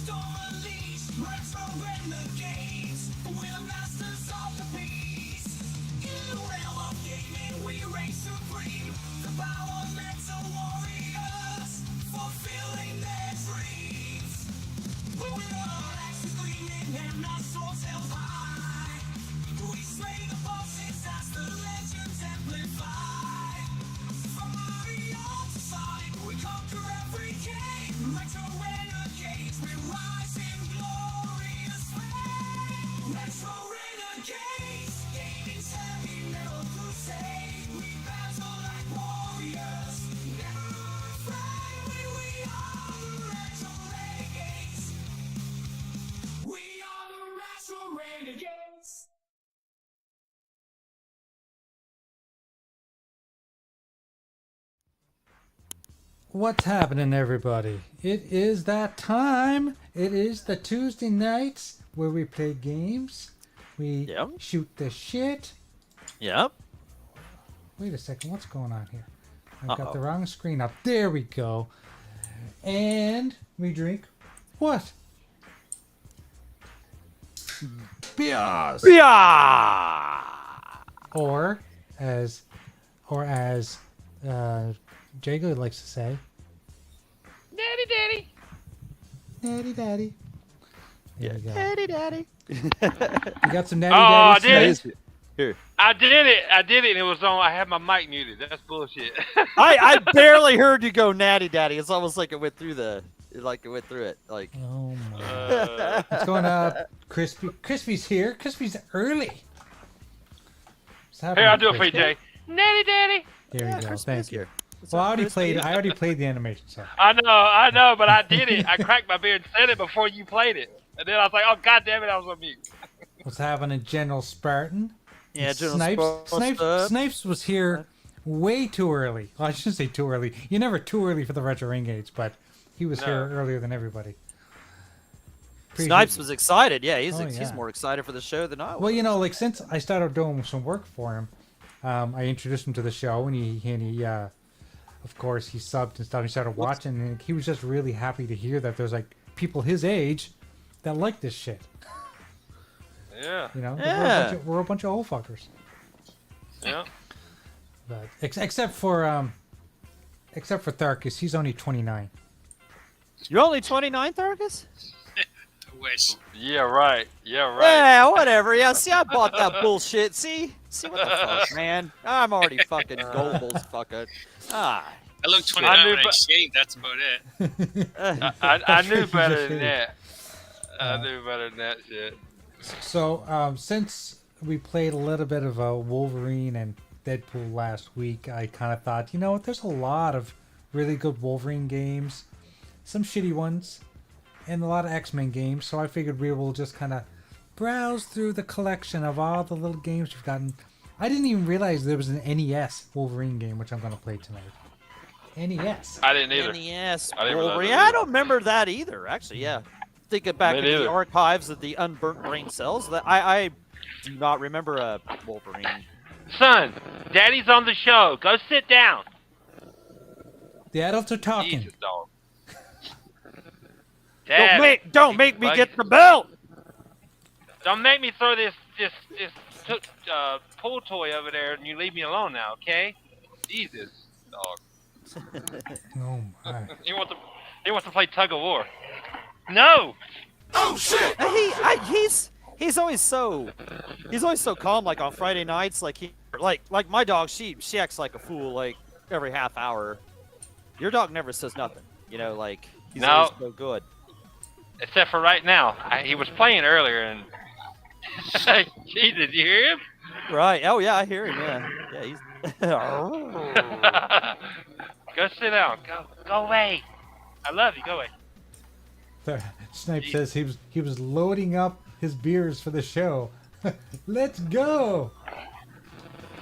Retro Renegades, we're masters of the beast. In the realm of gaming, we reign supreme. The power mental warriors, fulfilling their dreams. We will all axes gleaming and our swords held high. We slay the bosses as the legends amplify. From Mario to Sonic, we conquer every game. Retro Renegades, we rise in glorious flame. Retro Renegades, gaming's heavy metal crusade. We battle like warriors, never afraid. We are the Retro Renegades. We are the Retro Renegades. What's happening, everybody? It is that time. It is the Tuesday nights where we play games. We shoot the shit. Yep. Wait a second, what's going on here? I've got the wrong screen up. There we go. And we drink what? Beers. Yeah. Or as Giggles likes to say, Daddy. Natty Daddy. There we go. Daddy. You got some Natty Oh, Daddy I did snacks? Here. I did it, and it was on. I had my mic muted. That's bullshit. I barely heard you go natty daddy. It's almost like it went through it. Like Oh my. What's going on? Crispy. Crispy's here. Crispy's early. Here, I'll do it for you, Jay. Natty Daddy. There we go. Thank you. here. Well, I already played the animation, so. I know, but I did it. I cracked my beer and said it before you played it. And then I was like, oh, God damn it, I was on mute. What's happening, General Spartan? Yeah, And General Snipes was here way too early. Well, I shouldn't say too early. You're never too early for the Retro Renegades, but he was here earlier than everybody. Snipes was excited. Yeah, he's yeah. more excited for the show than I was. Well, you know, like since I started doing some work for him, I introduced him to the show, and he of course, he subbed and stuff. He started watching, and he was just really happy to hear that there's like people his age that like this shit. Yeah. You know, Yeah. we're a bunch of old fuckers. Yeah. But except for Tharkus, he's only 29. You're only 29, Tharkus? I wish. Yeah, right. Yeah, whatever. Yeah, see, I bought that bullshit. See what the fuck, man? I'm already fucking gullible as fucking. I look 29 when I shaved, that's about it. I knew better than that. I knew better than that shit. So, since we played a little bit of Wolverine and Deadpool last week, I kind of thought, you know what, there's a lot of really good Wolverine games, some shitty ones, and a lot of X-Men games, so I figured we will just kind of browse through the collection of all the little games we've gotten. I didn't even realize there was an NES Wolverine game, which I'm going to play tonight. NES. I didn't either. NES I didn't realize Wolverine. that either. I don't remember that either, actually, yeah. Thinking back Me in the neither. archives of the unburnt brain cells, that I do not remember a Wolverine. Son, Daddy's on the show. Go sit down. The adults are talking. Jesus, dog. Dad, Don't make me get the belt! don't make me throw this pool toy over there and you leave me alone now, okay? Jesus, dog. Oh my. He wants to play tug of war. No. Oh shit! He's always so calm. Like on Friday nights, like my dog. She acts like a fool like every half hour. Your dog never says nothing. You know, like he's always so good. Except for right now. He was playing earlier and. Jesus, you hear him? Right. Oh yeah, I hear him. Yeah. He's. Go sit down. Go away. I love you. Go away. Snipe says he was loading up his beers for the show. Let's go.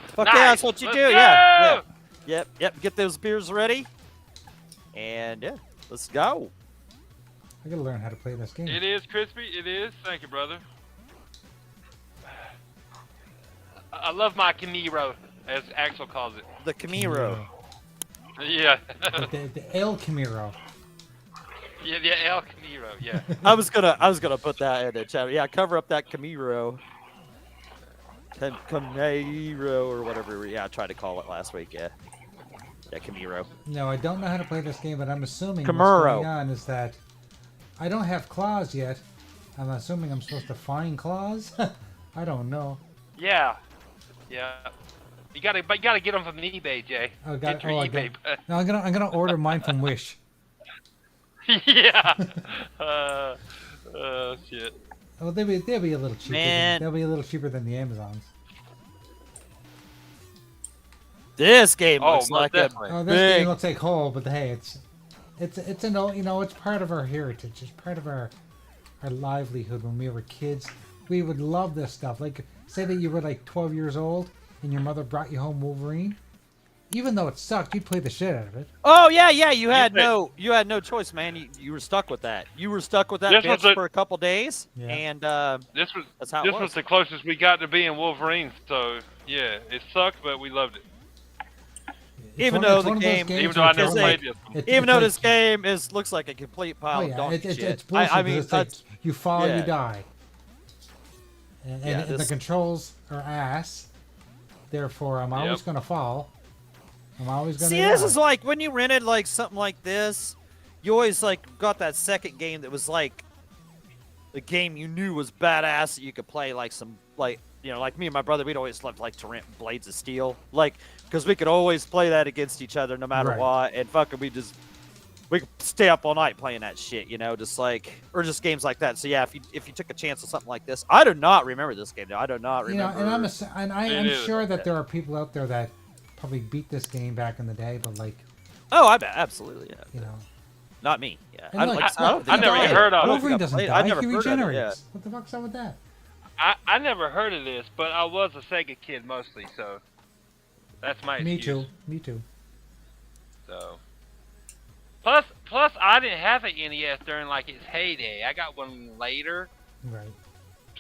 Fuck Nice. yeah, that's what you Let's do. go. Yeah. Yep. Get those beers ready. And yeah, let's go. I gotta learn how to play this game. It is crispy. It is. Thank you, brother. I love my Camiro, as Axel calls it. The Camiro. Yeah. the El Camiro. Yeah, El Camiro. Yeah. I was gonna put that in the chat. Yeah, cover up that Camiro. Camiro or whatever. Yeah, I tried to call it last week. Yeah. Yeah, Camiro. No, I don't know how to play this game, but I'm assuming what's Camaro. going on is that I don't have claws yet. I'm assuming I'm supposed to find claws. I don't know. Yeah. Yeah. You gotta get them from eBay, Jay. Oh, Get your I eBay. No, I'm gonna order mine from Wish. Yeah. Shit. Oh, they'll be a little cheaper. Man. They'll be a little cheaper than the Amazons. This game looks most like definitely. Oh, this big. game will take hold, but hey, it's an old, it's part of our heritage. It's part of our livelihood. When we were kids, we would love this stuff. Like, say that you were like 12 years old and your mother brought you home Wolverine. Even though it sucked, you'd play the shit out of it. Oh yeah. You had no choice, man. You were stuck with that. You were stuck with that This was bitch a- for a couple days, Yeah. and This was that's how it this was. was the closest we got to being Wolverine. So yeah, it sucked, but we loved it. Even It's though it's the one of those game- games Even though I where never it's played like- this. Even though it's this like- game looks like a complete pile Oh of yeah, donkey shit. it's bullshit. I mean, it's like that's, you fall, yeah. you die, and, Yeah, and the this- controls are ass. Therefore, I'm always Yep. gonna fall. I'm always gonna. see, die. this is like when you rented like something like this, you always like got that second game that was like the game you knew was badass that you could play like some like like me and my brother, we'd always loved like to rent Blades of Steel, like because we could always play that against each other no matter Right. what, and fucking we could stay up all night playing that shit, just like or just games like that. So yeah, if you took a chance on something like this, I do not remember this game. I do not remember. and I'm is. sure that there are people out there that probably beat this game back in the day, but like, Oh, I bet absolutely. Yeah. you know, Not me. Yeah. and I, look, like, look, think I never I even played heard it. of I it. don't think Wolverine I doesn't played it. die; I never he heard of it, regenerates. What the fuck's up with that? I never heard of this, but I was a Sega kid mostly, so that's my Me excuse. too. Me too. So plus I didn't have an NES during like its heyday. I got one later, Right.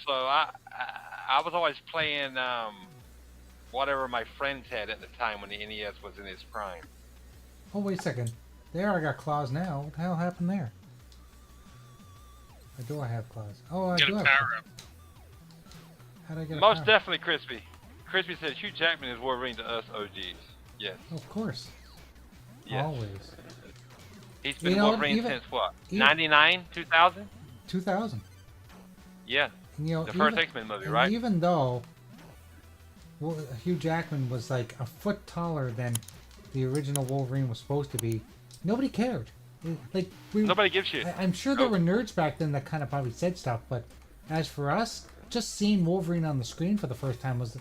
so I was always playing whatever my friends had at the time when the NES was in its prime. Oh wait a second. There, I got claws now. What the hell happened there? Or do I have claws? Oh, I Get do a have. power up. How did I get a Most power? definitely Crispy. Crispy said Hugh Jackman is Wolverine to us OGs. Yes. Of course. Yes. Always. He's been You know, Wolverine even- since what? even- 99, 2000? 2000. Yeah. And, you know, The first even- X-Men movie, and right? Even though Hugh Jackman was like a foot taller than the original Wolverine was supposed to be, nobody cared. Like Nobody gives shit. I'm sure there were nerds back then that kind of probably said stuff, but as for us, just seeing Wolverine on the screen for the first time was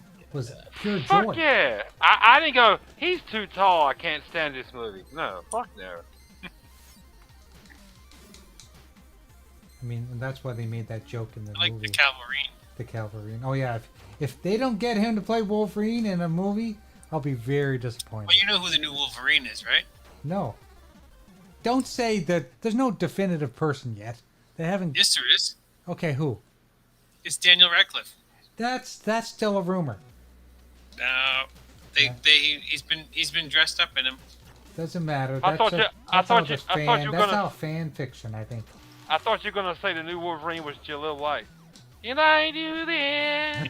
pure joy. Fuck yeah! I didn't go, he's too tall, I can't stand this movie. No, fuck no. I mean, and that's why they made that joke in the I like movie. the Calverine. The Calverine. Oh yeah, if they don't get him to play Wolverine in a movie, I'll be very disappointed. Well, you know who the new Wolverine is, right? No. Don't say that. There's no definitive person yet. They haven't. Yes, there is. Okay, who? It's Daniel Radcliffe. That's still a rumor. No, he's been dressed up in him. Doesn't matter. I That's thought you- I that's thought all you- just I thought fan. you were That's gonna- all fan fiction, I think. I thought you were gonna say the new Wolverine was Jaleel White. And I do this.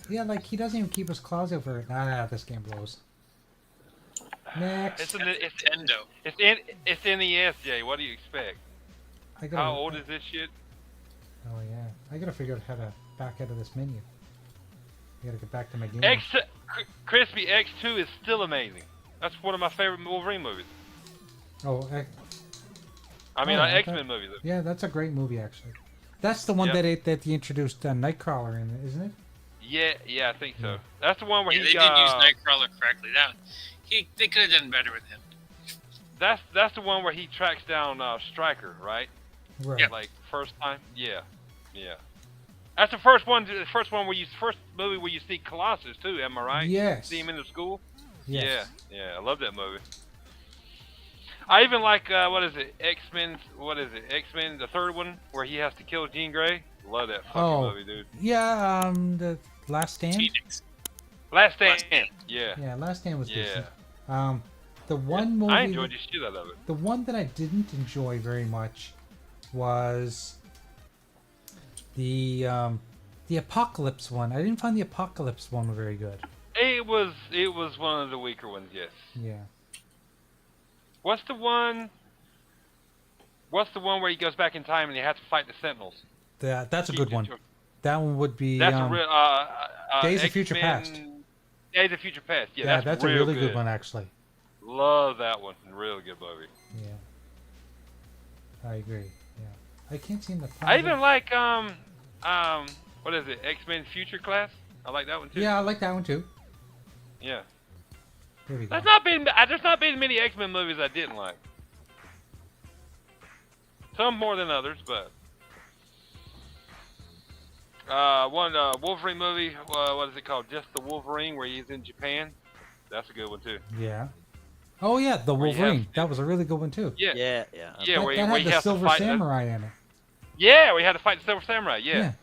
Yeah, like he doesn't even keep his claws over it. Nah, this game blows. Next. It's Nintendo. it's NES, Jay. What do you expect? I gotta, How old is this shit? Oh yeah, I gotta figure out how to back out of this menu. I gotta get back to my game. Crispy X2 is still amazing. That's one of my favorite Wolverine movies. Oh, I mean, Oh, like okay. X-Men movies. yeah, that's a great movie actually. That's the one Yep. that he introduced Nightcrawler in, isn't it? Yeah, I think so. Yeah. That's the one where Yeah, they he did use Nightcrawler correctly. They could have done better with him. That's the one where he tracks down Stryker, right? Right. Yeah. Like first time. Yeah. That's the first one. The first movie where you see Colossus too. Am I right? Yes. See him in the school. Yes. Yeah. I love that movie. I even like what is it? X-Men. What is it? X-Men, the third one where he has to kill Jean Grey. Love that fucking Oh. movie, dude. Yeah. The Last Stand. Phoenix. Last Stand. Stand. Yeah. Yeah, Last Stand was Yeah. decent. The one movie I enjoyed the shit out of it. the one that I didn't enjoy very much was the Apocalypse one. I didn't find the Apocalypse one very good. It was one of the weaker ones, yes. Yeah. What's the one where he goes back in time and he has to fight the Sentinels? That's a good one. That one would be That's a real Days of Future X-Men- Past. Days of Future Past. Yeah, That's real a really good one actually. Love that one. Real good movie. Yeah. I agree. Yeah. I can't seem to find I it. even like what is it? X-Men Future Class. I like that one too. Yeah, I like that one too. Yeah. There we go. There's not been many X-Men movies I didn't like. Some more than others, but one Wolverine movie. What is it called? Just the Wolverine, where he's in Japan. That's a good one too. Yeah. Oh yeah, the Where you Wolverine. have- That was a really good one too. Yeah. Yeah. Yeah, where that had he the has to Silver fight Samurai in it. Yeah, we had to fight the Silver Samurai. Yeah.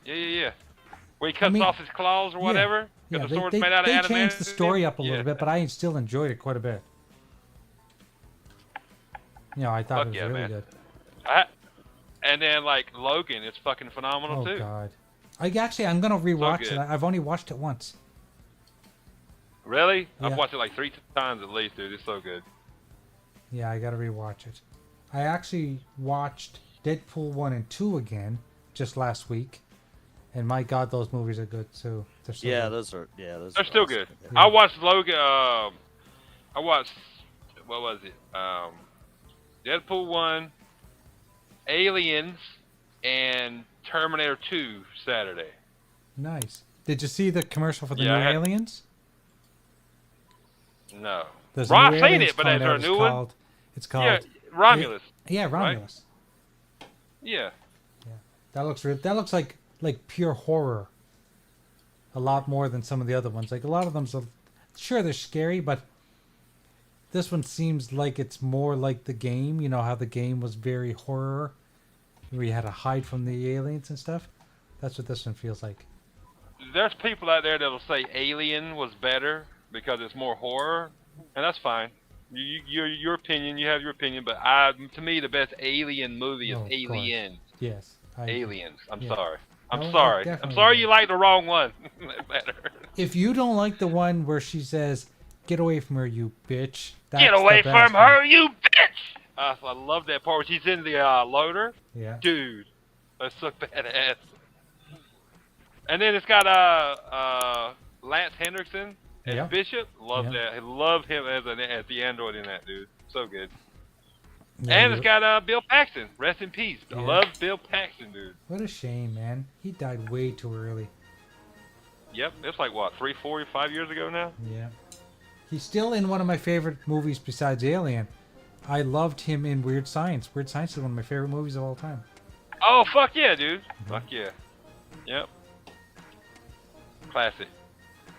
Where he cuts off his claws or whatever. Yeah, Because the sword's made out of they adamantium. changed the story up a little Yeah. bit, but I still enjoyed it quite a bit. I thought Fuck it was yeah, really man. good. And then like Logan, it's fucking phenomenal Oh too. god. I'm gonna rewatch it. good. I've only watched it once. Really? Yeah. I've watched it like 3 times at least, dude. It's so good. Yeah, I gotta rewatch it. I actually watched Deadpool 1 and 2 again just last week. And my god, those movies are good too. They're so good. Those are. Yeah, those. They're are still awesome. good. Yeah. I watched Logan. I watched what was it? Deadpool 1, Aliens, and Terminator 2 Saturday. Nice. Did you see the commercial for the Yeah, new I had- Aliens? No. There's a I've new seen Aliens it, but is coming there out. a new one? It's called. Yeah, Romulus. Yeah, right? Romulus. Yeah. That looks like pure horror. A lot more than some of the other ones. Like a lot of them, sure they're scary, but this one seems like it's more like the game. You know how the game was very horror, where you had to hide from the aliens and stuff. That's what this one feels like. There's people out there that'll say Alien was better because it's more horror, and that's fine. Your opinion, you have your opinion, but to me the best Alien movie is Oh, of course. Alien. Yes. Aliens. I'm Yeah. sorry. I'm No, sorry. I'm definitely sorry is. you like the wrong one. Better. If you don't like the one where she says, "Get away from her, you bitch," that's Get the away best from one. her, you bitch! I love that part where she's in the loader. Yeah. Dude, that's so badass. And then it's got Lance Henriksen as Yeah. Bishop. Love Yeah. that. I love him as the android in that, dude. So good. Yeah, And it's got Bill Paxton. Rest in peace. I Yeah. love Bill Paxton, dude. What a shame, man. He died way too early. Yep, it's like what, 3, 4, 5 years ago now. Yeah. He's still in one of my favorite movies besides Alien. I loved him in Weird Science. Weird Science is one of my favorite movies of all time. Oh fuck yeah, dude. Fuck yeah. Yep. Classic.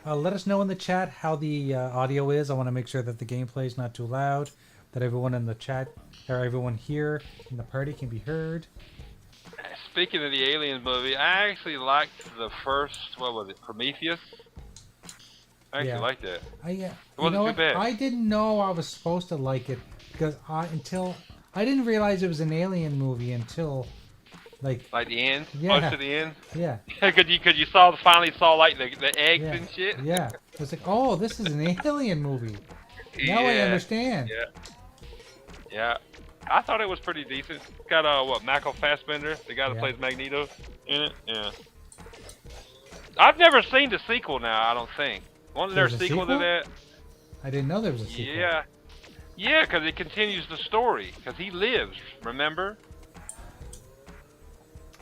Let us know in the chat how the audio is. I want to make sure that the gameplay is not too loud, that everyone in the chat or everyone here in the party can be heard. Speaking of the Aliens movie, I actually liked the first, what was it, Prometheus? I actually Yeah. liked that. You wasn't know too what? bad. I didn't know I was supposed to like it because I didn't realize it was an Alien movie until like Like the end? Yeah. Close to the end? yeah. Cause you finally saw like the eggs Yeah, and shit? yeah. It's like, oh, this is an Alien movie. Now I understand. Yeah. Yeah. I thought it was pretty decent. It's got Michael Fassbender, the guy that Yeah. plays Magneto in it. Yeah. I've never seen the sequel now, I don't think. Wasn't there a There's a sequel sequel? to that? I didn't know there was a sequel. Yeah. Yeah, because it continues the story. Because he lives, remember?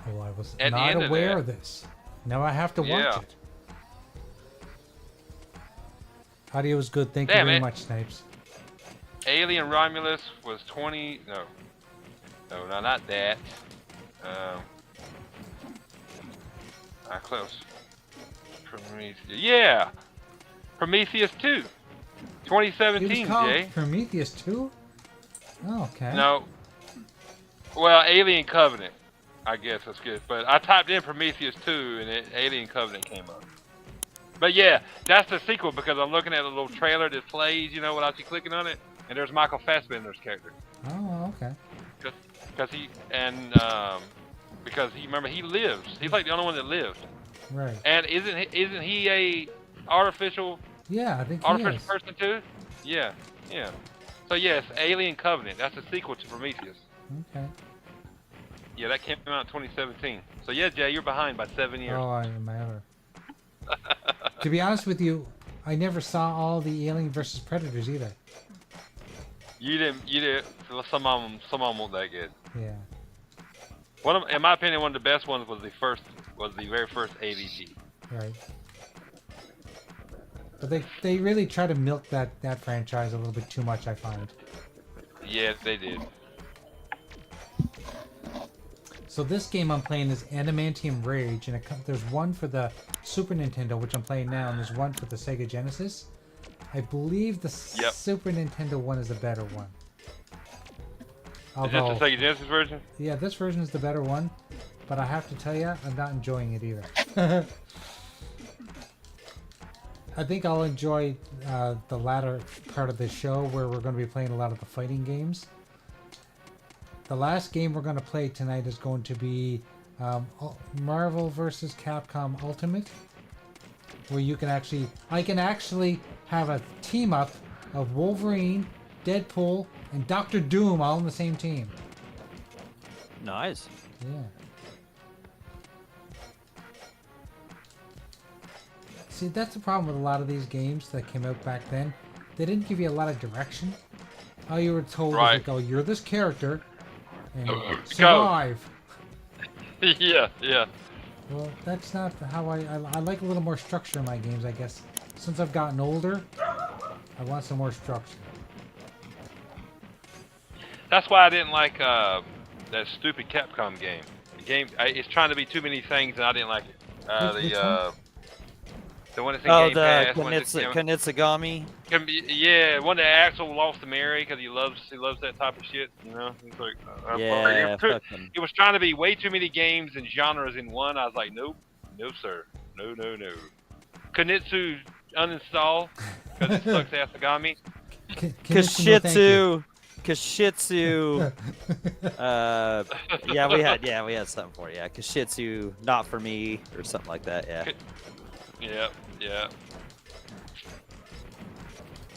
Well, I was At the not end of aware that. of this. Now I have to watch Yeah. it. Audio is good. Thank you Damn very it. much, Snipes. Alien Romulus was 20. No, not that. Close. Prometheus. Yeah, Prometheus 2, It 2017. was called Jay. Prometheus 2? Oh, okay. No. Well, Alien Covenant. I guess that's good. But I typed in Prometheus 2 and Alien Covenant came up. But yeah, that's the sequel because I'm looking at a little trailer that plays, you know, without you clicking on it, and there's Michael Fassbender's character. Oh, okay. Because he remember he lives. He's like the only one that lived. Right. And isn't he a artificial Yeah, I think he artificial is. person too? Yeah, yeah. So yes, Alien Covenant. That's a sequel to Prometheus. Okay. Yeah, that came out in 2017. So yeah, Jay, you're behind by 7 years. Oh, I matter. To be honest with you, I never saw all the Alien versus Predators either. You didn't. Well, some of them weren't that good. Yeah. In my opinion, one of the best ones was the very first AVP. Right. But they really try to milk that franchise a little bit too much, I find. Yeah, they did. So this game I'm playing is Adamantium Rage, and there's one for the Super Nintendo, which I'm playing now, and there's one for the Sega Genesis. I believe the Super Nintendo one is the better one. Although, is this the Sega Genesis version? Yeah, this version is the better one, but I have to tell you, I'm not enjoying it either. I think I'll enjoy the latter part of the show where we're going to be playing a lot of the fighting games. The last game we're going to play tonight is going to be Marvel vs. Capcom Ultimate, where I can actually have a team up of Wolverine, Deadpool, and Doctor Doom all on the same team. Nice. Yeah. See, that's the problem with a lot of these games that came out back then. They didn't give you a lot of direction. All you were told was like, oh, you're this character, and survive. Yeah, yeah. Well, that's not how I like a little more structure in my games, I guess. Since I've gotten older, I want some more structure. That's why I didn't like that stupid Capcom game. It's trying to be too many things, and I didn't like it. The one that's in Game Pass. Kunitsugami. Yeah, one that Axel lost to Mary because he loves that type of shit. You know, he's like, it was trying to be way too many games and genres in one. I was like, nope, no sir, no. Kunitsu uninstall because it sucks Asagami. Kashitsu. We had something for it. Yeah, Kashitsu, not for me, or something like that. Yeah. Yeah.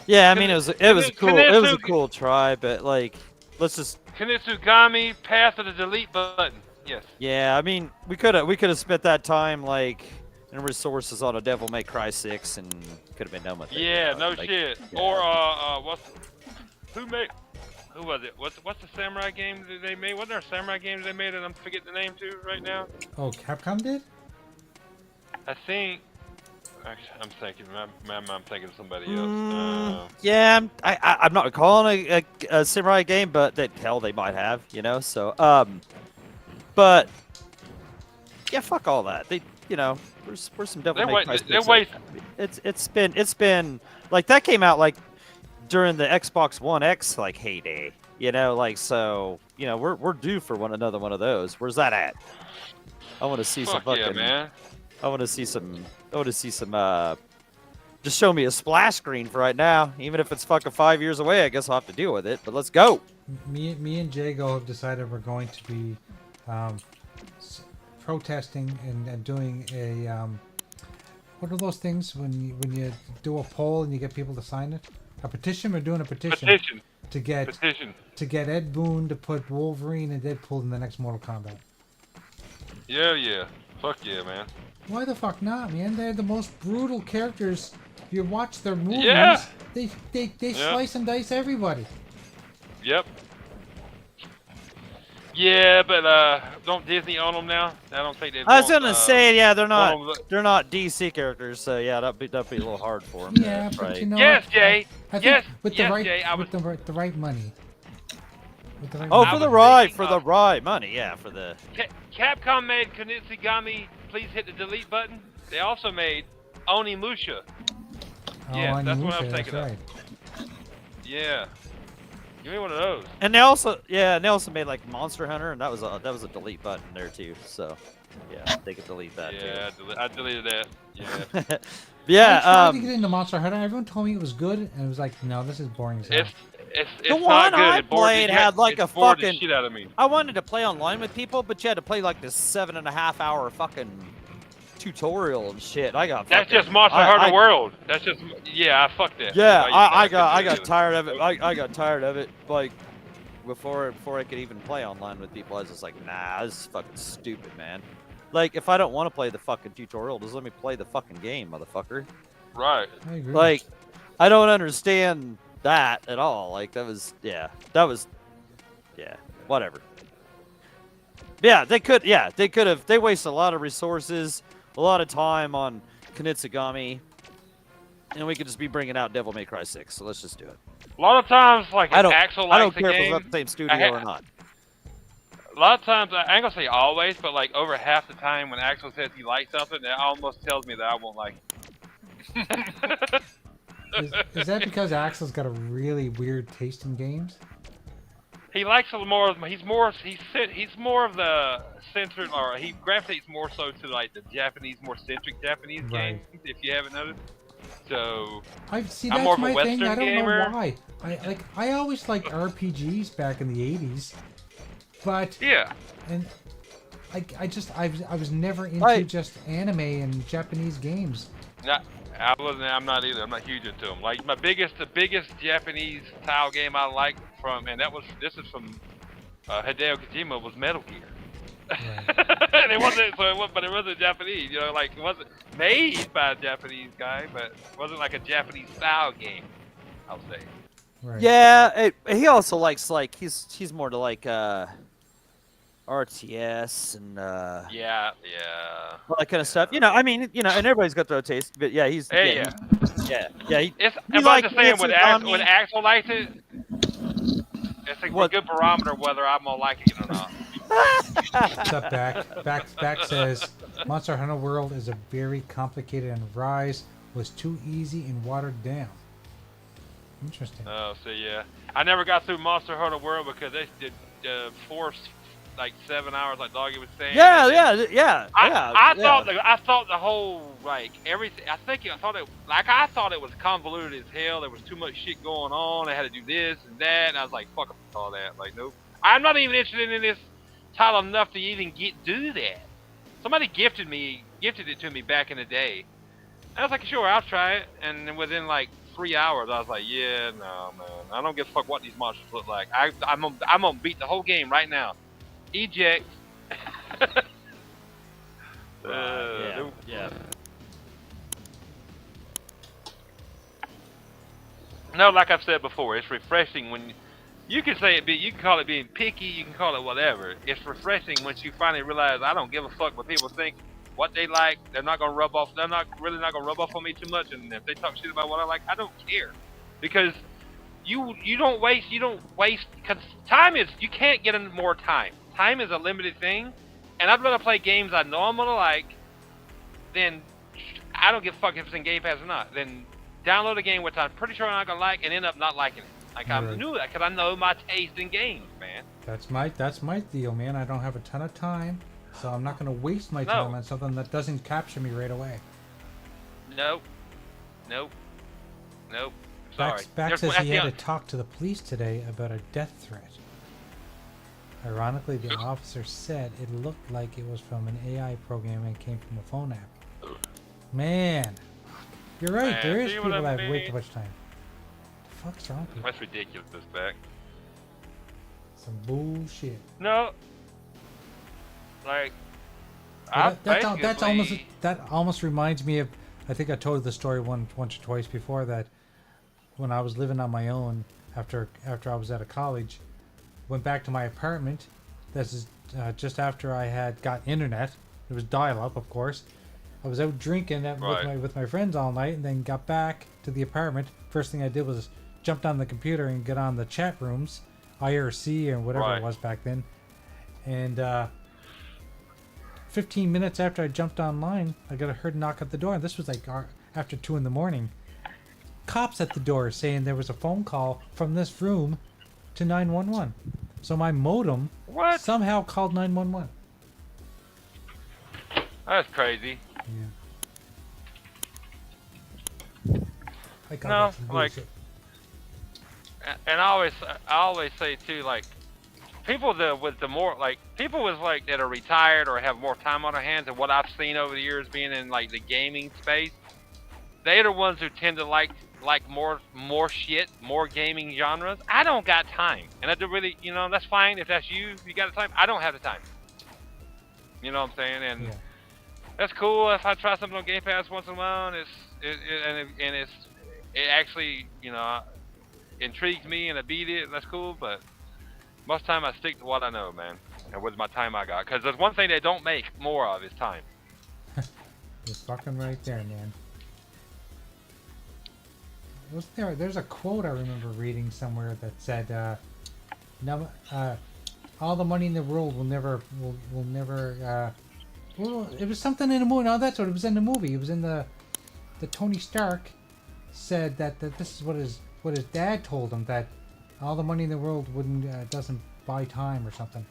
Yeah, I mean it was a cool try, but like let's just Kunitsugami path of the delete button. Yes. Yeah, I mean we could have spent that time like in resources on a Devil May Cry 6 and could have been done with it. Yeah, no shit. Yeah. Or who was it? What's the samurai game that they made? Wasn't there a samurai game they made that I'm forgetting the name to right now? Oh, Capcom did? I think. Actually, I'm thinking of somebody else. Yeah, I'm not recalling a samurai game, but hell, they might have, you know. So, but yeah, fuck all that. We're some Devil May Cry. It's been like that came out like during the Xbox One X like heyday, you know, like so, you know, we're due for another one of those. Where's that at? I want to see some fucking. Yeah, man. I want to see some. Just show me a splash screen for right now. Even if it's fucking 5 years away, I guess I'll have to deal with it. But let's go. Me and Jago have decided we're going to be protesting and doing a what are those things when you do a poll and you get people to sign it? A petition? We're doing a petition. To get Ed Boon to put Wolverine and Deadpool in the next Mortal Kombat. Yeah. Fuck yeah, man. Why the fuck not, man? They're the most brutal characters. If you watch their movies, they slice and dice everybody. Yep. Yeah, but don't Disney own them now? I don't think they. I was gonna say, yeah, they're not DC characters, so yeah, that'd be a little hard for them. Yeah, but right. you know. Yes, Jay. I think yes, with Jay. With the right money. For the right money, yeah, for the. Capcom made Kunitsugami. Please hit the delete button. They also made Onimusha. Oh, Yeah, that's what Onimusha, I'm thinking of. Yeah. Give me one of those. And they also made like Monster Hunter, and that was a delete button there too. So, yeah, they could delete that too. Yeah, I deleted that. Yeah. Yeah. I tried to get into Monster Hunter. Everyone told me it was good, and it was like, no, this is boring as hell. It's the not one good. I It bored played had like a bored the fucking. shit out of me. I wanted to play online with people, but you had to play like this 7.5 hour fucking tutorial and shit. I got. That's fucking, just Monster Hunter World. That's just I fucked that. Yeah, I couldn't do got it. tired of it. I got tired of it. Like before I could even play online with people, I was just like, nah, this is fucking stupid, man. Like if I don't want to play the fucking tutorial, just let me play the fucking game, motherfucker. Right. I agree. Like I don't understand that at all. Like that was whatever. Yeah, they could have. They wasted a lot of resources, a lot of time on Kunitsugami, and we could just be bringing out Devil May Cry 6. So let's just do it. A lot of times, like if Axel I don't likes a care if game, it's the same studio or not. a lot of times, I ain't gonna say always, but like over half the time when Axel says he likes something, that almost tells me that I won't like it. Is that because Axel's got a really weird taste in games? He likes a more. He's more of the centered, or he gravitates more so to like the Japanese, more centric Japanese games. If you haven't noticed, so I've seen I'm that's more of a my Western thing. I don't gamer. know why. I always liked RPGs back in the '80s, but yeah. And I was never into just anime and Japanese games. I'm not either. I'm not huge into them. Like the biggest Japanese style game I liked from, and this is from Hideo Kojima, was Metal Gear. Right. And it wasn't Japanese. You know, like it wasn't made by a Japanese guy, but it wasn't like a Japanese style game, I'll say. Right. Yeah, he also likes he's more to like RTS and yeah, all that kind of stuff. You know, I mean, and everybody's got their own taste, but yeah, he's yeah. I'm like just saying when Axel likes it, it's a good barometer whether I'm gonna like it or not. What's up, Back says Monster Hunter World is a very complicated, and Rise was too easy and watered down. Interesting. Oh, so yeah, I never got through Monster Hunter World because they did force like 7 hours, like Doggy was saying. I thought the whole like everything. I thought it was convoluted as hell. There was too much shit going on. They had to do this and that, and I was like, fuck all that. Like, nope. I'm not even interested in this title enough to even do that. Somebody gifted it to me back in the day. And I was like, sure, I'll try it. And then within like 3 hours, I was like, yeah, no, man, I don't give a fuck what these monsters look like. I'm gonna beat the whole game right now. Eject. Yeah. No, like I've said before, it's refreshing when you can say it. You can call it being picky. You can call it whatever. It's refreshing once you finally realize I don't give a fuck what people think, what they like. They're not gonna rub off. They're not gonna rub off on me too much. And if they talk shit about what I like, I don't care, because you don't waste. Because time is, you can't get any more time. Time is a limited thing, and I'd rather play games I know I'm gonna like than I don't give a fuck if it's in Game Pass or not. Then download a game which I'm pretty sure I'm not gonna like and end up not liking it. Like I knew that because I know my taste in games, man. That's my deal, man. I don't have a ton of time, so I'm not gonna waste my time on something that doesn't capture me right away. Nope. Sorry. Back says he had to talk to the police today about a death threat. Ironically, the officer said it looked like it was from an AI program and came from a phone app. Man, you're right. Man, there is people that have way too much time. What the fuck's wrong with people? That's ridiculous, back. Some bullshit. No. Like, that almost reminds me of. I think I told the story once or twice before that when I was living on my own after I was out of college. Went back to my apartment. This is just after I had got internet. It was dial-up, of course. I was out drinking with my friends all night, and then got back to the apartment. First thing I did was jumped on the computer and get on the chat rooms, IRC and whatever it was back then. And 15 minutes after I jumped online, I heard a knock at the door. And this was like after 2 in the morning. Cops at the door saying there was a phone call from this room to 911. So my modem somehow called 911. That's crazy. Yeah. I call No, that some like- bullshit. And I always say too, like people that with the more like people with like that are retired or have more time on their hands, and what I've seen over the years being in like the gaming space, they're the ones who tend to like more shit, more gaming genres. I don't got time, and I do really, you know, that's fine if that's you. You got the time. I don't have the time. You know what I'm saying? And Yeah. that's cool if I try something on Game Pass once in a while, and it actually, you know, intrigues me and I beat it. That's cool, but most of the time I stick to what I know, man, and with my time I got. Because there's one thing they don't make more of is time. You're fucking right there, man. There's a quote I remember reading somewhere that said, "No, all the money in the world will never, well, it was something in the movie. No, that's what it was in the movie. It was in the Tony Stark said that this is what his dad told him, that all the money in the world doesn't buy time or something.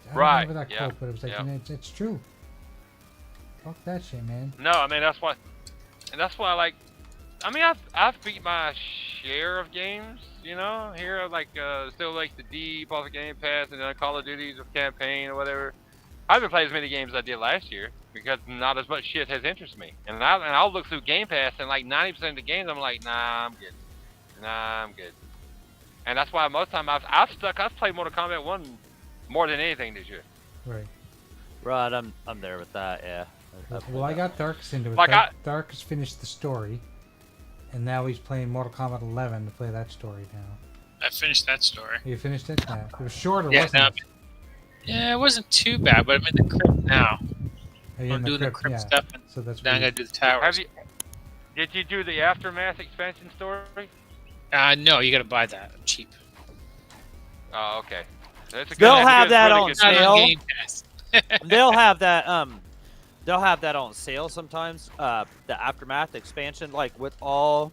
I don't Right, remember that yeah, quote, but it was like, yeah. and it's true. Fuck that shit, man. No, I mean that's why like. I mean, I've beat my share of games, you know. Here, like still like the Deep off the Game Pass, and then Call of Duty's of campaign or whatever. I haven't played as many games as I did last year because not as much shit has interested me. And I'll look through Game Pass, and like 90% of the games, I'm like, nah, I'm good. Nah, I'm good. And that's why most of the time I've played Mortal Kombat 1 more than anything this year. Right. Right, I'm there with that. Yeah. Well, I got Darkus into it. Like Darkus finished the story, and now he's playing Mortal Kombat 11 to play that story now. I finished that story. You finished it? Yeah. It was shorter, Yeah, wasn't it? Yeah, it wasn't too bad, but I'm in the crypt now. Are you in I'm doing the crypt yeah. stuff, and So that's now I what gotta do the towers. Did you do the Aftermath expansion story? No, you gotta buy that cheap. Oh, okay. That's a good, They'll that's a have good- that really on good Not sale. on Game Pass. They'll have that they'll have that on sale sometimes. The Aftermath expansion, like with all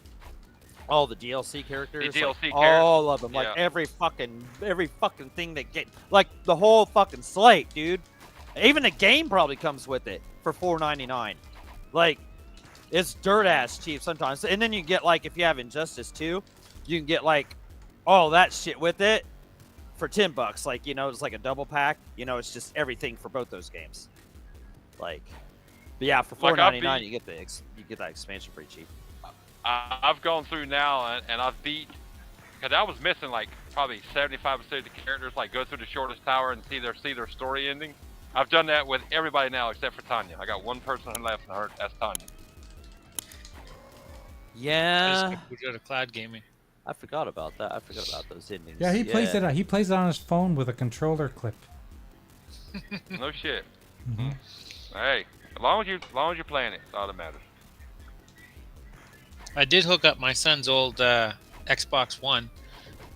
the DLC characters, The DLC like, characters. all of them, like Yeah. every fucking thing that get, like the whole fucking slate, dude. Even the game probably comes with it for $4.99. Like, it's dirt ass cheap sometimes. And then you get, like, if you have Injustice 2, you can get like all that shit with it for $10. Like, you know, it's like a double pack. You know, it's just everything for both those games. Like, but yeah, for Like, $4.99 you get that expansion pretty cheap. I've gone through now and I've beat, because I was missing like probably 75% of the characters, like go through the shortest tower and see their story ending. I've done that with everybody now except for Tanya. I got one person left and that's Tanya. I Yeah, just got to go to cloud gaming. I forgot about that. I forgot about those endings. Yeah, he plays it. He plays it on his phone with a controller clip. No shit. Mhm. Hey, as long as you're playing it, that's all that matters. I did hook up my son's old Xbox One,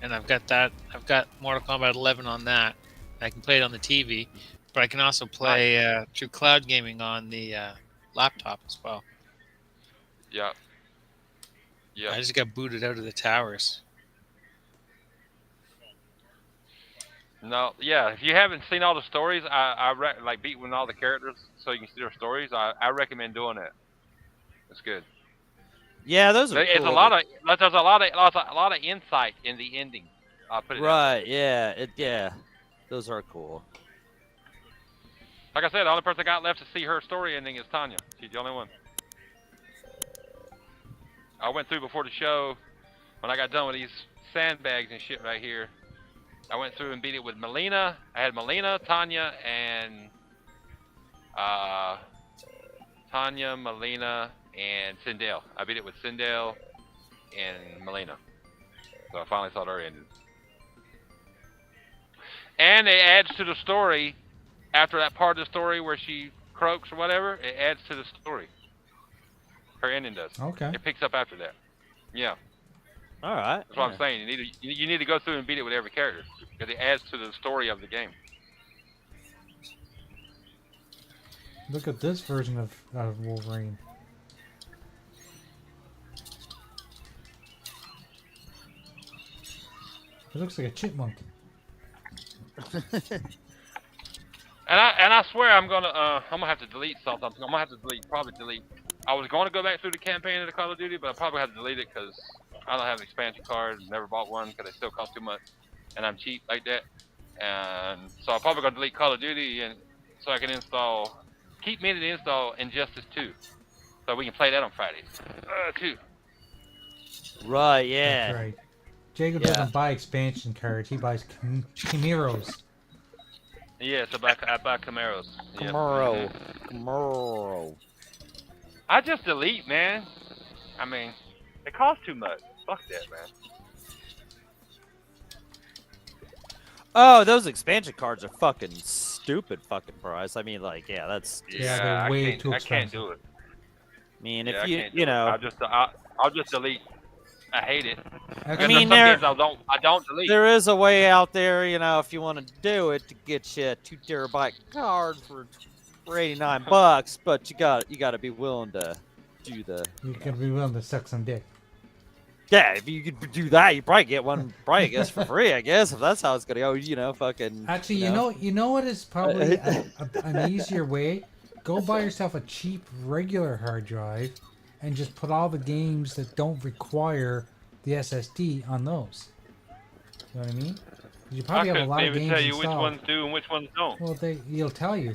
and I've got that. I've got Mortal Kombat 11 on that. I can play it on the TV, but I can also play through cloud gaming on the laptop as well. Yeah. Yeah. I just got booted out of the towers. No, yeah. If you haven't seen all the stories, like beating all the characters so you can see their stories. I recommend doing that. It's good. Yeah, those are It's cool. a lot of there's a lot of insight in the ending. I'll put it that way. Right, yeah. Those are cool. Like I said, the only person I got left to see her story ending is Tanya. She's the only one. I went through before the show when I got done with these sandbags and shit right here. I went through and beat it with Melina. I had Melina, Tanya, and Melina, and Sindel. I beat it with Sindel and Melina. So I finally saw her ended. And it adds to the story after that part of the story where she croaks or whatever. It adds to the story. Her ending does. Okay. It picks up after that. Yeah, All right. that's what I'm saying. You need to go through and beat it with every character because it adds to the story of the game. Look at this version of Wolverine. It looks like a chipmunk. And I swear I'm gonna have to delete something. I'm gonna have to probably delete. I was going to go back through the campaign of the Call of Duty, but I probably had to delete it because I don't have an expansion card. Never bought one because they still cost too much, and I'm cheap like that. And so I'm probably gonna delete Call of Duty and so I can keep me to install Injustice 2, so we can play that on Fridays. Too. Right, yeah. That's right. Jacob Yeah. doesn't buy expansion cards. He buys Chimeros. Yes, I buy Camaros. Yep. Camaro. I just delete, man. I mean, it costs too much. Fuck that, man. Oh, those expansion cards are fucking stupid fucking price. I mean, like, yeah, that's. Yeah, they're way too I can't expensive. do it. I mean, Yeah, if you, I can't do you it. know. I'll just delete. I hate it. Actually, I mean, some games I don't delete. There is a way out there, you know, if you want to do it, to get you a 2 terabyte card for $89, but you got to be willing to do the. You can be willing to suck some dick. Yeah, if you could do that, you probably get one, I guess, for free. I guess if that's how it's gonna go, you know, fucking. Actually, you know what is probably an easier way? Go buy yourself a cheap regular hard drive, and just put all the games that don't require the SSD on those. You know what I mean? You I probably have a couldn't lot of even games tell you which installed. ones do and which ones don't. Well, you'll tell you.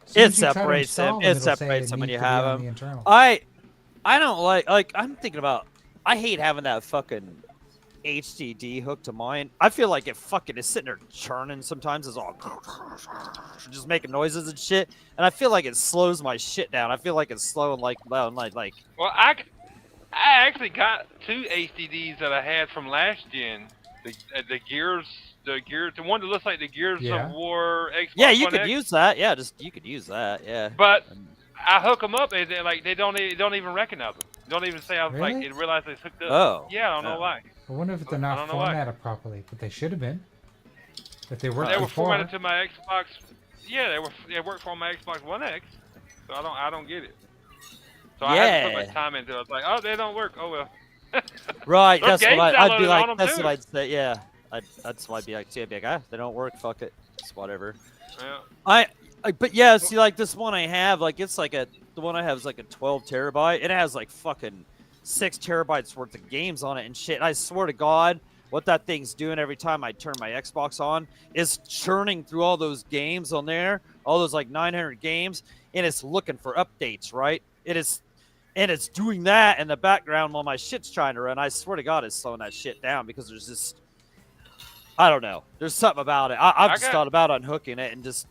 As soon It as you try to separates them. install It it'll say separates them when needs you to be have on them. the internal. I don't like I'm thinking about. I hate having that fucking HDD hooked to mine. I feel like it fucking is sitting there churning sometimes. It's all just making noises and shit, and I feel like it slows my shit down. I feel like it's slowing like. Well, I actually got 2 HDDs that I had from last gen. The Gears, the one that looks like the Gears Yeah. of War Xbox Yeah, you One could X. use that. Yeah, you could use that. Yeah. But I hook them up and they don't even recognize them. Don't even say I was Really? like it realized it's hooked up. Oh. Yeah, I don't know why. I wonder if they're I not don't know why. formatted properly, but they should have been. If they weren't They were before. formatted to my Xbox. Yeah, they worked for my Xbox One X. So I don't get it. So I had to put Yeah. my time into it. I was like, oh, they don't work. Oh well. Right. There's That's what games I'd be downloaded like. on 'em, That's too. what I'd say. Yeah. That's what I'd be like. See, I'd be like, ah, they don't work. Fuck it. It's whatever. Yeah. But yeah, see, like this one I have, like it's like the one I have is like a 12 terabyte. It has like fucking 6 terabytes worth of games on it and shit. I swear to God, what that thing's doing every time I turn my Xbox on is churning through all those games on there, all those like 900 games, and it's looking for updates, right? And it's doing that in the background while my shit's trying to run. I swear to God, it's slowing that shit down because there's just, I don't know. There's something about it. I've just thought about unhooking it and just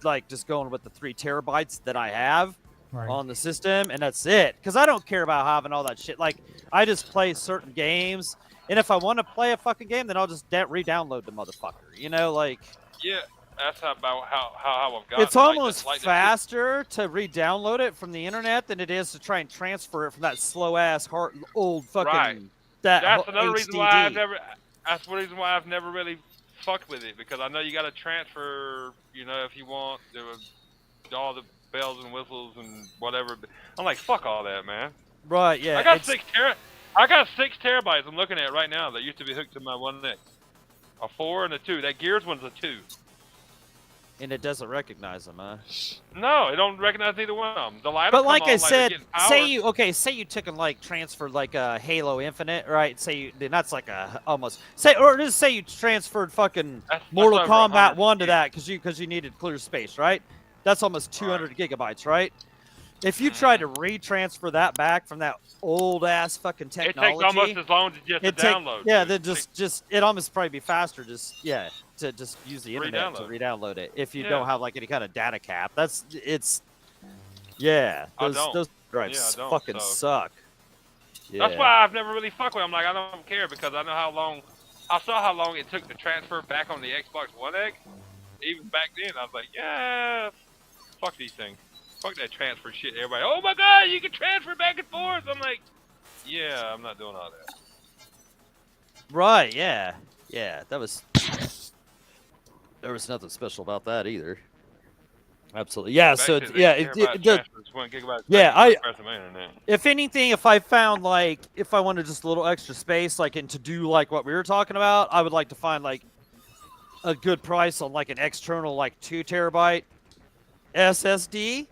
going with the 3 terabytes that I have Right. on the system, and that's it. Because I don't care about having all that shit. Like, I just play certain games, and if I want to play a fucking game, then I'll just re-download the motherfucker. You know, like. Yeah, that's about how I've got. It's almost faster to re-download it from the internet than it is to try and transfer it from that slow ass old fucking. Right. That's another reason why That's the reason why I've never really fucked with it, because I know you got to transfer. You know, if you want all the bells and whistles and whatever. I'm like, fuck all that, man. Right. Yeah. I got 6 terabytes. I'm looking at right now that used to be hooked to my One X. A 4 and a 2. That Gears one's a 2. And it doesn't recognize them, huh? No, it don't recognize either one of them. The light. But like I said, say you took and like transferred like a Halo Infinite, right? Then that's like a almost just say you transferred fucking Mortal over Kombat 100 1 to that because you needed clear space, right? That's almost 200 gigabytes, right? If you try to retransfer that back from that old ass fucking technology, it takes almost as long to download. Yeah, then just it almost probably be faster. To just use the internet to re-download it if you don't have like any kind of data cap. Those drives fucking suck. Yeah. That's why I've never really fucked with them. Like, I don't care because I saw how long it took to transfer back on the Xbox One X. Even back then, I was like, yeah, fuck these things. Fuck that transfer shit. Everybody, oh my God, you can transfer back and forth. I'm like, yeah, I'm not doing all that. Right, yeah. Yeah, there was nothing special about that either. Absolutely. Yeah, so if anything, if I found like if I wanted just a little extra space like and to do like what we were talking about, I would like to find like a good price on like an external like 2 terabyte SSD.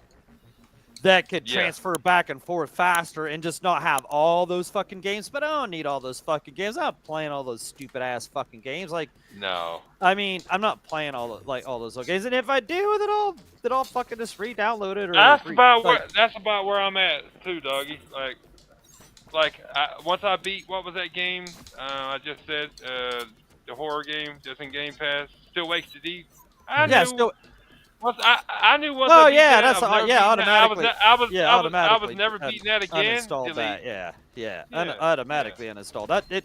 that could transfer back and forth faster and just not have all those fucking games. But I don't need all those fucking games. I'm not playing all those stupid ass fucking games. Like, no. I mean, I'm not playing all those other games. And if I do, then I'll fucking just re-download it. Or that's about where I'm at too, doggy. Once I beat what was that game? I just said the horror game just in Game Pass. Still Wakes to Deep. I knew once. Oh I beat yeah, that, that's automatically. I was never beating that again. Uninstalled that. Yeah. Automatically uninstalled that. I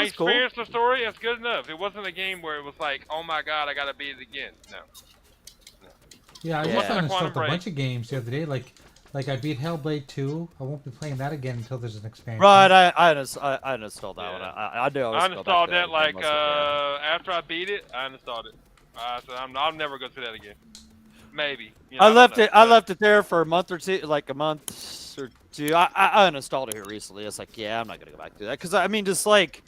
That's cool. experienced the story. That's good enough. It wasn't a game where it was like, oh my god, I gotta beat it again. No. Yeah, I just uninstalled a bunch of games the other day. Like I beat Hellblade 2. I won't be playing that again until there's an expansion. Right, I uninstalled that one. I do. I uninstalled that after I beat it. I uninstalled it. So I'll never go through that again. Maybe. I left it there for a month or two, like a month or two. I uninstalled it here recently. It's like, yeah, I'm not gonna go back to that because I mean, just like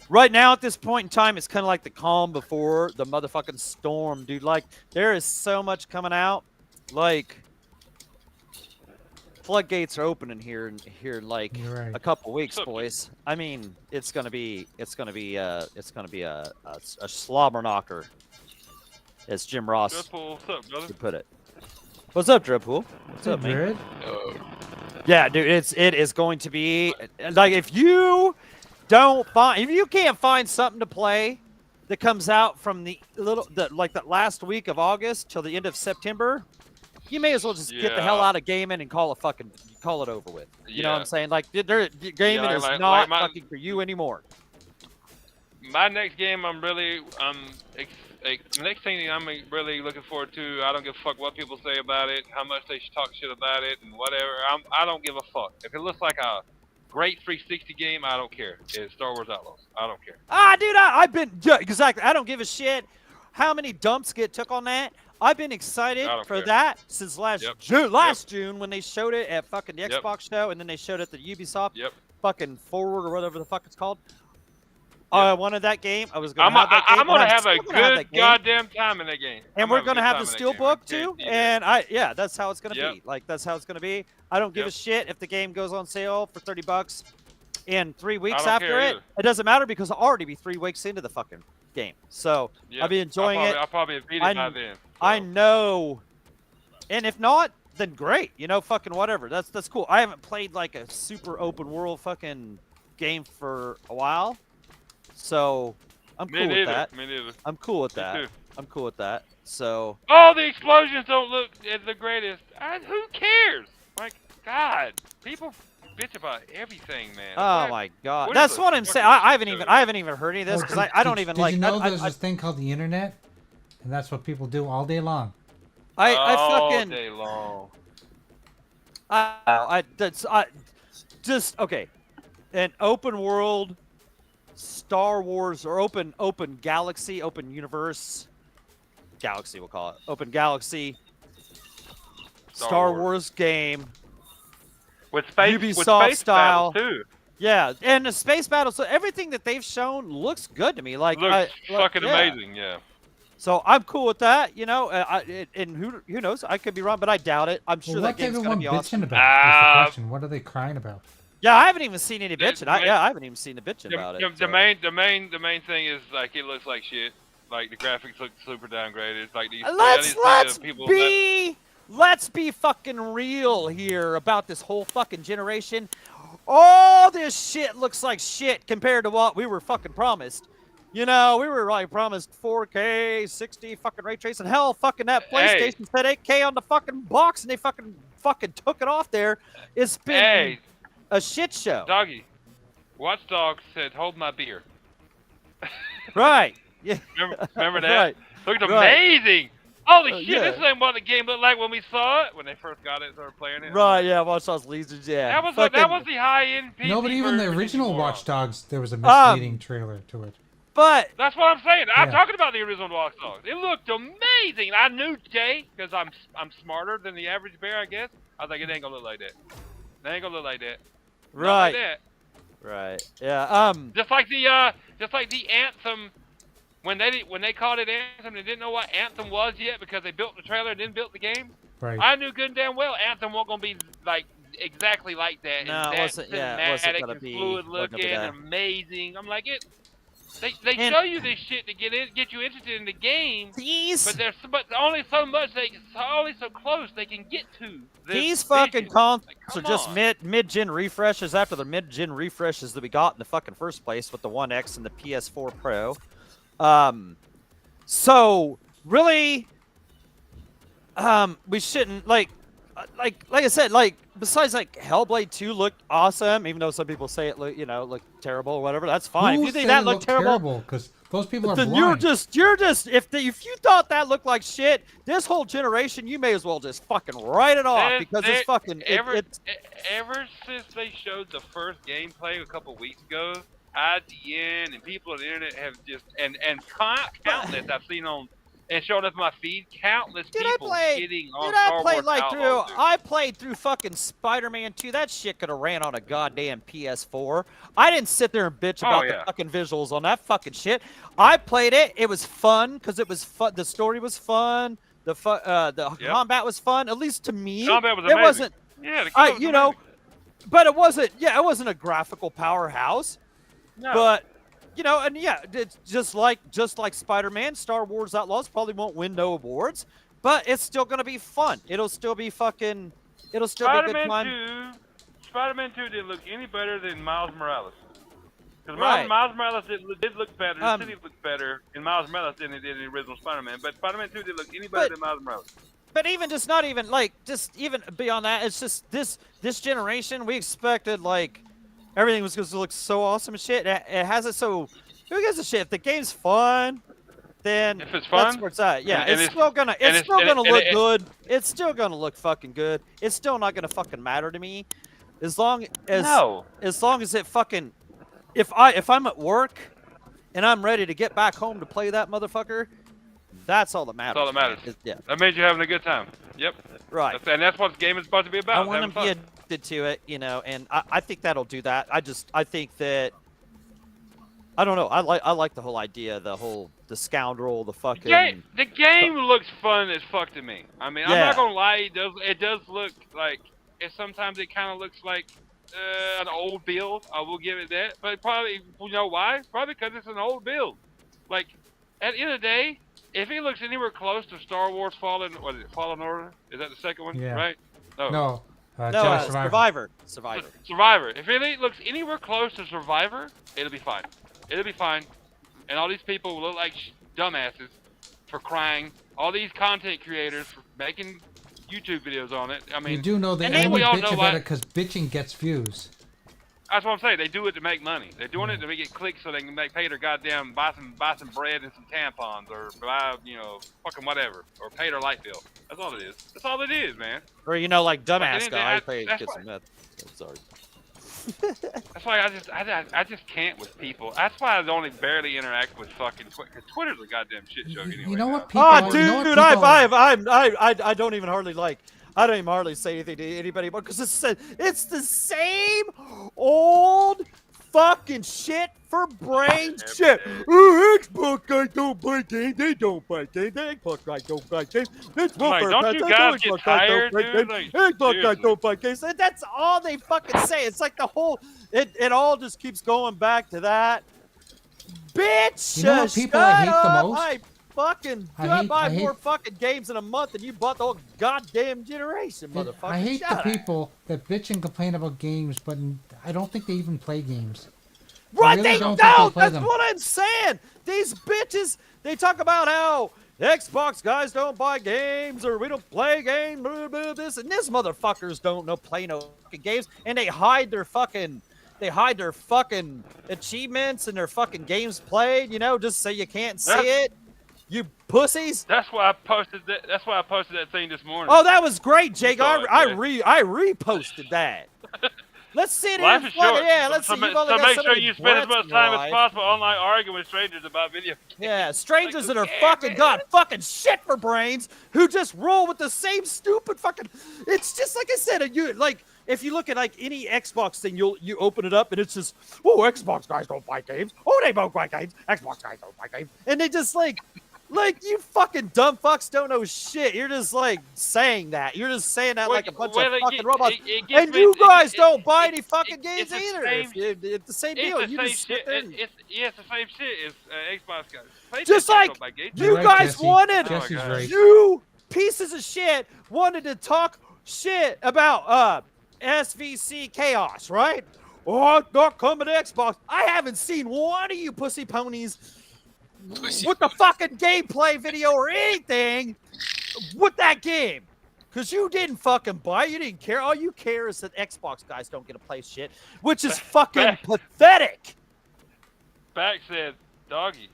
right now at this point in time, it's kind of like the calm before the motherfucking storm, dude. Like there is so much coming out, like. Floodgates are opening here in like a couple weeks, boys. I mean, it's gonna be a slobber knocker, as Jim Ross what's up, brother? would put it. What's up, Dreadpool? What's up, man? Yeah, dude, it is going to be like if you can't find something to play that comes out from the last week of August till the end of September. You may as well just get the hell out of gaming and call it over with. You know what I'm saying? Like, gaming is not fucking for you anymore. My next game, the next thing I'm really looking forward to. I don't give a fuck what people say about it, how much they talk shit about it, and whatever. I don't give a fuck. If it looks like a great 360 game, I don't care. It's Star Wars Outlaws. I don't care. Dude, I've been exactly. I don't give a shit how many dumps get took on that. I've been excited for that since last June when they showed it at fucking the Xbox show, and then they showed it at the Ubisoft fucking Forward or whatever the fuck it's called. I wanted that game. I was gonna have that game. I'm gonna have a good goddamn time in that game. And we're gonna have the Steelbook too. And that's how it's gonna be. Like that's how it's gonna be. I don't give a shit if the game goes on sale for $30 in 3 weeks after it. It doesn't matter because I'll already be 3 weeks into the fucking game. So I'll be enjoying it. I'll probably beat it by then. I know, and if not, then great. Fucking whatever. That's cool. I haven't played like a super open world fucking game for a while, so I'm cool with that. Me neither. I'm cool with that. I'm cool with that. So. Oh, the explosions don't look the greatest. Who cares? Like, God, people bitch about everything, man. Oh my God, that's what I'm saying. I haven't even heard any of this because I don't even like. Did you know there's this thing called the internet? And that's what people do all day long. All day long. Okay. An open world Star Wars or open galaxy, open universe. Galaxy, we'll call it. Open galaxy Star Wars game. With space, Ubisoft style too. Yeah, and the space battle. So everything that they've shown looks good to me. Like, looks fucking amazing. Yeah. So I'm cool with that, and who knows? I could be wrong, but I doubt it. I'm sure that game's gonna be awesome. About is the question. What are they crying about? Yeah, I haven't even seen any bitching. I haven't even seen the bitching about it. The main thing is like it looks like shit. Like the graphics look super downgraded. Like these. Let's be fucking real here about this whole fucking generation. All this shit looks like shit compared to what we were fucking promised. We were like promised 4K, 60 fucking ray tracing. Hell, fucking that PlayStation said 8K on the fucking box, and they fucking took it off there. It's been a shit show. Doggy, Watch Dogs said, "Hold my beer." Right. Yeah. Remember that? Right. Looked amazing. Holy shit! This ain't what the game looked like when we saw it when they first got it and started playing it. Right. Yeah. Watch Dogs Legions. Yeah. That was the high end. No, but even the original Watch Dogs, there was a misleading trailer to it. But that's what I'm saying. I'm talking about the original Watch Dogs. It looked amazing. I knew Jay because I'm smarter than the average bear, I guess. I was like, it ain't gonna look like that. It ain't gonna look like that. Right. Like that. Right. Yeah. Just like the Anthem. When they called it Anthem, they didn't know what Anthem was yet because they built the trailer and then built the game. Right. I knew good and damn well Anthem wasn't gonna be like exactly like that. No, and it that wasn't. Yeah, it wasn't cinematic gonna and be. fluid wasn't gonna be looking, that. amazing. I'm like it. They And- show you this shit to get you interested in the game, These but only so much only so close they can get to. these fucking vision. consoles Like, are come just on. mid-gen refreshes after the mid-gen refreshes that we got in the fucking first place with the One X and the PS4 Pro. So really, we shouldn't like I said, like besides like Hellblade 2 looked awesome, even though some people say it looked terrible or whatever. That's fine. Who If you think said that it looked looked terrible, because those people are then blind. you're just if you thought that looked like shit, this whole generation, you may as well just fucking write it off because it's fucking ever since they showed the first gameplay a couple weeks ago, IGN and people on the internet have just and countless I've seen on and showing up in my feed, countless people shitting on Star Wars Outlaws, dude. I played through fucking Spider-Man 2. That shit could have ran on a goddamn PS4. I didn't sit there and bitch about the fucking visuals on that fucking shit. I played it. It was fun because it was fun. The story was fun. The combat was fun. At least to me, Combat was it amazing. wasn't. Yeah, the combat was amazing. But it wasn't. Yeah, it wasn't a graphical powerhouse. No. But and it's just like Spider-Man, Star Wars Outlaws probably won't win no awards, but it's still gonna be fun. It'll still be fucking. It'll still be good fun. Spider-Man 2 didn't look any better than Miles Morales. Because Right. Miles Morales did look better. The city looked better in Miles Morales than it did in the original Spider-Man. But Spider-Man 2 didn't look any better than Miles Morales. But even even beyond that, it's just this generation. We expected like everything was going to look so awesome and shit. It has it so. Who gives a shit? If the game's fun, then if it's fun, that's where it's at. Yeah, and it's still gonna look good. It's still gonna look fucking good. It's still not gonna fucking matter to me, as long as it fucking. If I'm at work, and I'm ready to get back home to play that motherfucker, that's all that matters. That's all that matters. Yeah. That means you're having a good time. Yep. Right. And that's what the game is supposed to be about. I want to be addicted to it, and I think that'll do that. I think that. I don't know. I like the whole idea, the scoundrel, the fucking. The game looks fun as fuck to me. I mean, I'm not gonna lie. It does look like. Sometimes it kind of looks like an old build. I will give it that. But probably, you know why? Probably because it's an old build. Like, at the end of the day, if it looks anywhere close to Star Wars Fallen Order, is that the second one? Yeah. Right? No. Survivor. Survivor. If it looks anywhere close to Survivor, it'll be fine. It'll be fine. And all these people will look like dumbasses for crying. All these content creators for making YouTube videos on it. I mean, you do know they and only we all bitch know about it because bitching gets views. That's what I'm saying. They do it to make money. They're doing it to get clicks so they can pay their goddamn buy some bread and some tampons or buy fucking whatever or pay their light bill. That's all it is. That's all it is, man. Or like dumbass Like, guy. I pay that's get why- some meth. Sorry. That's why I just can't with people. That's why I only barely interact with fucking Twitter. Because Twitter's a goddamn shit show anyway. You know now. what people? Oh, you know what dude, people- I don't even hardly say anything to anybody about because it's the same old fucking shit for brain shit. Oh, Xbox guys don't play games. They don't play games. The Xbox guys don't play games. It's Like, don't you guys get tired, dude? Like, Xbox guys don't play games. And that's all they fucking say. It's like the whole. It all just keeps going back to that. Bitch, You know what people I hate the most? I buy more fucking games in a month than you bought the whole goddamn generation, motherfucker. I hate Shut the up. people that bitch and complain about games, but I don't think they even play games. Right, really they don't don't. think they play That's them. what I'm saying. These bitches, they talk about how Xbox guys don't buy games or we don't play games, blah, blah, this and this motherfuckers don't play no fucking games, and they hide their fucking achievements and their fucking games played, just so you can't see it. You pussies. That's why I posted that. That's why I posted that thing this morning. Oh, that was great, Jake. saw it, I yeah. reposted that. Let's sit here Life and is short. let's so see. make sure you spend as much time as possible online arguing with strangers about video games. Yeah, strangers Like, that are who fucking cares, got fucking shit for brains who just roll with the same stupid fucking. It's just like I said. If you look at like any Xbox thing, you open it up and it's just Xbox guys don't buy games. They don't buy games. Xbox guys don't buy games, and they just like. Like, you fucking dumb fucks don't know shit. You're just, like, saying that. You're just saying that like a bunch of fucking robots. And you guys don't buy any fucking games either. It's the same deal. You just sit there. It's the same shit as Xbox guys. Just like you guys wanted, you pieces of shit wanted to talk shit about SVC Chaos, right? Oh, it's not coming to Xbox. I haven't seen one of you pussy ponies with the fucking gameplay video or anything with that game. Because you didn't fucking buy it. You didn't care. All you care is that Xbox guys don't get to play shit, which is fucking pathetic. Back said, Doggy,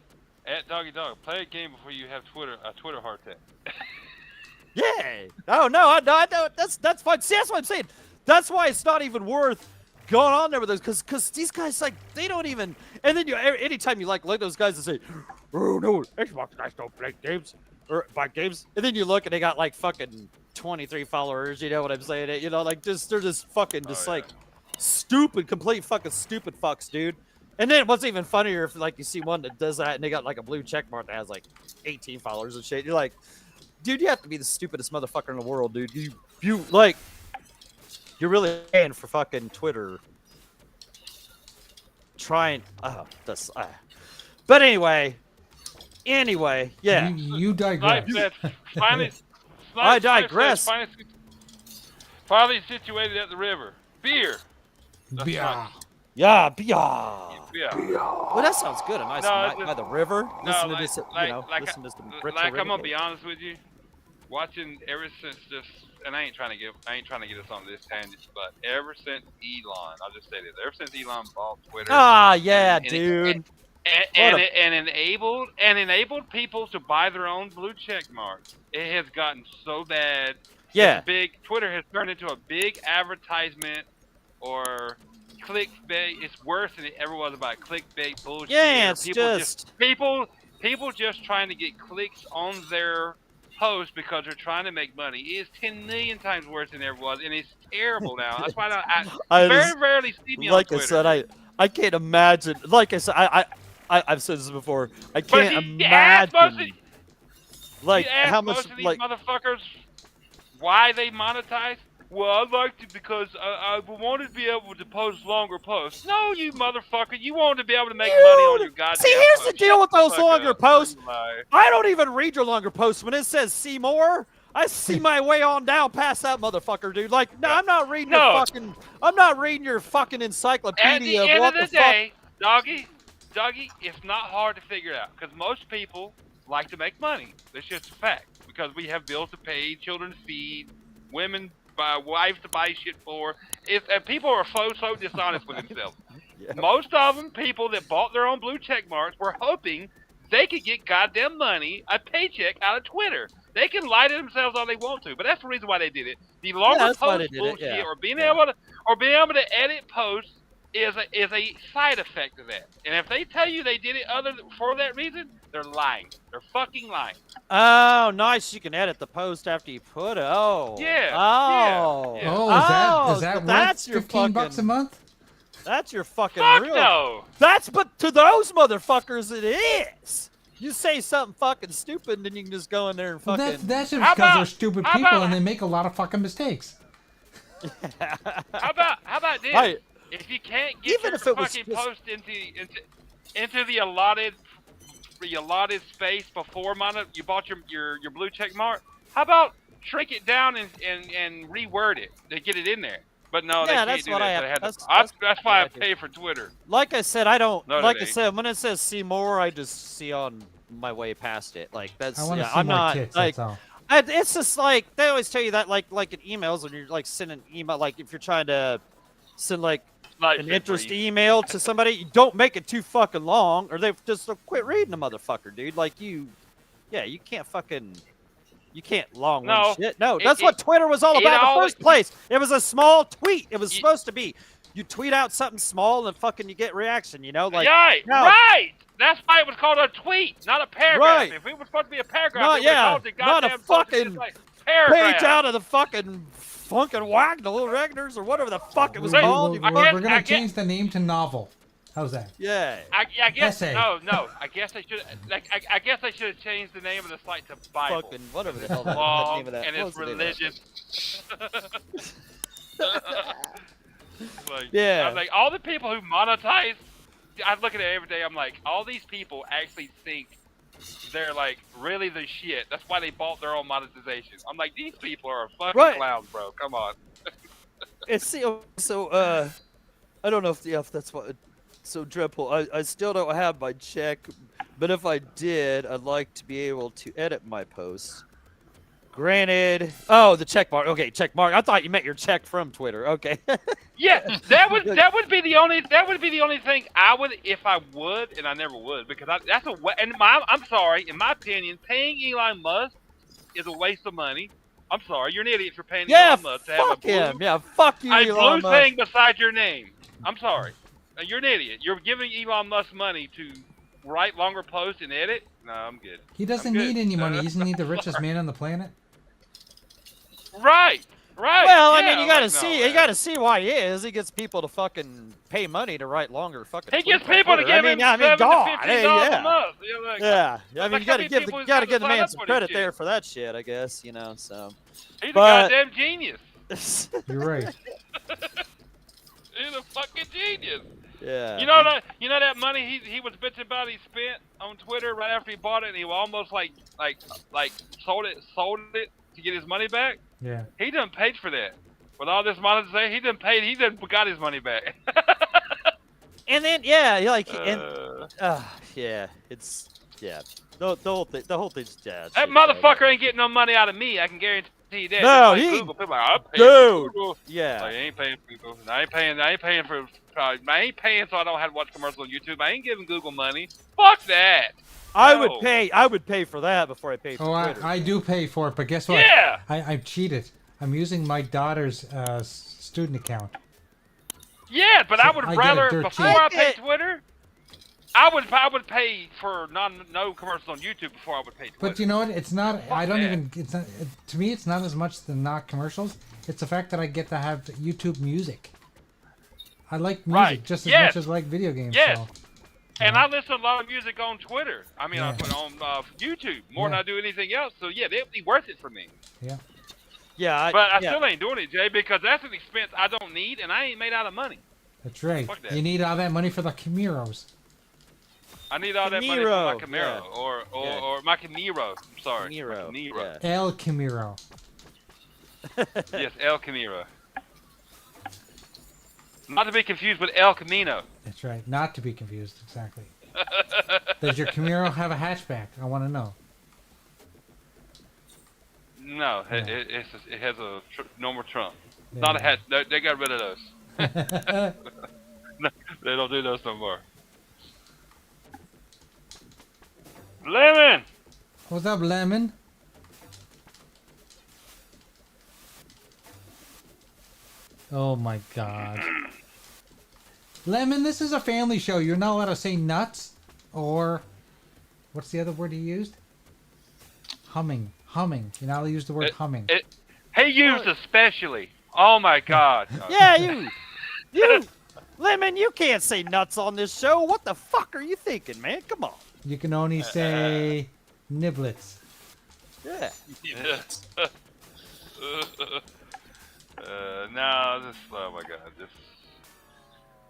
at Doggy Dog, play a game before you have a Twitter heart attack. Yeah. Oh, no, I know. That's fine. See, that's what I'm saying. That's why it's not even worth going on there with those, because these guys, like, they don't even, and then anytime you like those guys that say, oh no, Xbox guys don't play games or buy games, and then you look and they got like fucking 23 followers, you know what I'm saying? You know, like they're just fucking like stupid, complete fucking stupid fucks, dude. And then what's even funnier if like you see one that does that and they got like a blue check mark that has like 18 followers and shit. You're like, dude, you have to be the stupidest motherfucker in the world, dude. You like. You're really paying for fucking Twitter. Trying, but anyway, yeah. You digress. I digress. Finally situated at the river. Beer. Yeah. Yeah. Well, that sounds good. A nice night by the river. Listen to this, listen to some Brits I'm gonna be honest with you. Watching ever since just. And I ain't trying to get us on this tangent, but ever since Elon, I'll just say this: ever since Elon bought Twitter, dude, and enabled people to buy their own blue check marks, it has gotten so bad. Yeah, Twitter has turned into a big advertisement or clickbait. It's worse than it ever was about clickbait bullshit. Yeah, it's people just trying to get clicks on their post because they're trying to make money. It is 10 million times worse than it ever was, and it's terrible now. That's why I very rarely see me on Twitter. Like I said, I can't imagine. Like I said, I've said this before. I can't imagine. How much of these motherfuckers why they monetize? Well, I'd like to because I wanted to be able to post longer posts. No, you motherfucker, you wanted to be able to make money on your goddamn See, here's post. the deal with those longer posts. I don't even read your longer posts. When it says see more, I see my way on down past that motherfucker, dude. Like, no, I'm not reading your fucking encyclopedia. At the end of the day, Doggy, it's not hard to figure out because most people like to make money. That's just a fact because we have bills to pay, children to feed, women wives to buy shit for. And people are so dishonest with themselves. Yeah. Most of them, people that bought their own blue check marks, were hoping they could get goddamn money, a paycheck out of Twitter. They can lie to themselves all they want to, but that's the reason why they did it. The longer post bullshit or being able to edit posts is a side effect of that. And if they tell you they did it for that reason, they're lying. They're fucking lying. Oh, nice. You can edit the post after you put it. Oh. Yeah. Oh. Yeah. Oh, is that that's worth $15 a month? That's your fucking Fuck real. No. But to those motherfuckers it is. You say something fucking stupid, and then you can just go in there and fucking. Well, that's just because they're stupid people and they make a lot of fucking mistakes. How about this? If you can't get even your if it fucking was post into the allotted space before you bought your blue check mark, how about shrink it down and reword it to get it in there? But no, they can't do that. That's why I pay for Twitter. Like I said, I don't. Like I said, when it says see more, I just see on my way past it. Like that's. I'm not tits, like. that's all. It's just like they always tell you that like in emails when you're like sending email, like if you're trying to send like an interest email to somebody, you don't make it too fucking long, or they just quit reading the motherfucker, dude. Like you can't fucking. You can't long shit. No, that's what Twitter was all about in the first place. It was a small tweet. It was supposed to be. You tweet out something small and fucking you get reaction, you know? Like, right. That's why it was called a tweet, not a paragraph. Right. If it was supposed to be a paragraph, not a fucking paragraph. Page out of the fucking Wagnalls or whatever the fuck it was called. We're going to change the name to novel. How's that? Yeah. I guess Essay. no. I guess I should I guess I should have changed the name of the site to Bible. Fucking whatever the hell that Law name of that. and what it's was the name of that religion. Like, Yeah. I'm like all the people who monetize. I look at it every day. I'm like, all these people actually think they're like really the shit. That's why they bought their own monetization. I'm like, these people are fucking Right. clowns, bro. Come on. It's so I don't know if that's what. So Dreadpool, I still don't have my check, but if I did, I'd like to be able to edit my posts. Granted, oh, the check mark. Okay, check mark. I thought you meant your check from Twitter. Okay. Yeah, that would be the only thing I would if I would, and I never would because I'm sorry, in my opinion, paying Elon Musk is a waste of money. I'm sorry, you're an idiot for paying Yeah, Elon Musk to have a fuck blue, him. Yeah, fuck you, a Elon blue Musk. thing beside your name. I'm sorry, you're an idiot. You're giving Elon Musk money to write longer posts and edit. No, I'm good. He doesn't I'm good. need any money. Isn't he the richest man on the planet? Right. Well, I yeah, mean, you gotta like, see, no, you gotta see why he is. He gets people to fucking pay money to write longer fucking. He gets tweets on people to Twitter. give him I mean, $7 God, to $15 hey, a yeah. month. You're like, Yeah, I mean, like you how gotta many give people the sign give the man up some for this credit shit? there for that shit, I guess. You know, so. He's But- a goddamn genius. You're right. He's a fucking genius. Yeah. You know that money he was bitching about he spent on Twitter right after he bought it and he almost like sold it to get his money back? Yeah. He done paid for that. With all this monetization, he done got his money back. And then yeah, it's the whole thing's dead. That motherfucker ain't getting no money out of me, I can guarantee you that. No, Just like he- Google, people are like, I'm paying Dude. for Google. Yeah. Like, I ain't paying people. I ain't paying for. I ain't paying so I don't have to watch commercials on YouTube. I ain't giving Google money. Fuck that. I No. would pay for that before I pay for Oh, Twitter. I do pay for it, but guess what? Yeah. I cheated. I'm using my daughter's student account. Yeah, but I would I get rather a dirt before cheap. I pay Twitter. I would pay for no commercials on YouTube before I would pay Twitter. But you know what? It's not. I don't that. even. It's not, to me, it's not as much the not commercials. It's the fact that I get to have YouTube music. I like music Right. just as Yes. much as I like video games. Yes. So. And I listen to a lot of music on Twitter. I mean, I Yeah. put it on YouTube more than Yeah. I do anything else. So yeah, it'd be worth it for me. Yeah. Yeah, But I still ain't doing it, Jay, because that's an expense I don't need, and I ain't made out of money. That's right. Fuck that. You need all that money for the Camiros. I need all that money for my Camaro yeah. or my Camaro. I'm sorry, Camaro, My Camaro. El Camiro. Yes, El Camaro. Not to be confused with El Camino. That's right. Not to be confused. Exactly. Does your Camaro have a hatchback? I want to know. No, it has a normal trunk. Not a hatch. They got rid of those. No, they don't do those no more. Lemon! What's up, Lemon? Oh my God. Lemon, this is a family show. You're not allowed to say nuts or what's the other word he used? Humming. Humming. You're not allowed to use the word humming. He used especially. Oh my God. Yeah, you, Lemon, you can't say nuts on this show. What the fuck are you thinking, man? Come on. You can only say niblets. Yeah. No, this. Oh my God. This.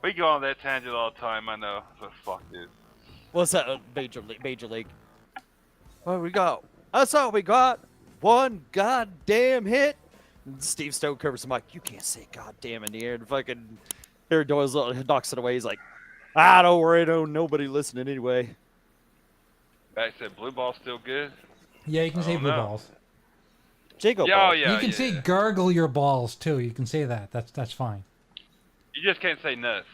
We go on that tangent all the time. I know. But fuck it. What's that? Major League. What we got? That's all we got. One goddamn hit. And Steve Stone covers the mic. You can't say goddamn in the air. And fucking Aaron Doyle knocks it away. He's like, don't worry, nobody listening anyway. Back said blue ball still good. Yeah, you can say blue know. balls. Jiggle Yeah, ball. oh, yeah. You can say gargle your balls too. You can say that. That's fine. You just can't say nuts.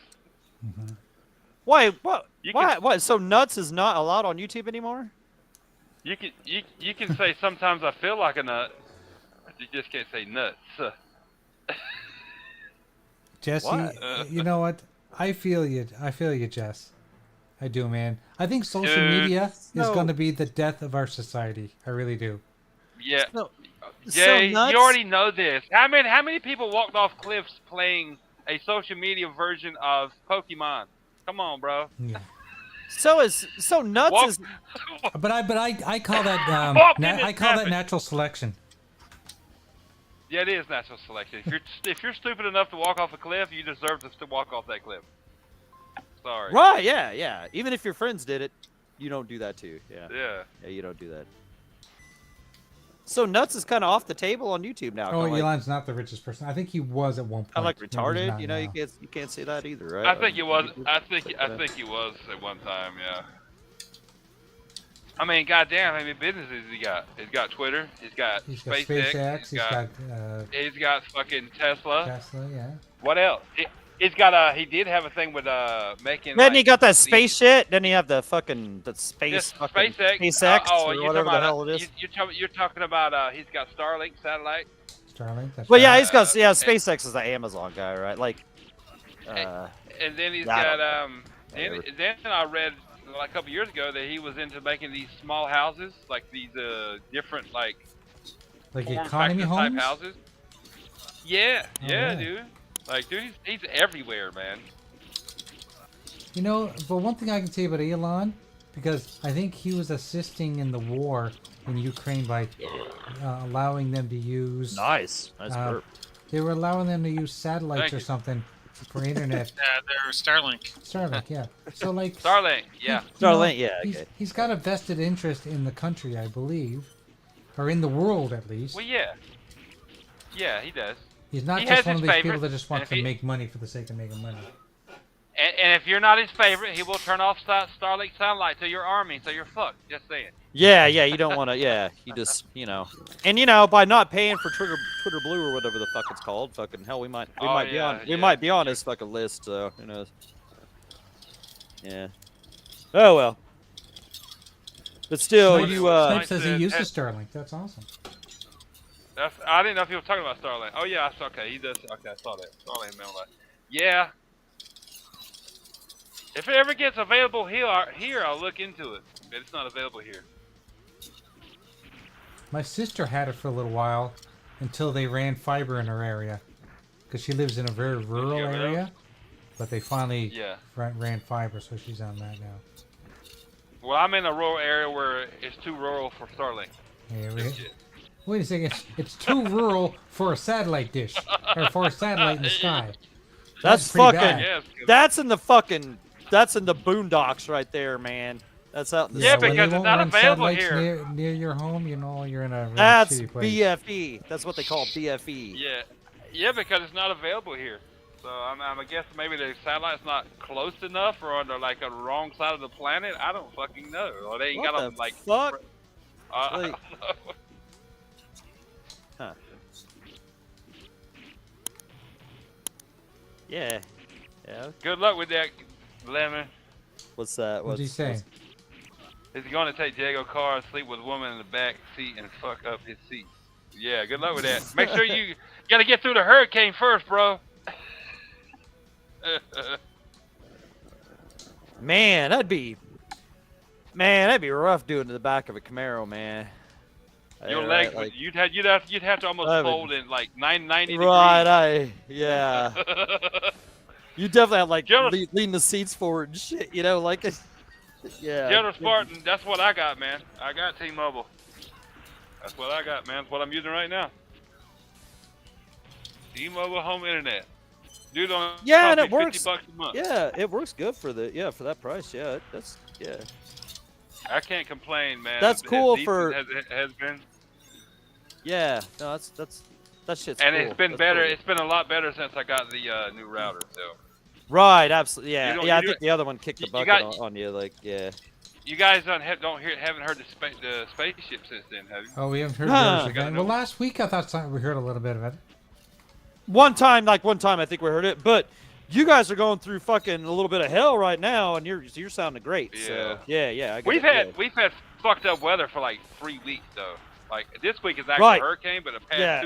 Why? What? You Why? can- What? So nuts is not allowed on YouTube anymore? You can say sometimes I feel like a nut, but you just can't say nuts. Jesse, What? you know what? I feel you. I feel you, Jess. I do, man. I think social Dude. media is No. going to be the death of our society. I really do. Yeah. So, Jay, nuts? you already know this. How many people walked off cliffs playing a social media version of Pokemon? Come on, bro. Yeah. So nuts Walk, is But I call that Walk in this I call that traffic. natural selection. Yeah, it is natural selection. If you're stupid enough to walk off a cliff, you deserve to walk off that cliff. Sorry. right. Yeah. Even if your friends did it, you don't do that too. Yeah. Yeah. Yeah, you don't do that. So nuts is kind of off the table on YouTube now. Oh, Kinda like, Elon's not the richest person. I think he was at one point. kind of like Maybe he's retarded. not You know, now. you can't say that either, right? I think it was. I think he was at one time. Yeah. I mean, goddamn, how many businesses he got? He's got Twitter. He's got He's got SpaceX. SpaceX. He's got fucking Tesla. Tesla. Yeah. What else? He's got he did have a thing with making. Then like, he got that these- space shit. Then he have the fucking space. Yes, fucking SpaceX. SpaceX or you're whatever talking the hell about, it is. You're talking about he's got Starlink satellite. Starlink. That's Well, right. yeah, he's got SpaceX is the Amazon guy, right? Like, And then he's I got don't then I read like a couple years ago that he was into making these small houses, like these different like like form economy factor type homes. houses. Yeah, Oh, yeah, yeah. dude. Like, dude, he's everywhere, man. You know, but one thing I can say about Elon, because I think he was assisting in the war in Ukraine by allowing them to use. nice. burp. They were allowing them to use satellites Thank or you. something for internet. They're Starlink. Starlink, yeah. So like Starlink, yeah. you know, Starlink, yeah, He's, okay. he's got a vested interest in the country, I believe, or in the world at least. Well, yeah. Yeah, he does. He's not he just has one of his these people favorites, that just and wants if to he- make money for the sake of making money. And if you're not his favorite, he will turn off Starlink satellite to your army, so you're fucked. Just saying. Yeah, you don't want to. Yeah, you just, and by not paying for Twitter Blue or whatever the fuck it's called, fucking hell, we might be on his fucking list. So who knows? Yeah. Oh well. But still, Snipe- you Snipe says he said- uses Starlink. That's awesome. I didn't know if he was talking about Starlink. Oh yeah, okay, he does. Okay, I saw that. Starlink, man. Yeah. If it ever gets available here, I'll look into it. But it's not available here. My sister had it for a little while until they ran fiber in her area, because she lives in a very rural get rid of it? area. But they finally Yeah. ran fiber, so she's on that now. Well, I'm in a rural area where it's too rural for Starlink. Yeah, Shit. wait a second. It's too rural for a satellite dish, or for a satellite in the sky. that's pretty fucking. bad. Yes. That's in the boondocks right there, man. That's out in the. Yeah, when they because it's won't not run available satellites here. near your home. You know you're in a really That's shitty place. BFE. That's what they call BFE. Yeah, because it's not available here. So I guess maybe the satellite's not close enough, or on the wrong side of the planet. I don't fucking know. Or they ain't What got the them like. fuck? I Like- don't know. Huh. Yeah. Yeah. Good luck with that, Lemon. What's that? What'd you say? He's going to take Diego car and sleep with a woman in the back seat and fuck up his seat. Yeah, good luck with that. Make sure you gotta get through the hurricane first, bro. Man, that'd be rough doing to the back of a Camaro, man. Your Yeah, legs, like- you'd have to almost That would- fold in like 90 Right, degrees. yeah. You definitely have like General- lean the seats forward and shit, like it. Yeah. General Spartan, that's what I got, man. I got T-Mobile. That's what I got, man. That's what I'm using right now. T-Mobile home internet. Dude, on Yeah, and it $50 works. a month. Yeah, it works good for that price. Yeah, that's yeah. I can't complain, man. That's As cool decent for- as it has been. Yeah, no, that shit's And cool. it's been That's better. cool. It's been a lot better since I got the new router. So Right, absolutely. Yeah, You don't- yeah. I you think the other one kicked the you bucket got- on you. Like, yeah. you guys haven't heard the spaceship since then, have you? Oh, we haven't heard Huh. yours again. Well, last week I thought we heard a little bit of it. One time, I think we heard it, but you guys are going through fucking a little bit of hell right now, and you're sounding great. So yeah. I get We've it, had fucked up weather for like 3 weeks though. Like this week is actually Right. a hurricane, but the past Yeah.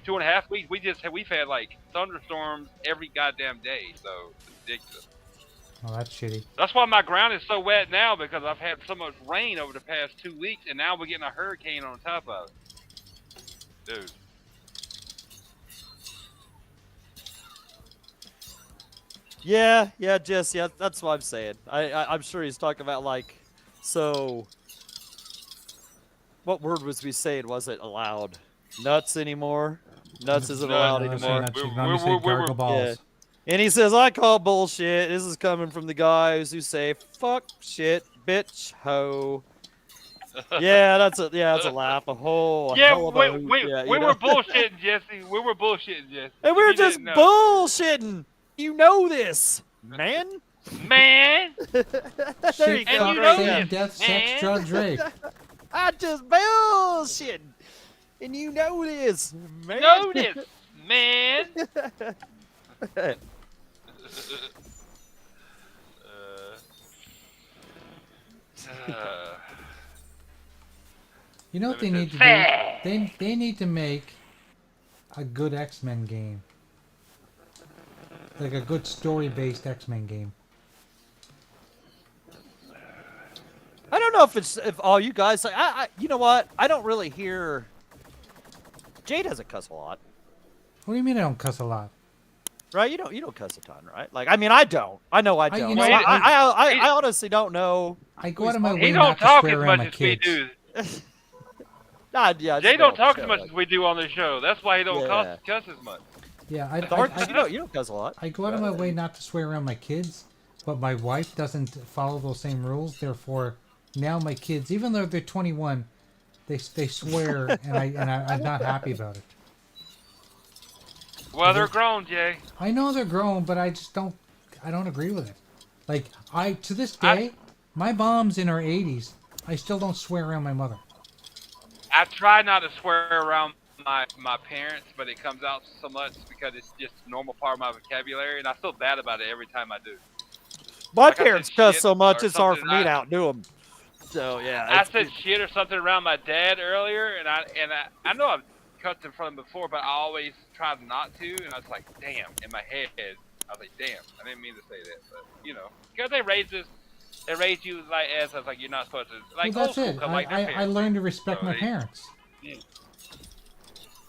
two and a half weeks we've had like thunderstorms every goddamn day. So it's ridiculous. Oh, that's shitty. That's why my ground is so wet now, because I've had so much rain over the past 2 weeks, and now we're getting a hurricane on top of it. Dude. Yeah, Jess, yeah, that's what I'm saying. I'm sure he's talking about like, so. What word was we saying wasn't allowed? Nuts anymore? Nuts isn't Nuts. allowed No, that's anymore. not We- cheap. we- Let me we- say we were- gargle balls. And he says, I call bullshit. This is coming from the guys who say fuck, shit, bitch, ho. Yeah, that's a laugh. A whole Yeah, hell of a hoot. we Yeah, we you know? were bullshitting, Jesse. We were bullshitting, Jesse. And If we're you just didn't know. bullshitting. You know this, man. Man, There you Shit, And go. fuck, you know Satan, this, death, sex, man. drugs, rape. I just bullshitting. And you know this, man. know this, man. You know what they Let me need to just- do? They need to make a good X-Men game. Like a good story-based X-Men game. I don't know if all you guys like. You know what? I don't really hear. Jay doesn't cuss a lot, What do you mean I don't cuss a lot? right? You don't cuss a ton, right? Like, I mean, I don't. I know I don't. you know, So I- I honestly don't know. I go out of my way He not don't to talk swear as around much my as we kids. do. Nah, yeah. Jay just don't go talk on as the much show, as we do on the show. That's why he don't Yeah. cuss as much. Yeah, like, Dark, you don't cuss a lot. I go out of my way not to swear around my kids, but my wife doesn't follow those same rules. Therefore, now my kids, even though they're 21, they swear, and I'm not happy about it. Well, they're grown, Jay. I know they're grown, but I don't agree with it. Like to this I- day, my mom's in her 80s. I still don't swear around my mother. I try not to swear around my parents, but it comes out so much because it's just a normal part of my vocabulary, and I feel bad about it every time I do. My Like I said, parents cuss shit so much, or it's hard for something, me to outdo them. So yeah, I it's- said shit or something around my dad earlier, and I know I've cussed in front of him before, but I always tried not to, and I was like, damn, in my head, I was like, damn, I didn't mean to say that, but you know, because they raised you like as I was like, you're not supposed to like Well, old that's school, it. 'cause, like, their I parents learned to did. respect So my they- parents.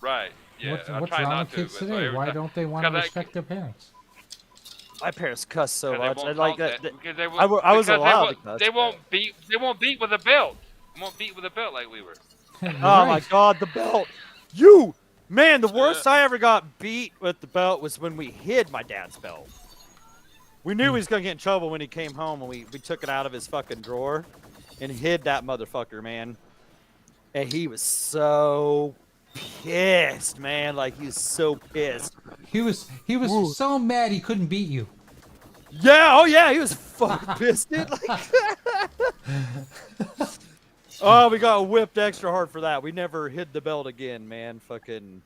Right. Yeah. I What's try wrong not with to, kids but so today? every Why time- don't they want to 'cause I- respect their parents? my parents cuss so 'cause they much. won't And like talk that, because they I was because allowed they, to cuss, they but- won't beat. They won't beat with a belt. They won't beat with a belt like we were. You're Oh my right. god, the belt. Man, the worst I ever got beat with the belt was when we hid my dad's belt. We knew he was gonna get in trouble when he came home, and we took it out of his fucking drawer and hid that motherfucker, man. And he was so pissed, man. Like, he was so pissed. He was Ooh. so mad he couldn't beat you. Yeah, oh yeah, he was fucking pissed, dude. Like, oh, we got whipped extra hard for that. We never hid the belt again, man. Fucking.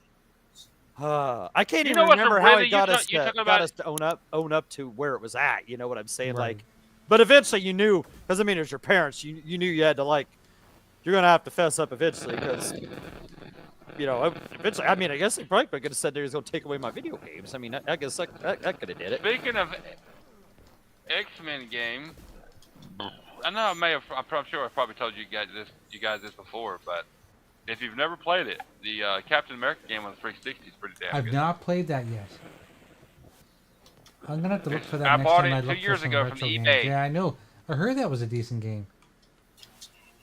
I can't You even know what's a remember how really- he got you us talk- you talking got about- us to own up to where it was at. You know what I'm saying? Right. Like, but eventually you knew, because I mean, it was your parents. You knew you had to, like, you're gonna have to fess up eventually, because you know, eventually. I mean, I guess they probably could have said they was gonna take away my video games. I mean, I guess that could have did it. Speaking of X-Men game, I know I'm sure I've probably told you guys this before, but if you've never played it, the Captain America game on the 360 is pretty damn I've good. not played that yet. I'm gonna have to look for that I next bought time it I 2 look for years some ago from retro games. eBay. Yeah, I know. I heard that was a decent game.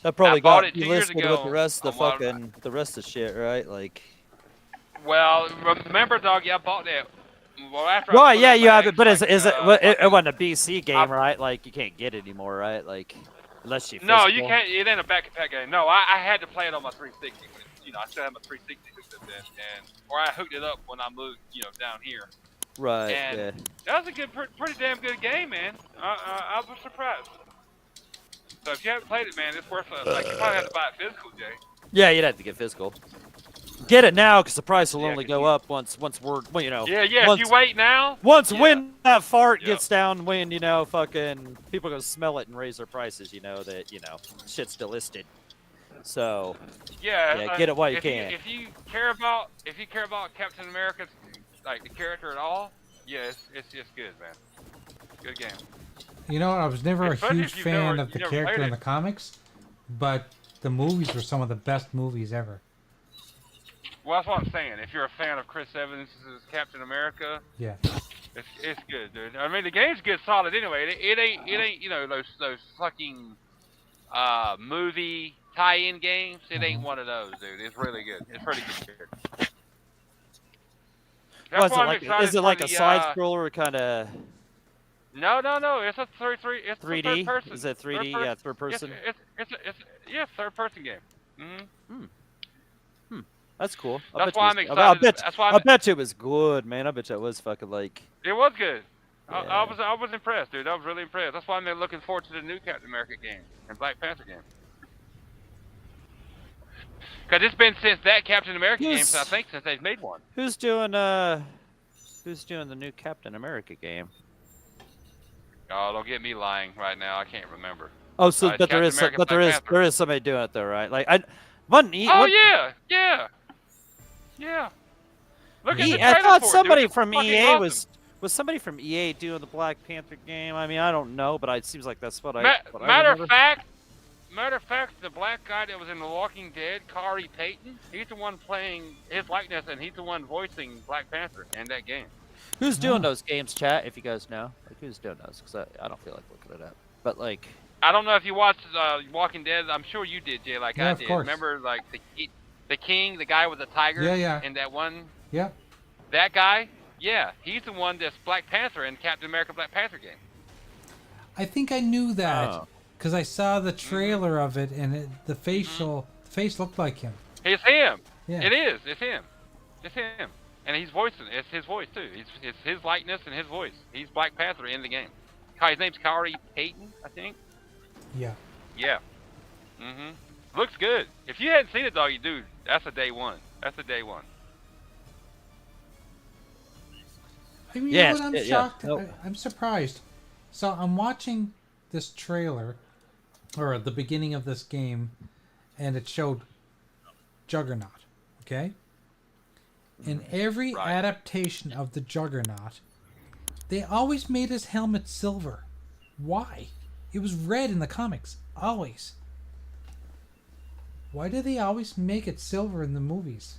That probably bought got it 2 you years listed with ago the rest of the on Walmart. fucking the rest of shit, right? Like. Well, remember, dog, I bought that. Well, after I Right, put yeah, up you my have it, but X, is it? like, It wasn't a BC game, I- right? Like, you can't get it anymore, right? Like, unless you. No, you physical. can't. It ain't a back-to-back game. No, I had to play it on my 360. You know, I still have my 360 hooked up then, or I hooked it up when I moved, down here. Right. And Yeah. that was a pretty damn good game, man. I was surprised. So if you haven't played it, man, it's worth it. Like, you probably have to buy it physical, Jay. Yeah, you'd have to get physical. Get it now, because the price will Yeah, only 'cause go you- up once word. Well, you know. Yeah. Once, If you wait now, once yeah. when that fart Yep. gets down, when fucking people are gonna smell it and raise their prices. You know that shit's still listed. So. yeah, get it while you if can. If you care about Captain America's like the character at all, yeah, it's just good, man. Good game. You know, I was never a Especially huge if you've fan never- of the you never character played in the it. comics, but the movies were some of the best movies ever. Well, that's what I'm saying. If you're a fan of Chris Evans' Captain America, Yeah. It's good, dude. I mean, the game's good, solid anyway. It ain't you know those fucking movie tie-in games. It ain't one of those, dude. It's really good. It's pretty good. That's why I'm excited is it for like a the, side scroller kind of No. It's a it's 3D? third person. Is it 3D? Yeah, third person. It's third person game. Mm-hmm. That's cool. That's why I'm excited. I bet you it was good, man. I bet you it was fucking like. It was good. Yeah. I was impressed, dude. I was really impressed. That's why I'm looking forward to the new Captain America game and Black Panther game. Cause it's been since that Captain America game, I think, since they've made one. Who's doing the new Captain America game? Oh, don't get me lying right now. I can't remember. Oh, so but there is somebody doing it though, right? Like Yeah. Look at the I trailer thought for it, somebody dude. It's from fucking EA awesome. was somebody from EA doing the Black Panther game. I mean, I don't know, but it seems like that's what I. Matter of fact, the black guy that was in The Walking Dead, Kari Payton, he's the one playing his likeness, and he's the one voicing Black Panther in that game. Who's doing those games, chat? If you guys know, like who's doing those? Because I don't feel like looking it up. But like, I don't know if you watched Walking Dead. I'm sure you did, Jay, like Yeah, I of did. course. Remember, like the king, the guy with the tiger, Yeah. in that one. Yeah. That guy, yeah, he's the one that's Black Panther in Captain America Black Panther game. I think I knew that Oh. because I saw the trailer of it, and the face looked like him. It's him. Yeah. It is. It's him. It's him. And he's voicing. It's his voice too. It's his likeness and his voice. He's Black Panther in the game. His name's Kari Payton, I think. Yeah. Yeah. Looks good. If you hadn't seen it, doggy, dude, that's a day one. That's a day one. I mean, Yes, you know what? I'm yeah, shocked. nope. I'm surprised. So I'm watching this trailer, or the beginning of this game, and it showed Juggernaut. Okay. In every Right. adaptation of the Juggernaut, they always made his helmet silver. Why? It was red in the comics. Always. Why do they always make it silver in the movies?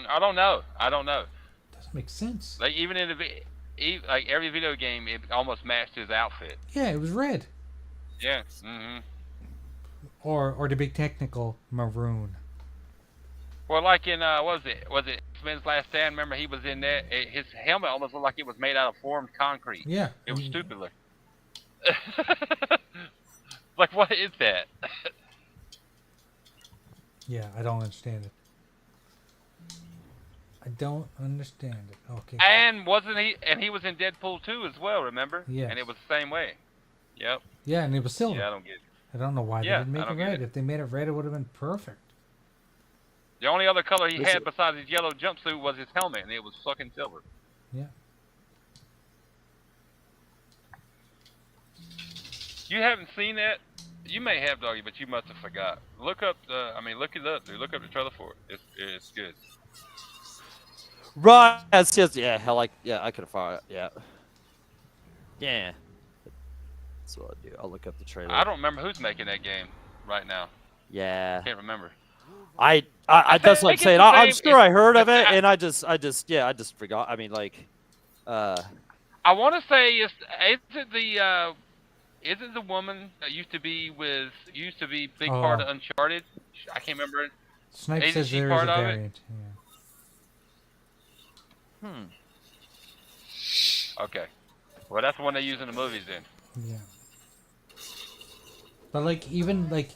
I don't know. Doesn't make sense. Like even in like every video game, it almost matched his outfit. Yeah, it was red. Yeah. Or to be technical, maroon. Well, like in what was it X-Men's Last Stand? Remember, he was in there. His helmet almost looked like it was made out of formed concrete. Yeah. It was stupid looking. Like, what is that? Yeah, I don't understand it. I don't understand it. Okay. And wasn't he? And he was in Deadpool 2 as well. Remember? Yes. And it was the same way. Yep. Yeah, and it was silver. Yeah, I don't get it. I don't know why Yeah, they didn't I make it don't get red. it. If they made it red, it would have been perfect. The only other color he Is had it- besides his yellow jumpsuit was his helmet, and it was fucking silver. Yeah. You haven't seen that? You may have, doggy, but you must have forgot. Look up the. I mean, look it up, dude. Look up the trailer for it. It's good. right? That's just I could have found it. Yeah. Yeah. That's what I'll do. I'll look up the trailer. I don't remember who's making that game right now. Yeah. Can't remember. I that's what I'm think it's saying. the I'm same- sure I heard of it, it's- and I just forgot. I mean, like, I want to say is it the woman that used to be big part of Uncharted? I can't remember. Snipe Isn't says she there is a part of it? variant. Okay. Well, that's the one they use in the movies then. Yeah. But like even like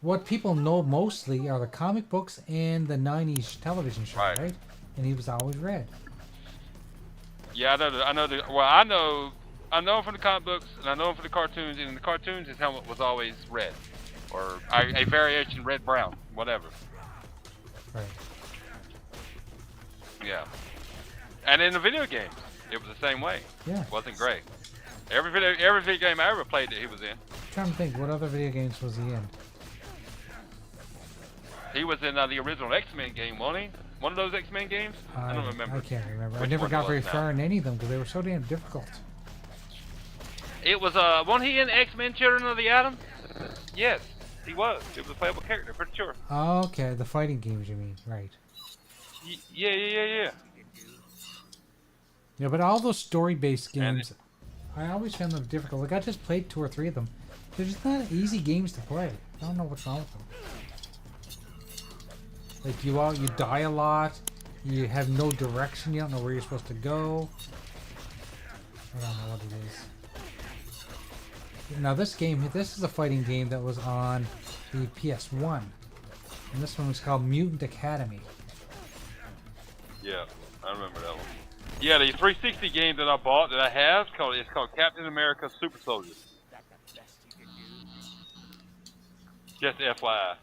what people know mostly are the comic books and the 90s television show, Right. right? And he was always red. Yeah, I know him from the comic books, and I know him from the cartoons. And in the cartoons, his helmet was always red, or a variation red-brown, whatever. Right. Yeah. And in the video games, it was the same way. Yeah. It wasn't great. Every video game I ever played that he was in, I'm trying to think, what other video games was he in? he was in the original X-Men game, wasn't he? One of those X-Men games? I don't remember. I can't remember. I which never one it got was very now. far in any of them because they were so damn difficult. It was wasn't he in X-Men Children of the Atom? Yes, he was. It was a playable character, pretty sure. Okay, the fighting games you mean, right. Yeah. Yeah, but all those story-based games, I always found them difficult. Like, I just played 2 or 3 of them. They're just not easy games to play. I don't know what's wrong with them. Like, you die a lot. You have no direction. You don't know where you're supposed to go. I don't know what it is. Now, this is a fighting game that was on the PS1. And this one was called Mutant Academy. Yeah, I remember that one. Yeah, the 360 game that I bought that I have it's called Captain America Super Soldier. Just FYI.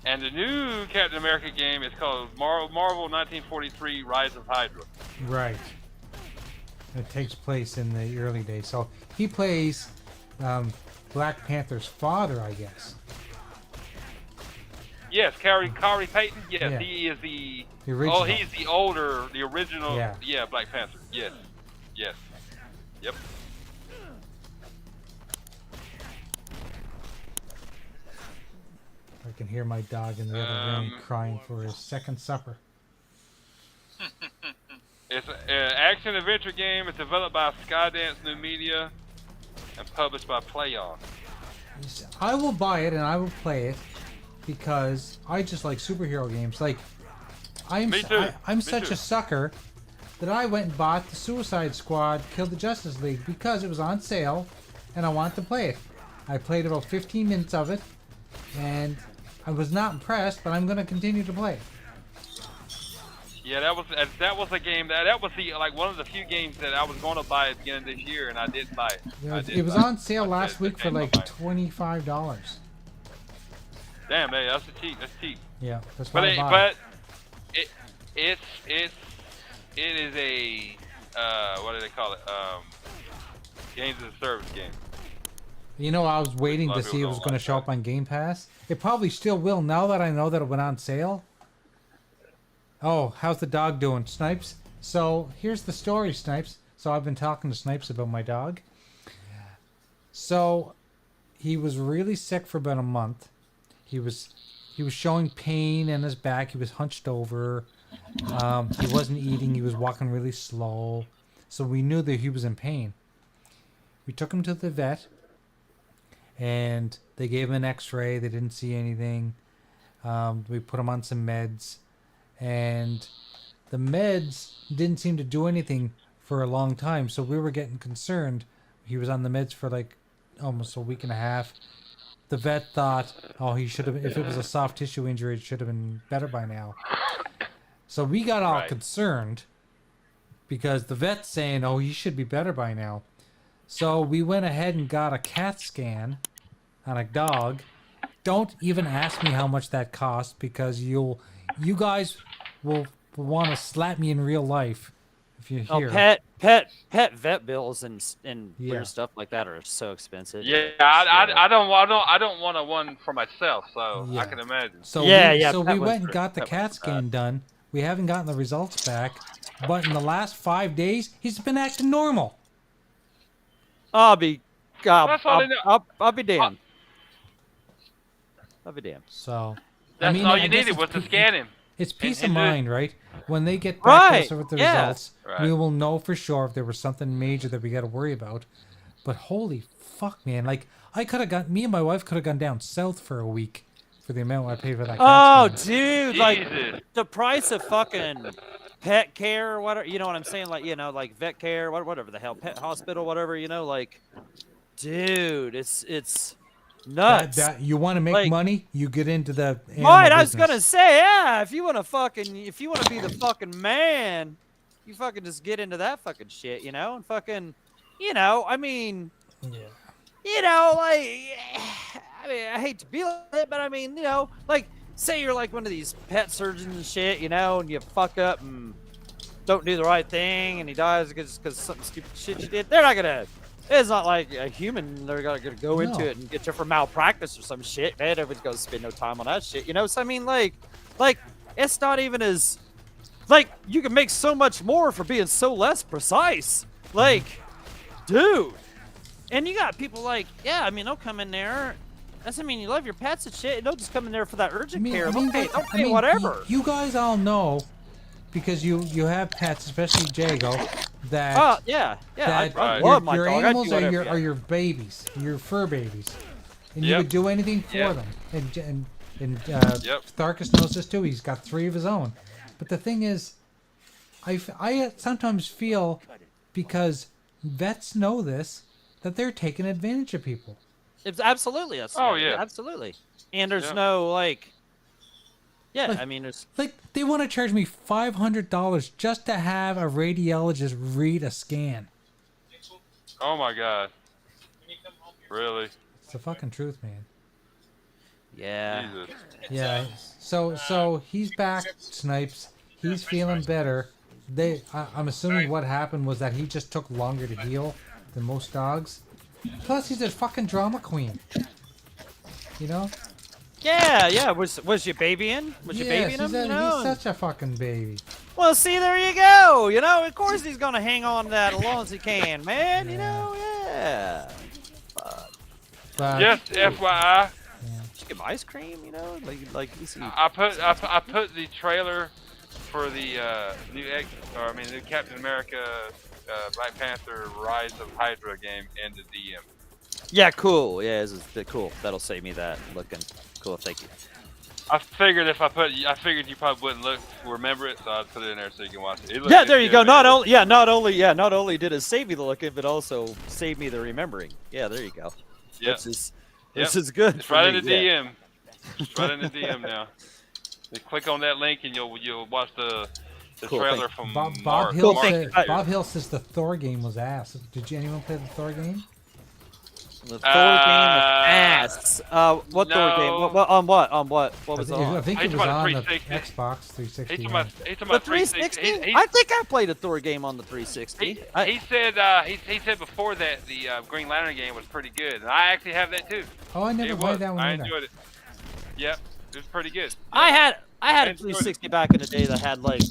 And the new Captain America game is called Marvel 1943 Rise of Hydra. Right. It takes place in the early days. So he plays Black Panther's father, I guess. Yes, Kari Payton. Yes, Yeah. he is the original. Oh, he's the original. Yeah. Black Panther. Yes. Yep. I can hear my dog in the other room crying for his second supper. It's an action adventure game. It's developed by Skydance New Media and published by PlayOn. I will buy it and I will play it because I just like superhero games. Like, I'm Me too. I'm Me such too. a sucker that I went and bought the Suicide Squad Kill the Justice League because it was on sale and I wanted to play it. I played about 15 minutes of it and I was not impressed, but I'm going to continue to play it. Yeah, that was a game that was one of the few games that I was going to buy at the beginning of this year, and I didn't buy it. It was on sale last week for like $25. Damn, hey, that's cheap. That's cheap. Yeah, that's why I bought it. It is a what do they call it? Games as a service game. You know, I was waiting A lot to of see if it people was don't going to like show that. up on Game Pass. It probably still will now that I know that it went on sale. Oh, how's the dog doing, Snipes? So here's the story, Snipes. So I've been talking to Snipes about my dog. So he was really sick for about a month. He was showing pain in his back. He was hunched over. He wasn't eating. He was walking really slow. So we knew that he was in pain. We took him to the vet. And they gave him an x-ray. They didn't see anything. We put him on some meds. And the meds didn't seem to do anything for a long time. So we were getting concerned. He was on the meds for like almost a week and a half. The vet thought, oh, he should have, if it was a soft tissue injury, it should have been better by now. So we got all concerned because the vet's saying, oh, he should be better by now. So we went ahead and got a CAT scan on a dog. Don't even ask me how much that cost because you guys will want to slap me in real life if you hear. Pet vet bills and Yeah. weird stuff like that are so expensive. Yeah, I don't want one for myself, so Yeah. I can imagine. So Yeah, so that we one's went and true. got the That CAT one's scan done. We haven't gotten the results back, but in the last 5 days, he's been acting normal. I'll be damned. That's all they know. I'll be damned. I'll be damned. So That's all I you guess needed was to scan him. It's peace of and do it. mind, right? When they get back to us Right, with the yeah. results, Right. we will know for sure if there was something major that we got to worry about. But holy fuck, man! Like me and my wife could have gone down south for a week for the amount I paid for that. Oh, CAT scan. dude, like Jesus. the price of fucking pet care or whatever, you know what I'm saying? Like, like vet care, whatever the hell, pet hospital, whatever, like, dude, it's nuts. That you want to make Like- money, you get into the animal Right, I was business. gonna say, yeah, if you want to be the fucking man, you fucking just get into that fucking shit, and fucking, I mean, like, I hate to be like it, but I mean, like, say you're like one of these pet surgeons and shit, and you fuck up and don't do the right thing, and he dies because something stupid shit you did. They're not gonna. It's not like a human. They're gonna go into No. it and get you for malpractice or some shit. Man, everybody's gonna spend no time on that shit, So I mean, like, it's not even as, like, you can make so much more for being so less precise. Like, dude. And you got people like, yeah, I mean, they'll come in there. Doesn't mean you love your pets and shit. They'll just come in there for that urgent care. Whatever. You guys all know, because you have pets, especially Jago, that Oh yeah, yeah. that I your, love my your dog. I'd do animals whatever, yeah. are your babies, your fur babies, and you Yep. would do anything for Yep. them. And Yep. Tharkus knows this too. He's got 3 of his own. But the thing is, I sometimes feel, because vets know this, that they're taking advantage of people. It's absolutely. Oh, yeah. absolutely. And there's Yep. no like. Yeah, Like- I mean, there's. Like, they want to charge me $500 just to have a radiologist read a scan. Oh my god. Really? It's the fucking truth, man. Yeah. Jesus. Yeah. So he's back, Snipes. He's feeling better. I'm assuming what happened was that he just took longer to heal than most dogs. Plus, he's a fucking drama queen. You know? Yeah. Was your baby in? Was your baby in him? He's such a fucking baby. Well, see, there you go. You know, of course he's gonna hang on to that as long as he can, man. You know, yeah. But, Just FYI, Just give him ice cream, you know, like easy. I put the trailer for the new Captain America, Black Panther, Rise of Hydra game into DM. Yeah, cool. Yeah, cool. That'll save me that looking. Cool, thank you. I figured you probably wouldn't remember it, so I'd put it in there so you can watch it. Yeah, there you go. Not only did it save me the looking, but also saved me the remembering. Yeah, there you go. Yeah. This is good. It's for right me, in the yeah. DM. It's right in the DM now. You click on that link and you'll watch the Cool, trailer thank from Bob Mark. Hill Cool, said, thank you. Bob Hill says the Thor game was ass. Did anyone play the Thor game? The Thor game was ass. What Thor game? no. What on what? On what? What was I on? think it He's was talking on about the 360. Xbox 360. He's yeah. talking The about 360? He- I think I played a Thor game on the 360. He said before that the Green Lantern game was pretty good, and I actually have that too. Oh, I never It played was. that one I either. enjoyed it. Yep, it was pretty good. I had a enjoyed it. 360 back in the day that had like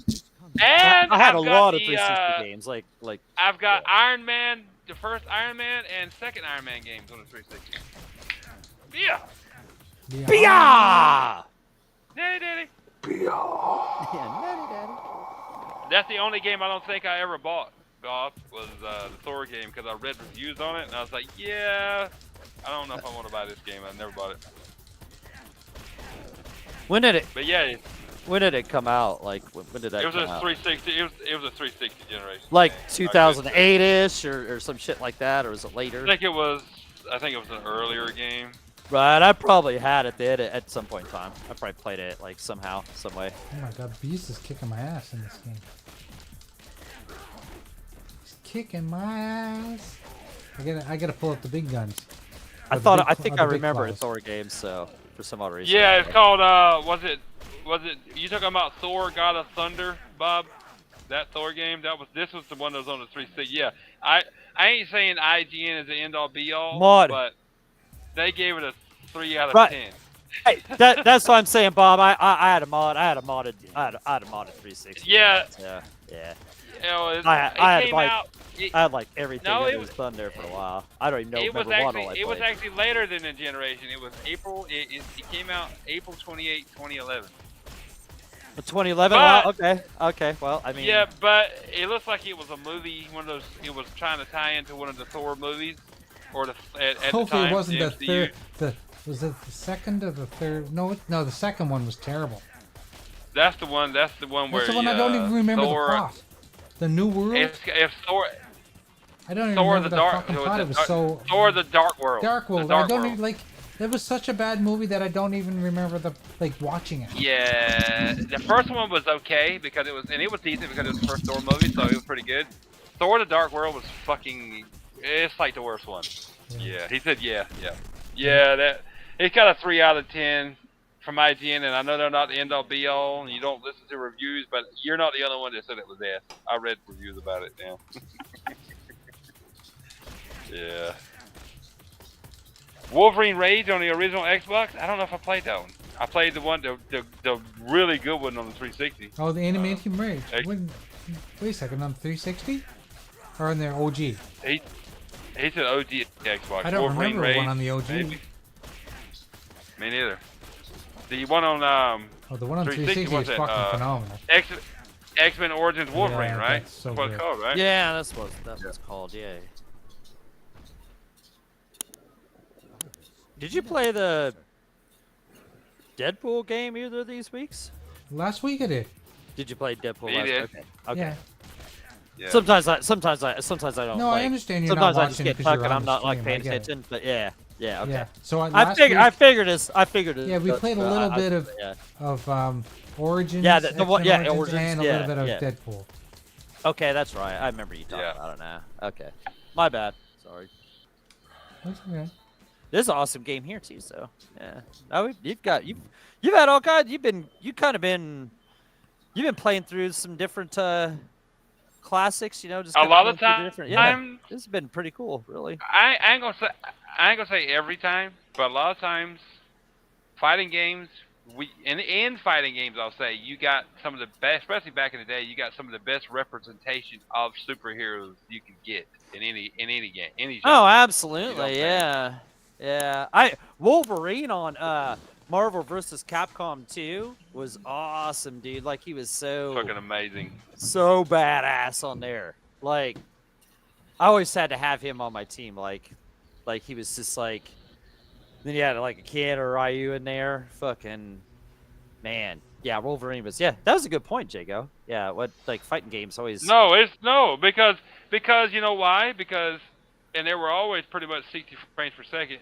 And I had I've a got lot of the, 360 games like I've got Iron Man, the first Iron Man, and second Iron Man games on the 360. Yeah. Bia! Daddy. Yeah, That's the only game I don't think I ever bought. Was the Thor game, because I read reviews on it and I was like, yeah, I don't know if I want to buy this game. I never bought it. When did it come out? Like when did that It was come a out? 360. It was a 360 generation. Like 2008ish or some shit like that, or was it later? I think it was an earlier game. Right, I probably had it there at some point in time. I probably played it like somehow, some way. Oh my god, Beast is kicking my ass in this game. He's kicking my ass. I gotta pull up the big guns. I think I remember a Thor game, so for some odd reason. Yeah, it's called was it you talking about Thor God of Thunder, Bob? That Thor game? This was the one that was on the 360. Yeah. I ain't saying IGN is the end all be all, Mod. but they gave it a 3 out of Right. 10. Hey, that's what I'm saying, Bob. I had a modded 360. Yeah. Yeah. You know, it I came had out. I had like everything No, that it was done there for a while. I don't even know. It was remember what all I actually played. actually later than the generation. It was April. It came out April 28, 2011. 2011. But- Okay. Well, I mean. Yeah, but it looks like it was a movie. One of those. It was trying to tie into one of the Thor movies, or at the Hopefully time. it wasn't the MCU. third. Was it the second or the third? No, the second one was terrible. That's the one. That's the one where. That's the one I don't even remember Thor, the plot. The New World. If Thor. I don't even Thor remember the the Dark. fucking plot. It was so. Thor the Dark World. Dark World. The Dark I don't World. even like. It was such a bad movie that I don't even remember watching it. Yeah, the first one was okay because it was decent because it was the first Thor movie, so it was pretty good. Thor: The Dark World was fucking. It's like the worst one. Yeah, he said yeah. That it's got a 3 out of 10 from IGN, and I know they're not the end all be all, and you don't listen to reviews, but you're not the only one that said it was ass. I read reviews about it now. Yeah. Wolverine Rage on the original Xbox. I don't know if I played that one. I played the one, the really good one on the 360. Oh, the Animated Rage. X- Wait a second, on 360? Or on their OG? He He said OG Xbox. I don't Wolverine remember Rage, one on the OG. maybe. Me neither. The one on Oh, the one on 360 360 is was fucking it, phenomenal. X-Men Origins Wolverine, Yeah, right? that's so what good. it's called, right? Yeah, that's what it's called. Yeah. Did you play the Deadpool game either of these weeks? Last week I did. Did you play Deadpool He last did. week? Okay. Yeah. Yeah. Sometimes I don't. No, I like, understand you're sometimes not I just watching get because stuck you're and on I'm the not like stream, paying I get it. attention. But yeah. Okay. Yeah. So I last figured. week, I figured it. I figured it. yeah, we played a little bit of Yeah. Origins. Yeah, the one- X-Men yeah, Origins, and a yeah, little bit of yeah. Deadpool. Okay, that's right. I remember you talking Yeah. about it now. Okay, my bad. Sorry. That's okay. This is an awesome game here too. So yeah. No, you've had all kinds. You've been playing through some different classics. You know, just A kinda lot going of through the different. Yeah, time, this has been pretty cool, really. I ain't gonna say every time, but a lot of times, fighting games, in fighting games, I'll say you got some of the best, especially back in the day. You got some of the best representation of superheroes you could get in any game, any genre. Oh, You know what absolutely. I'm saying? Yeah, yeah. Wolverine on Marvel vs. Capcom 2 was awesome, dude. Like he was Fucking amazing. so badass on there. Like I always had to have him on my team. Like he was just like. Then you had like a kid or Ryu in there. Fucking man. Yeah, Wolverine was. Yeah, that was a good point, Jago. Yeah, what like fighting games always. No, because you know why? Because and they were always pretty much 60 frames per second,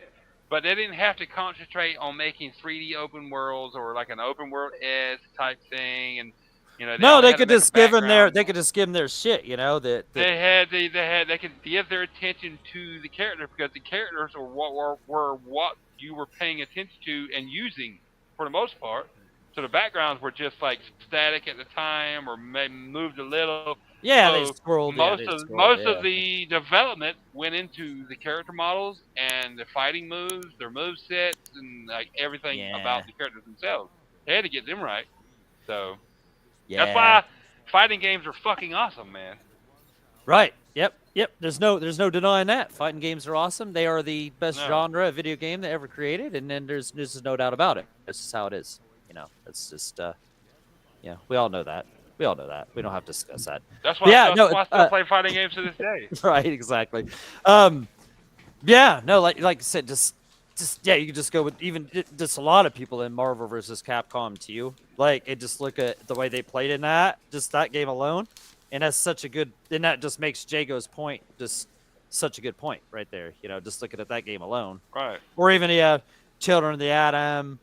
but they didn't have to concentrate on making 3D open worlds or like an open world S type thing, and you know. No, only they had to could make a just give them their. background. They could just give them their shit. You know that. They could give their attention to the character because the characters were what you were paying attention to and using for the most part. So the backgrounds were just like static at the time, or maybe moved a little. Yeah, So they scrolled. most yeah, they of scrolled, most of the development went into the character models and the fighting moves, their move sets, and like everything Yeah. about the characters themselves. They had to get them right. So yeah. that's why fighting games are fucking awesome, man. Right. Yep. There's no denying that. Fighting games are awesome. They are the best No. genre of video game they ever created, and then there's no doubt about it. This is how it is. You know, it's just yeah, we all know that. We don't have to discuss that. That's why, Yeah, that's no, why I still play fighting games to this day. Right, exactly. Yeah, no, like I said, just yeah, you can just go with even just a lot of people in Marvel vs. Capcom 2. Like, it just look at the way they played in that game alone, and that's such a good. And that just makes Jago's point just such a good point right there. You know, just looking at that game alone, Right. or even Children of the Atom,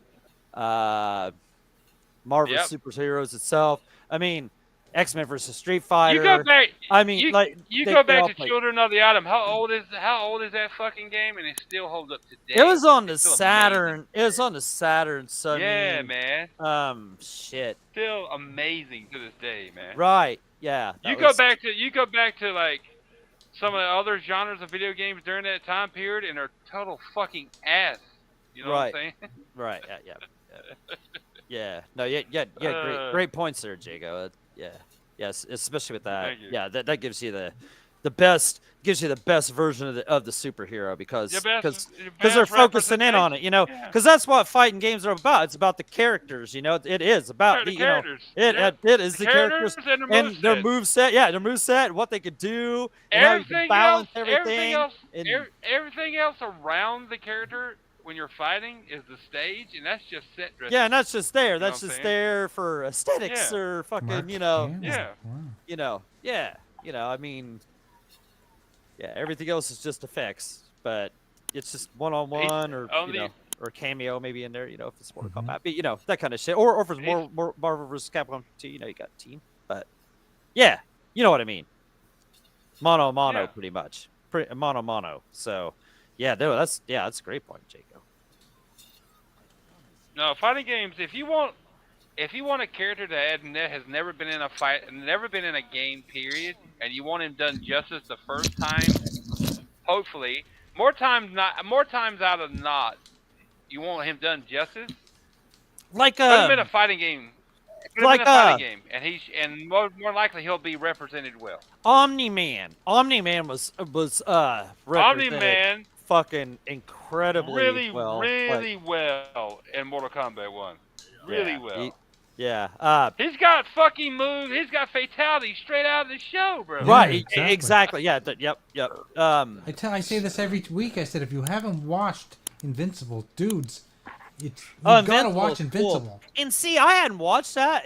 Marvel Yep. Superheroes itself. I mean, X-Men versus Street Fighter. You go back. I mean, like you they go all back to play- Children of the Atom. How old is that fucking game? And it still holds up today. It was on the It's still Saturn. amazing. It was on the Saturn. So I Yeah, mean, man. shit. Still amazing to this day, man. Right. Yeah. You that go was- back to like some of the other genres of video games during that time period, and they're total fucking ass. You know Right. what I'm saying? Right. Yeah. Yeah. No. Yeah. Great points there, Jago. Yeah. Yes. Especially with that. Thank you. Yeah. That gives you the best. Gives you the best version of the superhero because Your best they're focusing in on it, you know, Yeah. because that's what fighting games are about. It's about the characters, you know. It is about The you characters. know, it is the characters and and their moveset. Yeah, their moveset, what they could do, and how you can Everything balance else, everything. and- everything else around the character when you're fighting is the stage, and that's just set dressing. yeah, and that's just there. know That's what I'm just saying? there for aesthetics Yeah. or fucking, Mark you know, Hamill. Yeah. Wow. I mean, yeah, everything else is just effects, but it's just one-on-one or only- you know, or cameo maybe in there, you know, if it's Mortal Mhm. Kombat, but you know, that kind of shit, or if it's more Marvel vs. Capcom 2, you know, you got a team, but yeah, you know what I mean, mono Yeah. pretty much, mono. So yeah, no, that's a great point, Jacob. No, fighting games. If you want a character that has never been in a fight, never been in a game period, and you want him done justice the first time, hopefully, more times out of not, you want him done justice. Like Put him in a fighting game. Put him in a fighting game, and more likely he'll be represented well. Omni-Man was represented Omni-Man fucking incredibly really well. well in Mortal Kombat 1. Really well. He's got fucking moves. He's got fatalities straight out of the show, bro. Right, Yeah, exactly. Yeah, yep. I say this every week. I said, if you haven't watched Invincible, dudes, you Invincible gotta watch is cool. Invincible. And see, I hadn't watched that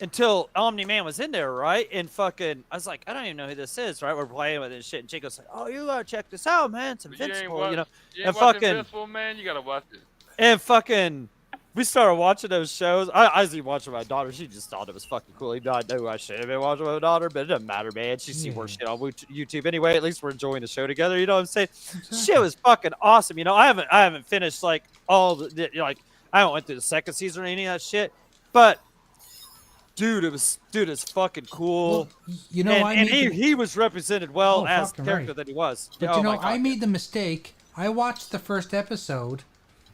until Omni-Man was in there, right? And fucking, I was like, I don't even know who this is, right? We're playing with this shit, and Chico's like, oh, you gotta check this out, man. It's Invincible, you know. You ain't watching Invincible, man. You gotta watch it. And fucking, we started watching those shows. I was even watching my daughter. She just thought it was fucking cool. Even though I knew I should have been watching with my daughter, but it doesn't matter, man. She see more shit on YouTube anyway. At least we're enjoying the show together. You know what I'm saying? Exactly. Shit was fucking awesome. You know, I haven't finished like all the like I haven't went through the second season or any of that shit. But dude, it's fucking cool. Well, you know, and he was represented well as the fucking character right. that he was. But Oh you know, my God. I made the mistake. I watched the first episode,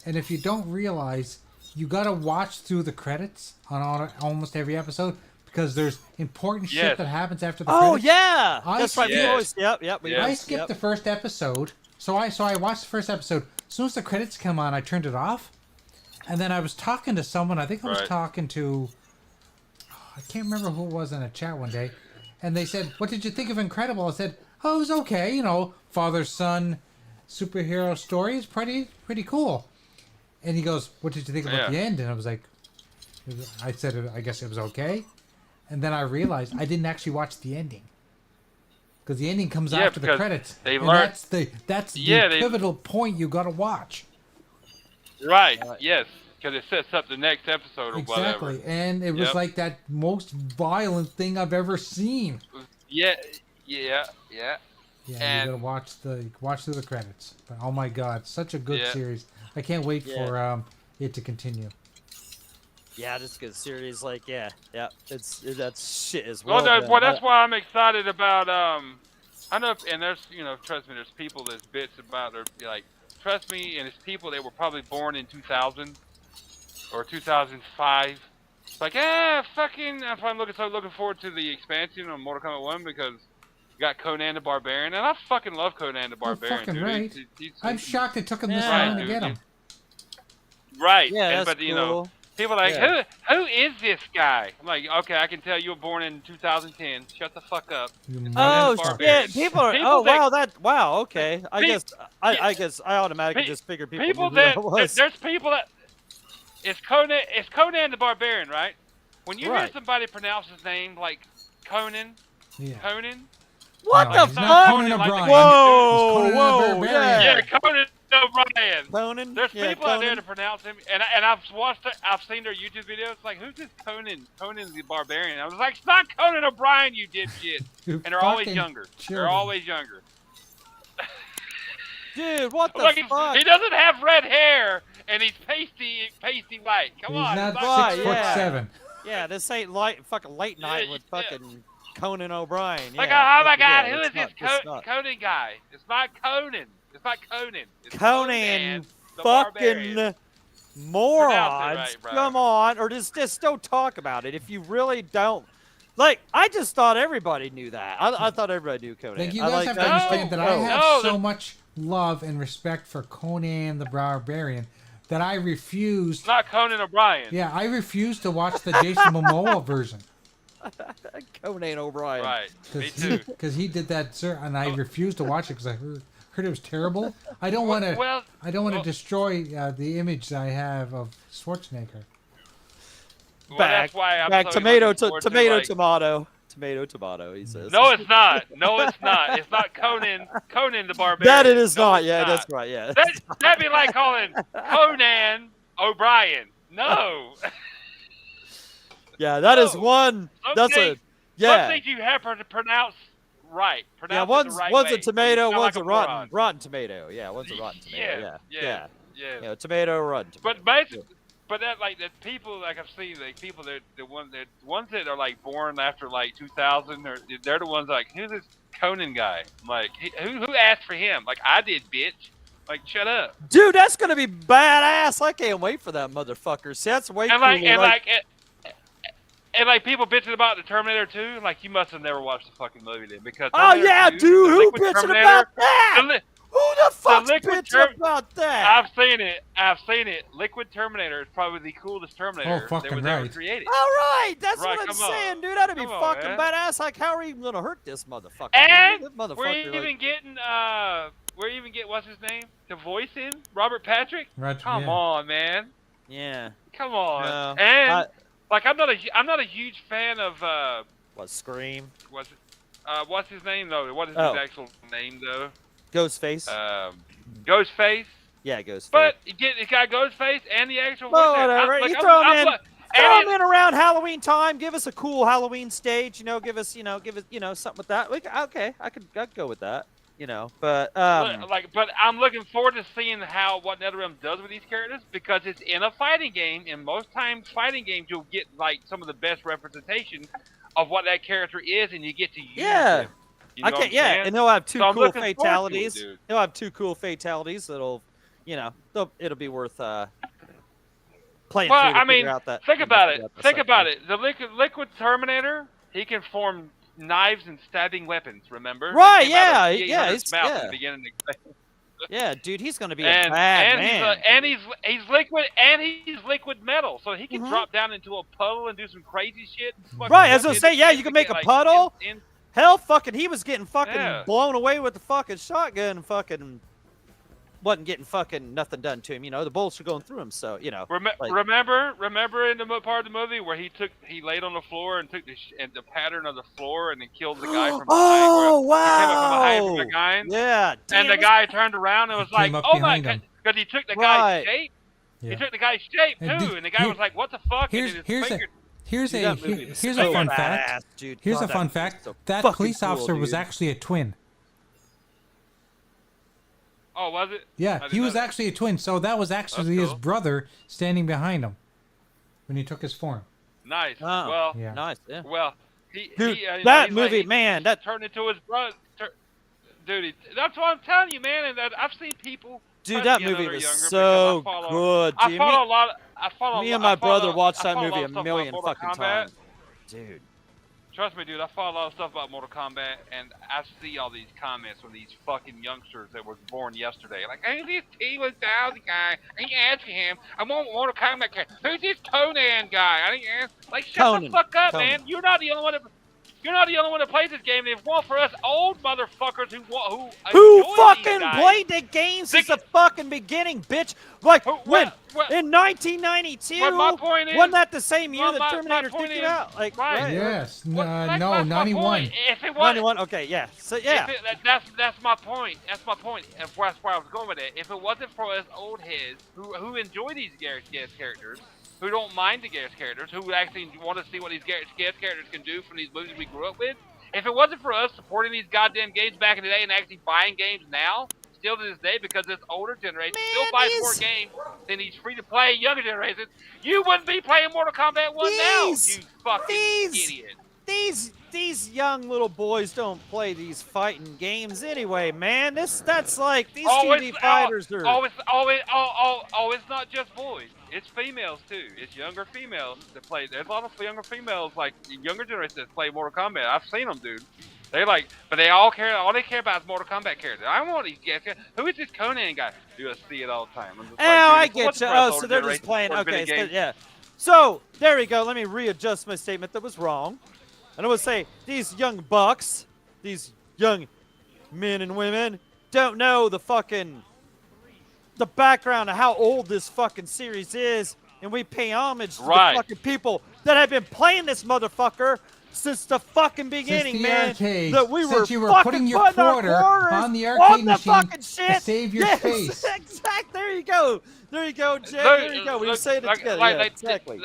and if you don't realize, you gotta watch through the credits on almost every episode because there's important shit that happens after the Oh credits. yeah, I that's right. We skipped- always, yep. I skipped the first episode, so I watched the first episode. As soon as the credits come on, I turned it off, and then I was talking to someone. I think I was talking to, I can't remember who it was in a chat one day, and they said, "What did you think of Incredible?" I said, "Oh, it was okay. You know, father-son superhero story is pretty cool." And he goes, "What did you think about the end?" And I was like, I said, I guess it was okay. And then I realized I didn't actually watch the ending. Because the ending comes after the because credits. they and learned- that's the Yeah, they- pivotal point you got to watch. Right. Yes. Because it sets up the next episode or Exactly. whatever. And it was Yep. like that most violent thing I've ever seen. Yeah. Yeah, And- you got to watch through the credits. But oh my God, such a good series. I can't wait for it to continue. Yeah, this good series. Like, that's shit as Well, well. that's why I'm excited about. I know, and there's trust me, there's people that's bits about or like trust me, and it's people that were probably born in 2000 or 2005. It's like, fucking. I'm looking forward to the expansion on Mortal Kombat 1 because you got Conan the Barbarian, and I fucking love Conan the Barbarian. fucking dude. right. I'm shocked it took him this Yeah. long to Right, get dude. him. Right. Yeah, and, that's but cool. you know, people are like, who is this guy? I'm like, okay, I can tell you were born in 2010. Shut the fuck up. Oh Barbarian. shit! People are. People oh that- wow! Okay. I Pe- guess I automatically just figured people People knew that who that was. there's people that it's Conan the Barbarian, right? When you hear Right. somebody pronounce his name like Conan, Yeah. What No, the he's not fuck? Conan Like the O'Brien. Whoa! He's Conan the Whoa! Barbarian. Yeah. yeah, Conan O'Brien. Conan. There's yeah, people Conan. out there to pronounce him, and I've seen their YouTube videos. Like, who's this Conan? Conan the Barbarian. I was like, it's not Conan O'Brien, you dipshit. You And they're always fucking younger. They're children. always younger. Dude, what the Like, fuck? he doesn't have red hair, and he's pasty white. Come He's on, not it's Right, 6'7". Yeah, this ain't fucking late night Yeah, with yeah. fucking Conan O'Brien. Like, yeah, oh my God, yeah, who it's is this not- it's not. Conan guy? It's not Conan. It's not Conan. It's Conan the Barbarian. fucking morons. Pronounce it right, bro. Come on, or just don't talk about it if you really don't. Like, I just thought everybody knew that. I thought everybody knew Conan. Like, you I guys like have to that. understand that I Oh, have no, so the- much love and respect for Conan the Barbarian that I refused. It's not Conan O'Brien. Yeah, I refused to watch the Jason Momoa version Conan O'Brien. Right. Me too. because he did that, sir, and I refused to watch it because I heard it was terrible. I don't want to. Well, I don't want to destroy the image that I have of Schwarzenegger. well, Back, that's why I'm back, so tomato, looking forward to, tomato, like- tomato, he says. No, it's not. No, it's not. It's not Conan the Barbarian. That it is No, not. it's Yeah, not. that's right. Yeah. That'd be like calling Conan O'Brien. No. Yeah, that is No. one. Some That's a. things- Some Yeah. things you have to pronounce right. Yeah, Pronounce it one's the right one's way, a tomato, or you sound one's like a moron. rotten tomato. Yeah, one's a rotten tomato. Yeah. Yeah. Tomato, rotten. Tomato. But basically, but that like the people like I've seen like people that the ones that are like born after like 2000 or they're the ones like who's this Conan guy? I'm like who asked for him? Like I did, bitch. Like, shut up. Dude, that's gonna be badass. I can't wait for that motherfucker. See, that's way And cooler. like people bitching about the Terminator 2, like you must have never watched the fucking movie then, because Oh Terminator yeah, 2, dude, the who Liquid bitching Terminator, about that? the Who the fuck's Liquid bitching about that? I've seen it. Liquid Terminator is probably the coolest Terminator that fucking was ever right. created. All right, that's Right, what I'm come on. saying, dude. That'd be Come on, fucking man. badass. Like, how are you even gonna hurt this motherfucker? And This motherfucker, we're even getting what's his name to voice in Robert Patrick. Come on, man. yeah. Come on. No, And like I'm not a huge fan of what, Scream? what's his name though? What is Oh. his actual name though? Ghostface? Ghostface. Yeah, Ghostface. But you got Ghostface and the actual. Well, voice actor. whatever. Like, You throw him in. Throw and him in around Halloween time. Give us a cool Halloween stage. Give us, something with that. Okay, I'd go with that. But but I'm looking forward to seeing what NetherRealm does with these characters, because it's in a fighting game, and most times fighting games you'll get like some of the best representation of what that character is, and you get to use them. You know what I'm saying? and he'll have two So I'm cool looking forward to it, fatalities. dude. He'll have two cool fatalities that'll, it'll be worth playing. Well, through to I mean, figure out that, think about it. the Think second about one. it. The Liquid Terminator, he can form knives and stabbing weapons. Remember? Right, That came out of yeah, T-800's he's- mouth yeah. at the beginning of the Yeah, dude, he's gonna be a and bad and man. he's liquid, and he's liquid metal, so he can Mhm. drop down into a puddle and do some crazy shit. And fucking Right, I was walk gonna say, into yeah, things you can and make get, a like, puddle. in- Hell, fucking, he was getting fucking Yeah. blown away with the fucking shotgun and fucking wasn't getting fucking nothing done to him. The bullets were going through him, so like- remember in the part of the movie where he laid on the floor and took the pattern of the floor and then killed the guy from behind. Oh where he came up from behind wow! from the guy, Yeah, damn, and the guy turned around and was like, came up "Oh my behind god!" him. Because he took the Right. guy's shape. Yeah. He took the guy's shape too, And and the guy was like, "What the fuck?" Here's and his here's a finger. here's Dude, a that movie was here's so a fun badass, fact. dude. Here's God, a that fun movie was fact. so That fucking police cool, officer was dude. actually a twin. Oh, was it? I Yeah, didn't he know was that. actually a twin. So that was actually his cool. brother standing behind him when he took his form. Nice. Oh, Well, Yeah. nice, yeah. well, Dude, he, that he's movie, like, man, that turned into his brother. Dude, that's what I'm telling you, man. And I've seen people. dude, that especially movie that are was younger, so because I follow- good, I dude. follow a lot. I follow. Me and I my follow- brother watched I that follow movie a lot of stuff million about Mortal fucking Kombat. times, dude. Trust me, dude. I follow a lot of stuff about Mortal Kombat, and I see all these comments from these fucking youngsters that was born yesterday. Like, who's this T-1000 guy? I ain't asking him. I want Mortal Kombat character. Who's this Conan guy? I didn't ask. Like, shut Conan. the fuck up, Conan. man. You're not the only one. You're not the only one that plays this game. There's one for us old motherfuckers who enjoy fucking these guys. played the game since the fucking beginning, bitch? Like, Who- when? what- In 1992? Well, my point is- wasn't that the same year well, that my Terminator point came is- out? Like, right. Yes. Well, that's No, my 91. point. If it was 91? Okay, yeah. So, yeah. That's my point. That's my point. That's where I was going with it. If it wasn't for us old heads who enjoy these guest characters, who don't mind the guest characters, who actually want to see what these guest characters can do from these movies we grew up with, if it wasn't for us supporting these goddamn games back in the day and actually buying games now, still to this day, because this older generation still buys more games than these free-to-play younger generations, you wouldn't be playing Mortal Kombat 1 now, you fucking idiot. These young little boys don't play these fighting games anyway, man. That's like these TV fighters are. It's not just boys. It's females too. It's younger females that play. There's a lot of younger females, like younger generations, that play Mortal Kombat. I've seen them, dude. They like, but they all care. All they care about is Mortal Kombat characters. I want these guys. Who is this Conan guy? Dude, I see it all the time. I'm just Oh, like, I dude, get what's you. the Oh, older so they're just generation playing. for video Okay, games? yeah. So there we go. Let me readjust my statement that was wrong. And I would say these young bucks, these young men and women, don't know the background of how old this fucking series is, and we pay homage to the fucking people that have been playing this motherfucker since the fucking beginning, Since the man. arcade. That we were Since you were fucking putting your putting our quarter quarters on the arcade machine fucking shit. to save your Yes, space. Exactly. There you go. There you go, Jay. There you go. We were saying it together. Yeah, exactly.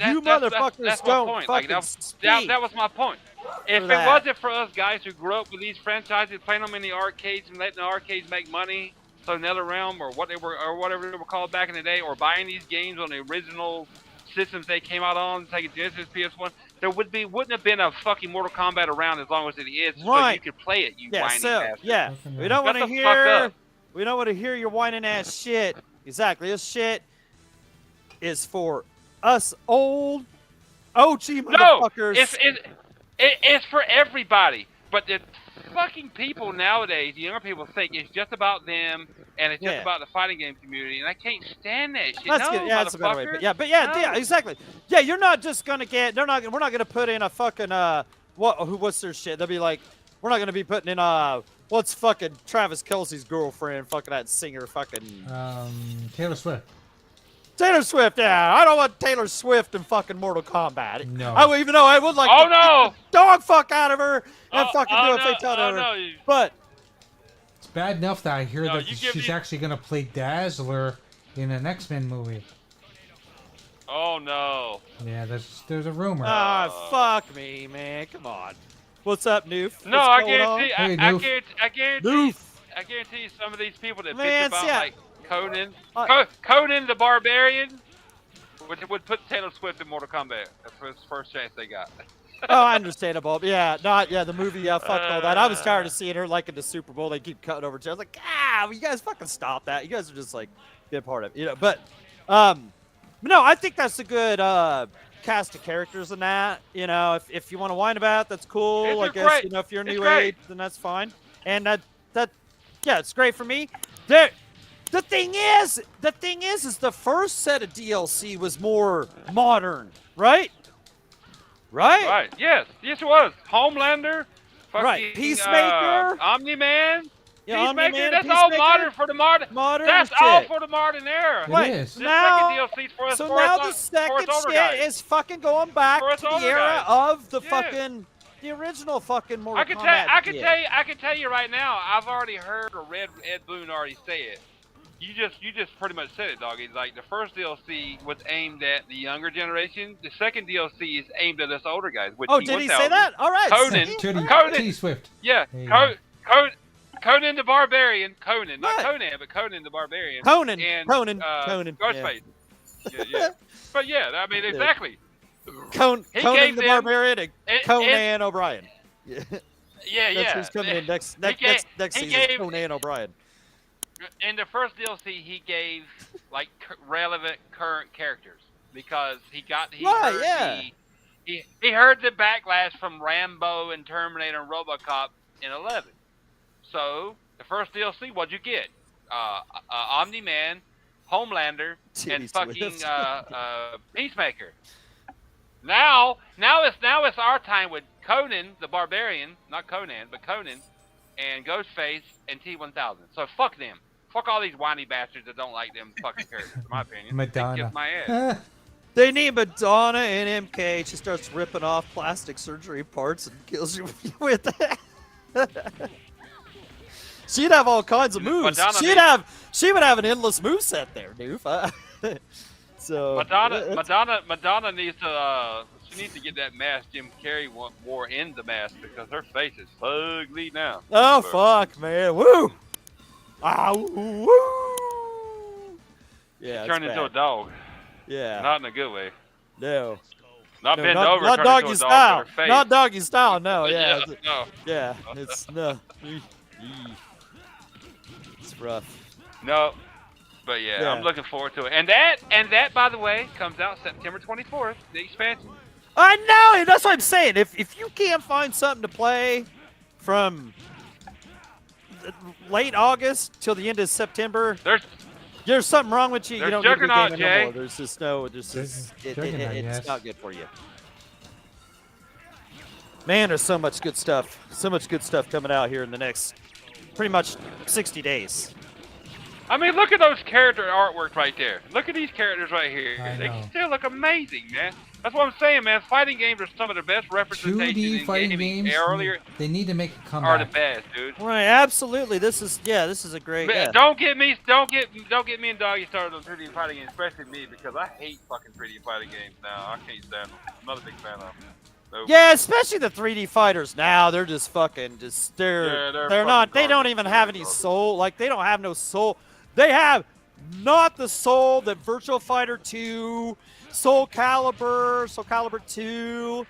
You motherfuckers that's my don't point. fucking That was my point. If that. it wasn't for us guys who grew up with these franchises, playing them in the arcades and letting the arcades make money, so NetherRealm or whatever they were called back in the day, or buying these games on the original systems they came out on, like Genesis, PS1, there wouldn't have been a fucking Mortal Kombat around as long as it is, so you could play it. You whiny bastard. yeah. We don't Shut want to the fuck hear. up. We don't want to hear your whining ass shit. Exactly. This shit is for us old OG motherfuckers. It's for everybody. But the fucking people nowadays, the younger people, think it's just about them and it's just about the fighting game community, and I can't stand that shit. That's good. Yeah, that's a better way. But yeah, exactly. Yeah, you're not just gonna get. We're not gonna put in a fucking what's their shit? They'll be like, we're not gonna be putting in what's fucking Travis Kelce's girlfriend, fucking that singer, fucking Taylor Swift. Taylor Swift, yeah. I don't want Taylor Swift in fucking Mortal Kombat. No. Even though I would like to beat the dog fuck out of her and fucking do a no, fatality on her. no. But It's bad enough that I hear that you give she's me- actually going to play Dazzler in an X-Men movie. Oh no. Yeah, there's a rumor. fuck me, man. Come on. What's up, Noof? No, What's I going on? guarantee. Hey, I Noof. guarantee. Noof. I guarantee you some of these people that Man, bitch about see, like Conan, Conan the Barbarian, would put Taylor Swift in Mortal Kombat. That's the first chance they got. Oh, understandable. Yeah, the movie. Yeah, fuck all that. I was tired of seeing her like in the Super Bowl. They keep cutting over to. I was like, you guys fucking stop that. You guys are just like good part of it, you know. But no, I think that's a good cast of characters in that. You know, if you want to whine about it, that's cool. I guess great. you know if you're It's new great. age, then that's fine. And it's great for me. The thing is, the first set of DLC was more modern, right? Right. Yes, it was. Homelander. Fucking, Right. Peacemaker. Omni-Man. Yeah, Peacemaker. Omni-Man, That's all Peacemaker. modern for the modern. Modern That's shit. all for the modern era. It Right. is. The Now- second DLC's for us. So for now us, the for second us older shit guys. is fucking going back For us to the older era guys. of the Yeah. fucking the original fucking Mortal I can Kombat. I can tell you right now. I've already heard or read Ed Boon already say it. You just pretty much said it, doggy. Like the first DLC was aimed at the younger generation. The second DLC is aimed at us older guys. With Oh, did he say that? All right. Conan. see? Conan. T Swift. Yeah, There you go. Conan the Barbarian. Conan, not Right. Conan, but Conan the Barbarian. Conan. And, Conan. Ghostface. Yeah. But yeah, I mean exactly. Conan He the gave them- Barbarian and it- Conan O'Brien. Yeah. Yeah, That's who's coming in next he season. gave- Conan O'Brien. In the first DLC, he gave like relevant current characters because he Right, heard yeah. he heard the backlash from Rambo and Terminator and RoboCop in 11. So the first DLC, what'd you get? Omni-Man, Homelander, Titty and fucking Swift. Peacemaker. Now it's our time with Conan the Barbarian, not Conan, but Conan, and Ghostface and T-1000. So fuck them. Fuck all these whiny bastards that don't like them fucking characters, in my opinion. They Madonna. kiss my ass. They need Madonna and MK. She starts ripping off plastic surgery parts and kills you with it. She'd have all kinds of moves. Madonna She would have an endless moveset there, doof. So Madonna needs to she needs to get that mask Jim Carrey wore in the mask because her face is ugly now. Oh fuck, man! Woo! Ah, woo! Yeah, Turned into a dog. Yeah. Not in a good way. No. Not No, bend not, over. not turn doggy into a dog, style. but her face. Not doggy style. No. Yeah. No. Yeah. It's no. It's rough. No. But yeah, Yeah. I'm looking forward to it. And that by the way comes out September 24th, the expansion. I know. That's what I'm saying. If you can't find something to play from late August till the end of September, there's something wrong with you. You There's don't need to be Juggernaut, gaming no Jay. more. There's just no. There's just Juggernaut, it's yes. not good for you. Man, there's so much good stuff. So much good stuff coming out here in the next pretty much 60 days. I mean, look at those character artwork right there. Look at these characters right here. I They know. still look amazing, man. That's what I'm saying, man. Fighting games are some of the best representations 2D in fighting gaming. games, Earlier they need to make a are the comeback. best, dude. Right, absolutely. This is a great. Man, Yeah. Don't get me and Doggy started on 3D fighting games, especially me, because I hate fucking 3D fighting games now. I can't stand them. I'm not a big fan of them. Nope. Yeah, especially the 3D fighters now. They're just fucking Yeah, they're not. fucking They don't garbage. even have any soul. Like they don't have no soul. They have not the soul that Virtual Fighter 2, Soul Calibur 2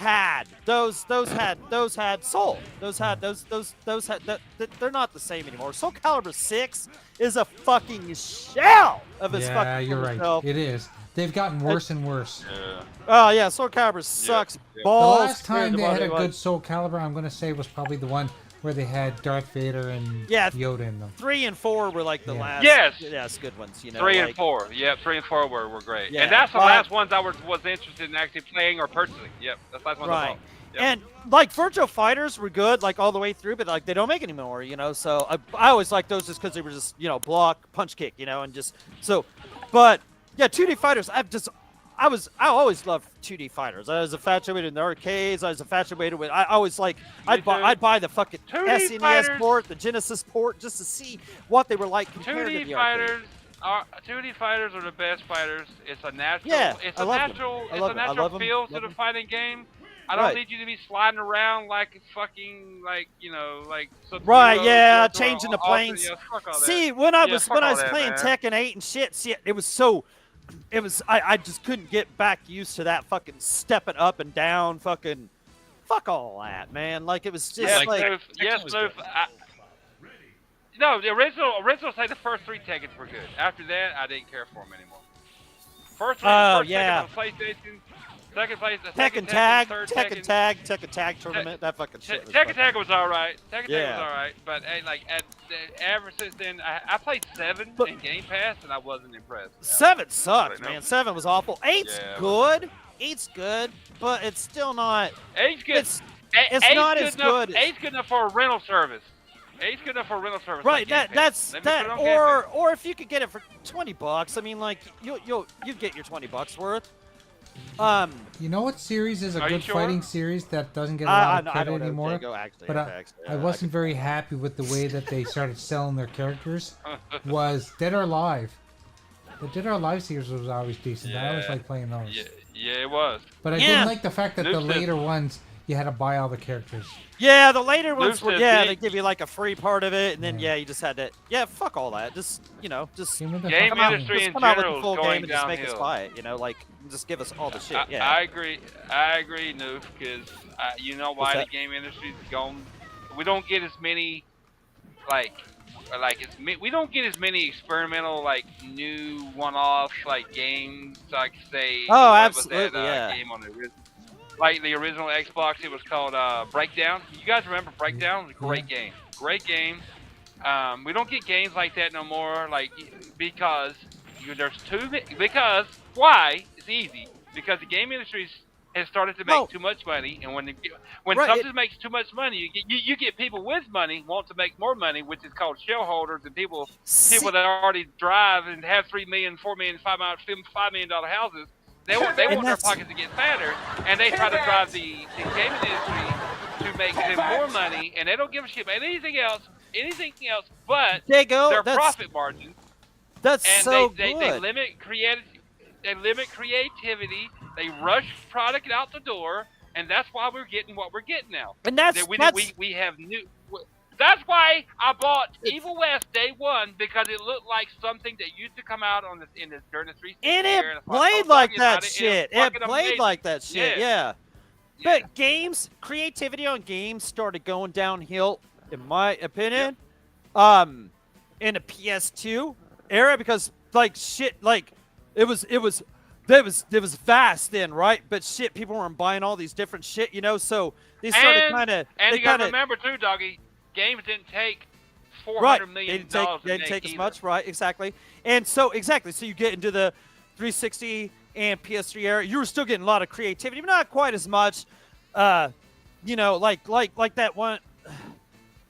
had those had soul. Those had they're not the same anymore. Soul Calibur 6 is a fucking shell of its Yeah, fucking you're former right. self. It is. They've gotten worse and worse. Yeah. Oh yeah, Soul Calibur sucks Yeah. The balls. last time compared to they what had a it was. good Soul Calibur, I'm going to say, was probably the one where they had Darth Vader and Yeah. Yoda in them. 3 and 4 were like the Yeah. last. Yes. Good ones. You know, 3 and like- 4. Yep, 3 and 4 were great. Yeah, And that's the but- last ones I was interested in actually playing or purchasing. Yep, that's the last ones I Right. bought. Yep. And like Virtual Fighters were good, like all the way through, but like they don't make anymore, you know. So I always liked those just because they were just block, punch, kick, and just so. But yeah, 2D fighters. I always loved 2D fighters. I was infatuated in the arcades. I was infatuated with. I always like. I'd buy the fucking 2D SNES fighters. port, the Genesis port, just to see what they were like compared to 2D the arcade. fighters are the best fighters. It's a natural. Yeah, it's I a love them. natural. I It's love a them. I natural love them. feel Love to the them. fighting game. I don't Right. need you to be sliding around like fucking like Sub-Zero Right, yeah, or changing the all- planes. yeah, fuck all that. See, when I Yeah, was fuck when I all was that, playing man. Tekken 8 and shit, see, I just couldn't get back used to that fucking stepping up and down fucking fuck all that, man. Like it was just Yes, like Snoof. Yes, was Snoof. good. No, the original say the first 3 Tekkens were good. After that, I didn't care for them anymore. First Oh, Tekken yeah. on PlayStation, second place, Tekken Tekken, Tag, third Tekken Tag tournament. That fucking shit. Was Tekken fucking- Tag was alright. Tekken Tag Yeah. was alright, but hey, ever since then, I played 7 But- in Game Pass, and I wasn't impressed. 7 sucked, Right now. man. 7 was awful. 8's Yeah, good. 8's good, but it's still not. 8's good. It's Eight's not good as enough, good as- 8's good enough for a rental service. 8's good enough for a rental service. Right, like Game Pass. that's Let me put that, it on Game Pass. or if you could get it for $20, I mean, like you get your $20 worth. You know what series is a Are you good sure? fighting series that doesn't get a lot of I credit don't know, anymore? Jago, actually, But I wasn't very happy with the way that they started selling their characters. Was Dead or Alive. The Dead or Alive series was always decent. I always Yeah. liked playing those. Yeah, it was. But I Yeah. didn't like the fact that the Luke said- later ones you had to buy all the characters. Yeah, the later ones Luke were, said yeah, the- they give you like a free part of it, and then Yeah. you just had to, fuck all that. Just Give me the Game fucking- industry just in come out with general a is full going game and just make us downhill. buy it. Like just give us all the shit. Yeah. I agree, Noof, because you know why What's the that? game industry's gone. We don't get as many, we don't get as many experimental, new one-off, games, say. Oh, what was absolutely, that, yeah. game on the the original Xbox, it was called Breakdown. You guys remember Breakdown? It was a great game. Great game. We don't get games like that no more, because because why? It's easy. Because the game industry has started to make No. too much money, and when Right, something makes too much money, you get people with money want to make more money, which is called shareholders, and people that already drive and have $3 million, $4 million, $5 million houses. They want their that's- pockets to get fatter, and they try to drive the gaming industry to make them more money, and they don't give a shit about anything else but Jago, their that's profit margin. that's And so they good. limit creativity. They rush product out the door, and that's why we're getting what we're getting now. And that's We have new. That's why I bought Evil West day one, because it looked like something that used to come out during the 360 and era, it and I was played like talking that about shit. and It fucking played amazing. like that shit. Yeah. Yeah. But creativity on games started going downhill, in my opinion, in the PS2 era, because it was vast then, right? But shit, people weren't buying all these different shit, so they started And you gotta remember too, doggy, games didn't take $400 million They to didn't make take as either. much, right? Exactly. And so so you get into the 360 and PS3 era, you were still getting a lot of creativity, but not quite as much. Like that one,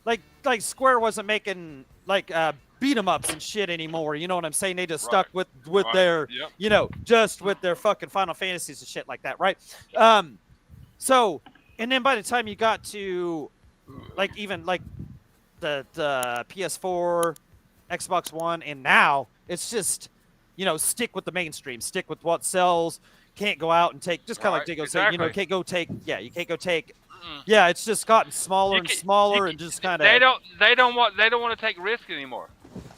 like Square wasn't making beat 'em ups and shit anymore. You know what I'm saying? They just stuck with Right. their, Yep. just with their fucking Final Fantasies and shit like that, right? So, and then by the time you got to even the PS4, Xbox One, and now it's just, stick with the mainstream, stick with what sells. Can't go out and take, just kind of like Right, Digo said, exactly. can't go take, you can't go take. Yeah, it's just gotten smaller and smaller, and just kind of. They don't want to take risk anymore.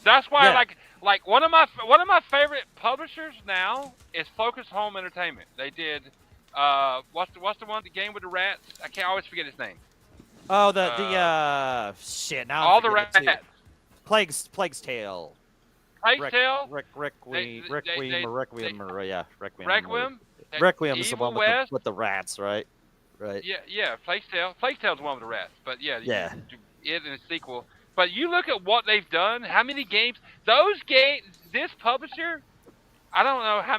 That's why, Yeah. like one of my favorite publishers now is Focus Home Entertainment. They did what's the one, the game with the rats? I can't always forget his name. Oh, the shit. Now all I'm the forgetting rats. it too. Plague's Tale. Plague's Tale. Requiem, Requiem. Requiem is the Evil one West. with the rats, right? Right. Yeah. Plague's Tale. Plague's Tale's the one with the rats. But yeah. It in a sequel. But you look at what they've done. How many games? Those games. This publisher. I don't know how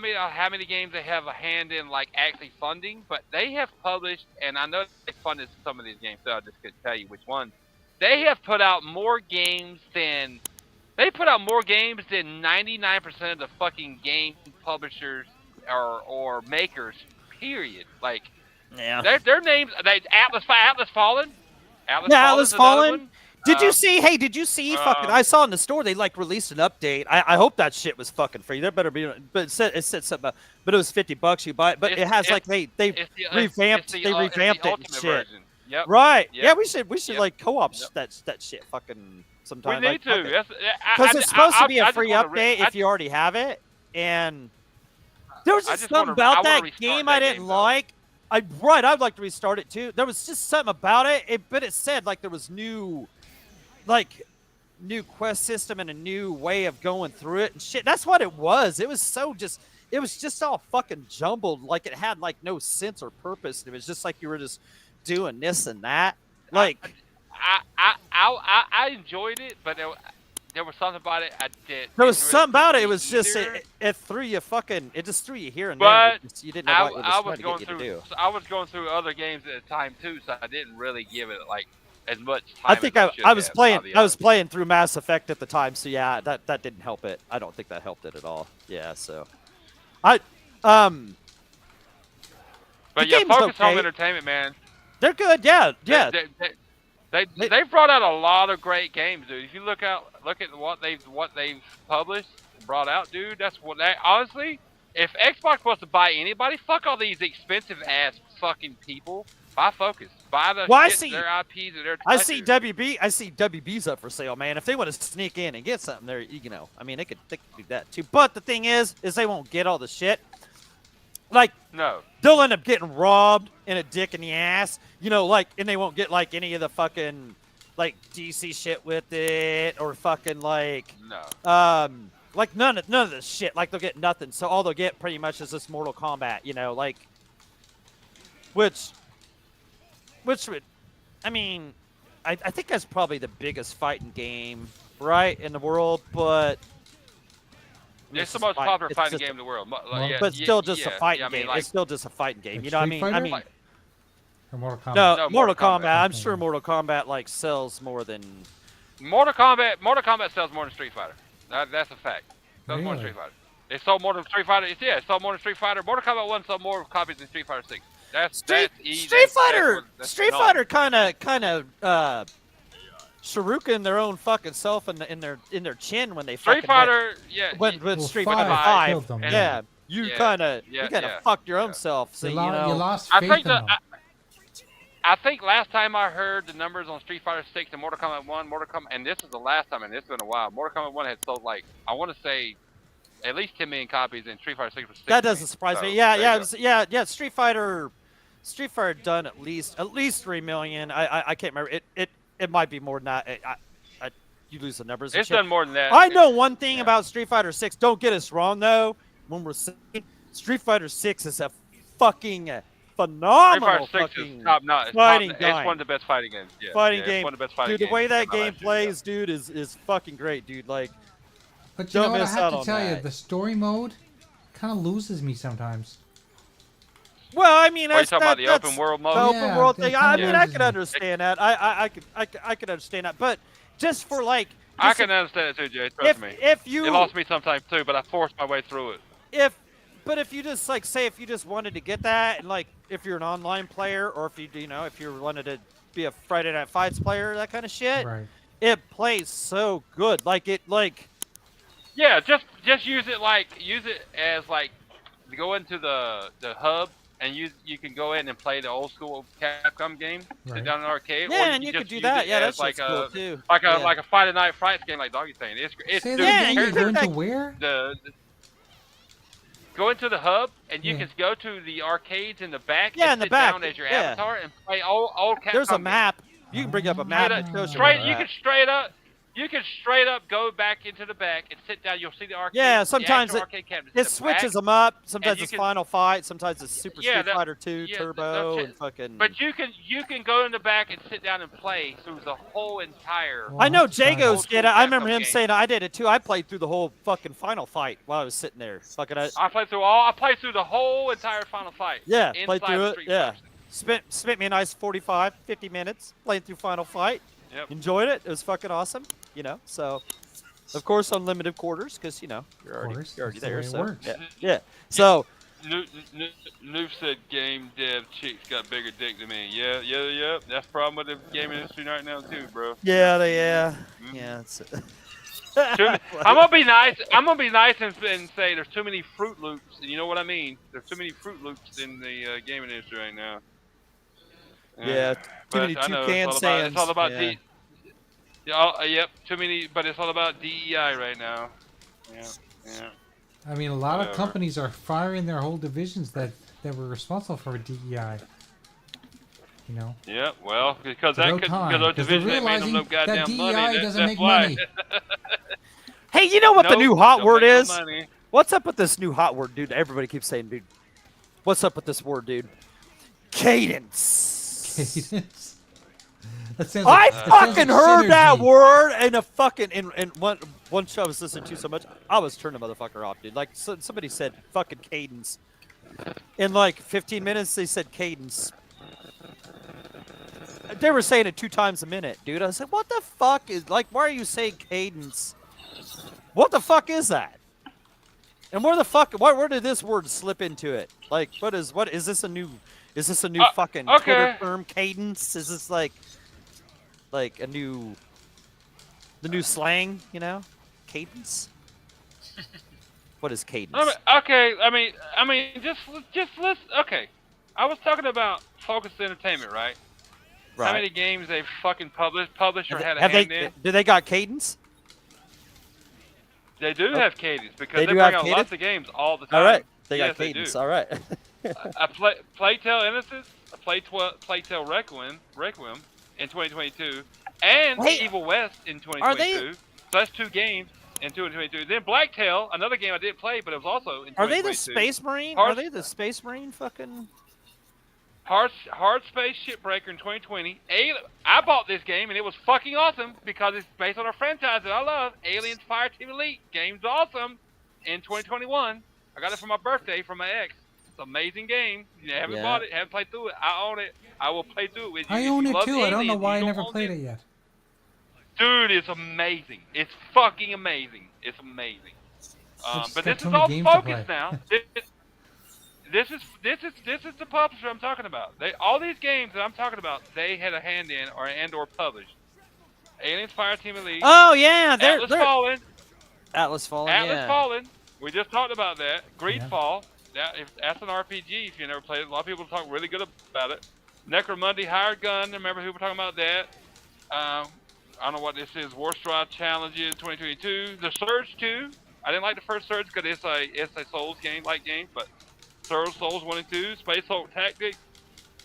many games they have a hand in, like actually funding, but they have published, and I know they funded some of these games, so I just couldn't tell you which ones. They have put out more games than 99% of the fucking game publishers or makers. Period. Like, yeah, their names. Atlas Fallen. Atlas Fallen. Did you see? Hey, did you see? I saw in the store they like released an update. I hope that shit was fucking free. There better be. But it said something about. But it was $50. You buy it. But it has like they revamped it and shit. Version. Yep. Right. Yep. Yeah, we should like co-op that shit fucking sometime. We need to. Because it's supposed to be a free update if you already have it. And there was just something about that game I didn't like. I'd like to restart it too. There was just something about it. But it said like there was new quest system and a new way of going through it and shit. That's what it was. It was just all fucking jumbled. Like it had like no sense or purpose. It was just like you were just doing this and that. Like I enjoyed it, but there was something about it I did. There was something about it. It was just it threw you fucking. It just threw you here and but there. You didn't know what it was trying to get you to do. I was going through other games at the time too, so I didn't really give it like as much time. I think I was playing through Mass Effect at the time, so yeah, that didn't help it. I don't think that helped it at all. Yeah, so But yeah, Focus Home Entertainment, man. They're good. Yeah. They brought out a lot of great games, dude. If you look at what they've published, brought out, dude. That's what they honestly. If Xbox was to buy anybody, fuck all these expensive ass fucking people. Buy Focus. Buy their IPs and their. I see WB's up for sale, man. If they want to sneak in and get something, there, I mean, they could do that too. But the thing is they won't get all the shit. Like, no, they'll end up getting robbed and a dick in the ass, and they won't get like any of the fucking like DC shit with it or fucking like like none of the shit. Like they'll get nothing. So all they'll get pretty much is this Mortal Kombat, like which would, I mean, I think that's probably the biggest fighting game, right, in the world, but. It's the most popular fighting game in the world. But still just a fighting game. It's still just a fighting game. You know what I mean? Or Mortal Kombat? No, Mortal Kombat. I'm sure Mortal Kombat like sells more than Mortal Kombat sells more than Street Fighter. That's a fact. Sells more than Street Fighter. It sold more than Street Fighter. It sold more than Street Fighter. Mortal Kombat 1 sold more copies than Street Fighter 6. Street Fighter kind of Shuriken their own fucking self in their chin when they Street Fighter, with Street Fighter 5. Yeah, you kind of fucked your own self. So you lost faith in them. I think last time I heard the numbers on Street Fighter 6 and Mortal Kombat 1, and this is the last time, and it's been a while. Mortal Kombat 1 had sold like I want to say at least 10 million copies, and Street Fighter 6 was 6 That doesn't surprise me. Yeah. Street Fighter done at least 3 million. I can't remember. It might be more than that. You lose the numbers. It's done more than that. I know one thing about Street Fighter 6. Don't get us wrong, though. When we're saying Street Fighter 6 is a fucking phenomenal fucking fighting game. It's one of the best fighting games. Yeah, fighting game. It's one of the best fighting games. Dude, the way that game plays, dude, is fucking great, dude. Like, but you know what I have to tell you, the story mode kind of loses me sometimes. Well, I mean, that's talking about the open world mode. The open world thing. I mean, I can understand that. I could understand that, but just for like, I can understand it too, Jay. Trust me. It lost me sometimes too, but I forced my way through it. If you just like say if you just wanted to get that, and like if you're an online player, or if you wanted to be a Friday Night Fights player, that kind of shit, right. It plays so good. Yeah, just use it as like go into the hub. And you can go in and play the old school Capcom game, sit down in the arcade. Yeah, or and you could do that. Yeah, that's like cool too. Like a Friday Night Fights game, like Doggy's saying. It's you learn to where? go into the hub, and you Yeah. can go to the arcades in the back. Yeah, and in the sit back, down as your yeah. avatar and play old Capcom There's a games. map. You can bring up a map. Straight that up, shows you where straight, they're you at. can straight up. You can straight up go back into the back and sit down. You'll see the arcade. Yeah, the sometimes actual it- arcade cabinets in It the switches back. them up. Sometimes you it's can- Final Fight. Sometimes it's Super Yeah, Street Fighter 2 yeah, Turbo that's and fucking. But you can go in the back and sit down and play through the whole entire. Well, I know that's fine. Jagos did it. I remember Capcom him game. saying I did it too. I played through the whole fucking Final Fight while I was sitting there. Fucking. I played through the whole entire Final Fight. Yeah, inside played through the it. Street Yeah. Fighter. Spent me a nice 45, 50 minutes playing through Final Fight. Yep. Enjoyed it. It was fucking awesome. You know, so of course unlimited quarters because you know you're already course, you're already that's the there. way it So works. yeah, yeah. So Noob said game dev chicks got bigger dick than me. Yeah. That's the problem with the gaming industry right now too, bro. yeah. Mm-hmm. It's, I'm gonna be nice. And say there's too many Fruit Loops, and you know what I mean. There's too many Fruit Loops in the gaming industry right now. Yeah, too but many I know toucan it's all about sands, yep, too many. But it's all about DEI right now. Yeah. I mean, a lot of Whatever. companies are firing their whole divisions that were responsible for DEI. You know, Yeah, well, because no that could time, because our 'cause they're division ain't made them no realizing that goddamn money. DEI That- doesn't that's make why. money. hey, you know what the Nope, new hot don't word make no is? money. What's up with this new hot word, dude? Everybody keeps saying, dude. What's up with this word, dude? Cadence. cadence. That sounds I like, that sounds fucking like heard that synergy. word in a fucking in one show I was listening to so much I was turning the motherfucker off, dude. Like somebody said fucking cadence. In like 15 minutes they said cadence. They were saying it 2 times a minute, dude. I was like, what the fuck is like? Why are you saying cadence? What the fuck is that? And where the fuck? Where did this word slip into it? Like, what is this a new? Is this a new fucking okay. Twitter term? Cadence? Is this like the new slang? You know, cadence. What is cadence? I mean, just let's. Okay, I was talking about focused entertainment, right? How many games they've fucking published or had a hand in? Do they got cadence? They do have cadence because They they do bring have out cadence? lots of games all the time. All right, they got Yes, they cadence. do. All right. I Playtale Innocence, Playtale Requiem in 2022, and Hey, Evil West in are they- 2022. So that's 2 games in 2022. Then Blacktail, another game I did play, but it was also in 2022. Are they the Space Marine? Hard- Are they the Space Marine fucking? Hard Space Shipbreaker in 2020. I bought this game and it was fucking awesome because it's based on a franchise that I love. Aliens Fireteam Elite. Game's awesome. In 2021, I got it for my birthday from my ex. It's an amazing game. You haven't bought it, haven't played through it. I own it. I will play through it with you. I If own you it love too. I don't know aliens, why I you never own played it yet. Dude, it's amazing. It's fucking amazing. It's amazing. just But got this too is many all games to focused play. now. This is the publisher I'm talking about. All these games that I'm talking about, they had a hand in or published. Aliens Fireteam Elite. Oh yeah, they're Fallen. Atlas Fallen. Atlas yeah. Fallen. We just talked about that. Greedfall. That's an RPG. If you never played it, a lot of people talk really good about it. Necromundi Hired Gun. Remember people talking about that? I don't know what this is. Warstride Challenges 2022. The Surge 2. I didn't like the first Surge because it's a Souls game, but Souls 1 and 2. Space Hulk Tactics.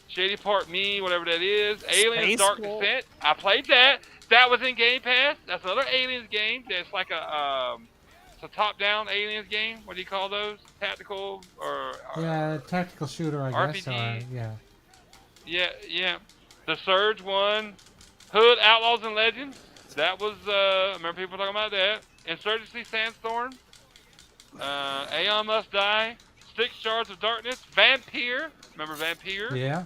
Shady Part Me, whatever that is. Aliens Space Dark Wolf. Descent. I played that. That was in Game Pass. That's another Aliens game. That's like it's a top-down Aliens game. What do you call those? Tactical or Yeah, tactical shooter, I guess. RPG. Yeah. Yeah. The Surge one. Hood Outlaws and Legends. That was I remember people talking about that. Insurgency Sandstorm. Aeon Must Die. Six Shards of Darkness. Vampire. Remember Vampire? Yeah.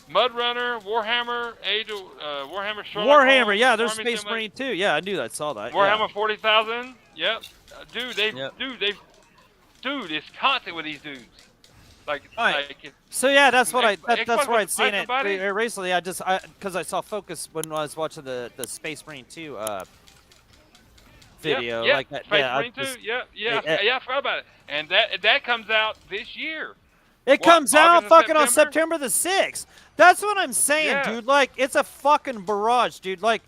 Mud Runner, Warhammer, Warhammer Sherlock Warhammer. Holmes, Yeah, there's Army Space Simulator, Marine too. Yeah, I knew that. Saw that. Warhammer 40,000. Yep. Yep. Dude, it's constant with these dudes. Alright. So yeah, that's what Xbox that's where I'd seen it somebody? recently. Because I saw Focus when I was watching the Space Marine 2 video. Yep, Like that. Space Yeah, Marine 2. I forgot about it. And that comes out this year. It comes out August or fucking on September the 6th. That's what I'm saying, Yeah. dude. Like, it's a fucking barrage, dude. Like,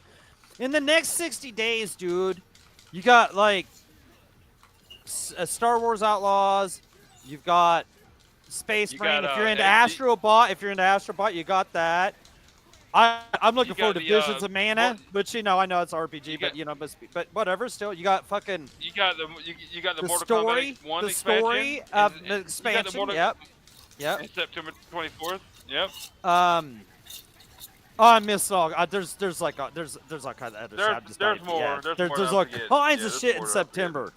in the next 60 days, dude, you got, like, Star Wars Outlaws. You've got Space You Marine. got, If you're into XD Astrobot, you got that. I'm looking You got forward to the, Visions of Mana, well, which I know it's RPG, you but got- but whatever. Still, you got fucking You got the the Mortal story, Kombat 1 the expansion. story of and- the and you got the expansion. Mortal- Yep. And September 24th. Yep. Oh, I missed all. There's all kinds of other shit. I'm just There's not- more. yeah. There's more There's that I all forget. kinds Yeah, of there's shit more in that I forget. September.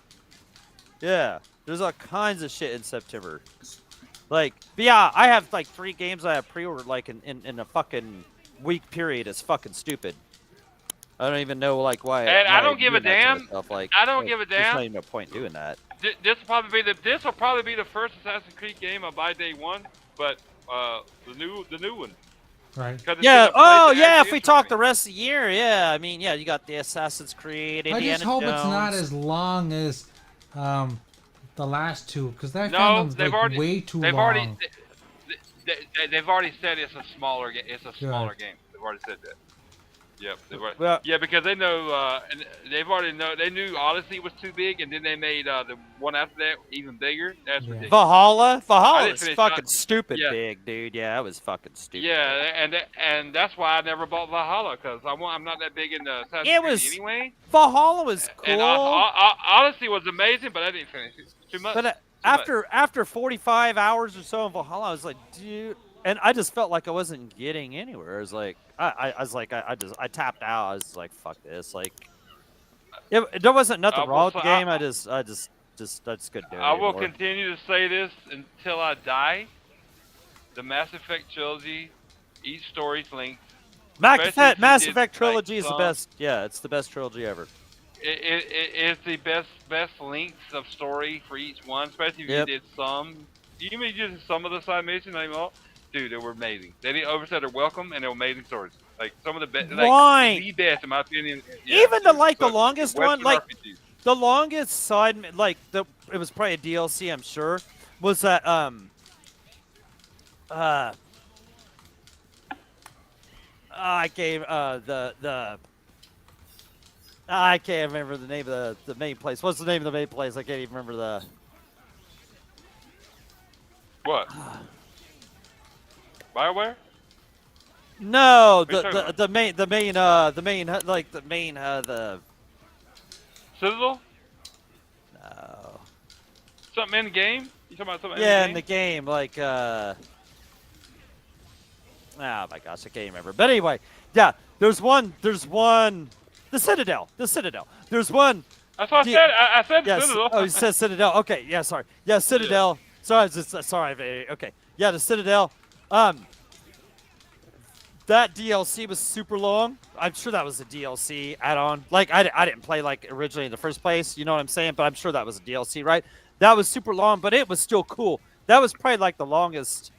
Yeah, there's all kinds of shit in September. Like, but yeah, I have like 3 games I have pre-ordered like in a fucking week period. It's fucking stupid. I don't even know like why. And I why don't I'm give a doing that to damn. myself. Like, I don't give a There's not damn. even no point doing that. This will probably be the first Assassin's Creed game I buy day one, but the new one. Right. 'Cause it's Yeah. in a place Oh, that yeah. actually If we interests talk me. the rest of the year, yeah. I mean, yeah, you got the Assassin's Creed, Indiana I just hope Jones. it's not as long as the last 2, because that No, found them they've like already way too they've long. already they've already said it's a smaller game. It's a smaller game. They've already said that. Yep. Well- Yeah, because they know, and they've already know. They knew Odyssey was too big, and then they made the one after that even bigger. That's Yeah. ridiculous. Valhalla didn't is finish fucking that. stupid Yeah. big, dude. Yeah, that was fucking stupid. Yeah, and that's why I never bought Valhalla, because I'm not that big into Assassin's It Creed was anyway. Valhalla was cool. And Odyssey was amazing, but I didn't finish it. Too much. But after 45 hours or so in Valhalla, I was like, dude, and I just felt like I wasn't getting anywhere. I was like, I tapped out. I was like, fuck this. Like, there wasn't nothing wrong with the game. I just couldn't do it I will anymore. continue to say this until I die. The Mass Effect trilogy, each story's linked. especially if you Mass did, Effect like, trilogy is the some- best. Yeah, it's the best trilogy ever. It is the best lengths of story for each one, especially if Yep. you did some. You mean just some of the side missions, not even all? Dude, they were amazing. They didn't overstay their welcome, and they were amazing stories. Like some of the best, Right. like the best in my opinion. Yeah, Even the dude, like the but longest one, Western like RPGs. the longest side, like it was probably a DLC, I'm sure, was that I gave I can't remember the name of the main place. What's the name of the main place? I can't even remember the. What? BioWare? No, What are you talking the main like the main the. Citadel? No. Something in the game? You talking about something Yeah, in in the the game? game, like oh my gosh, I can't remember. But anyway, yeah, there's one, the Citadel. There's one. That's what I Yeah. said. I said Yes. Citadel. Oh, you said Citadel. Okay, yeah, sorry. Yeah, Citadel. Sorry, I was just sorry. Okay, yeah, the Citadel. That DLC was super long. I'm sure that was a DLC add-on. Like I didn't play like originally in the first place. You know what I'm saying? But I'm sure that was a DLC, right? That was super long, but it was still cool. That was probably like the longest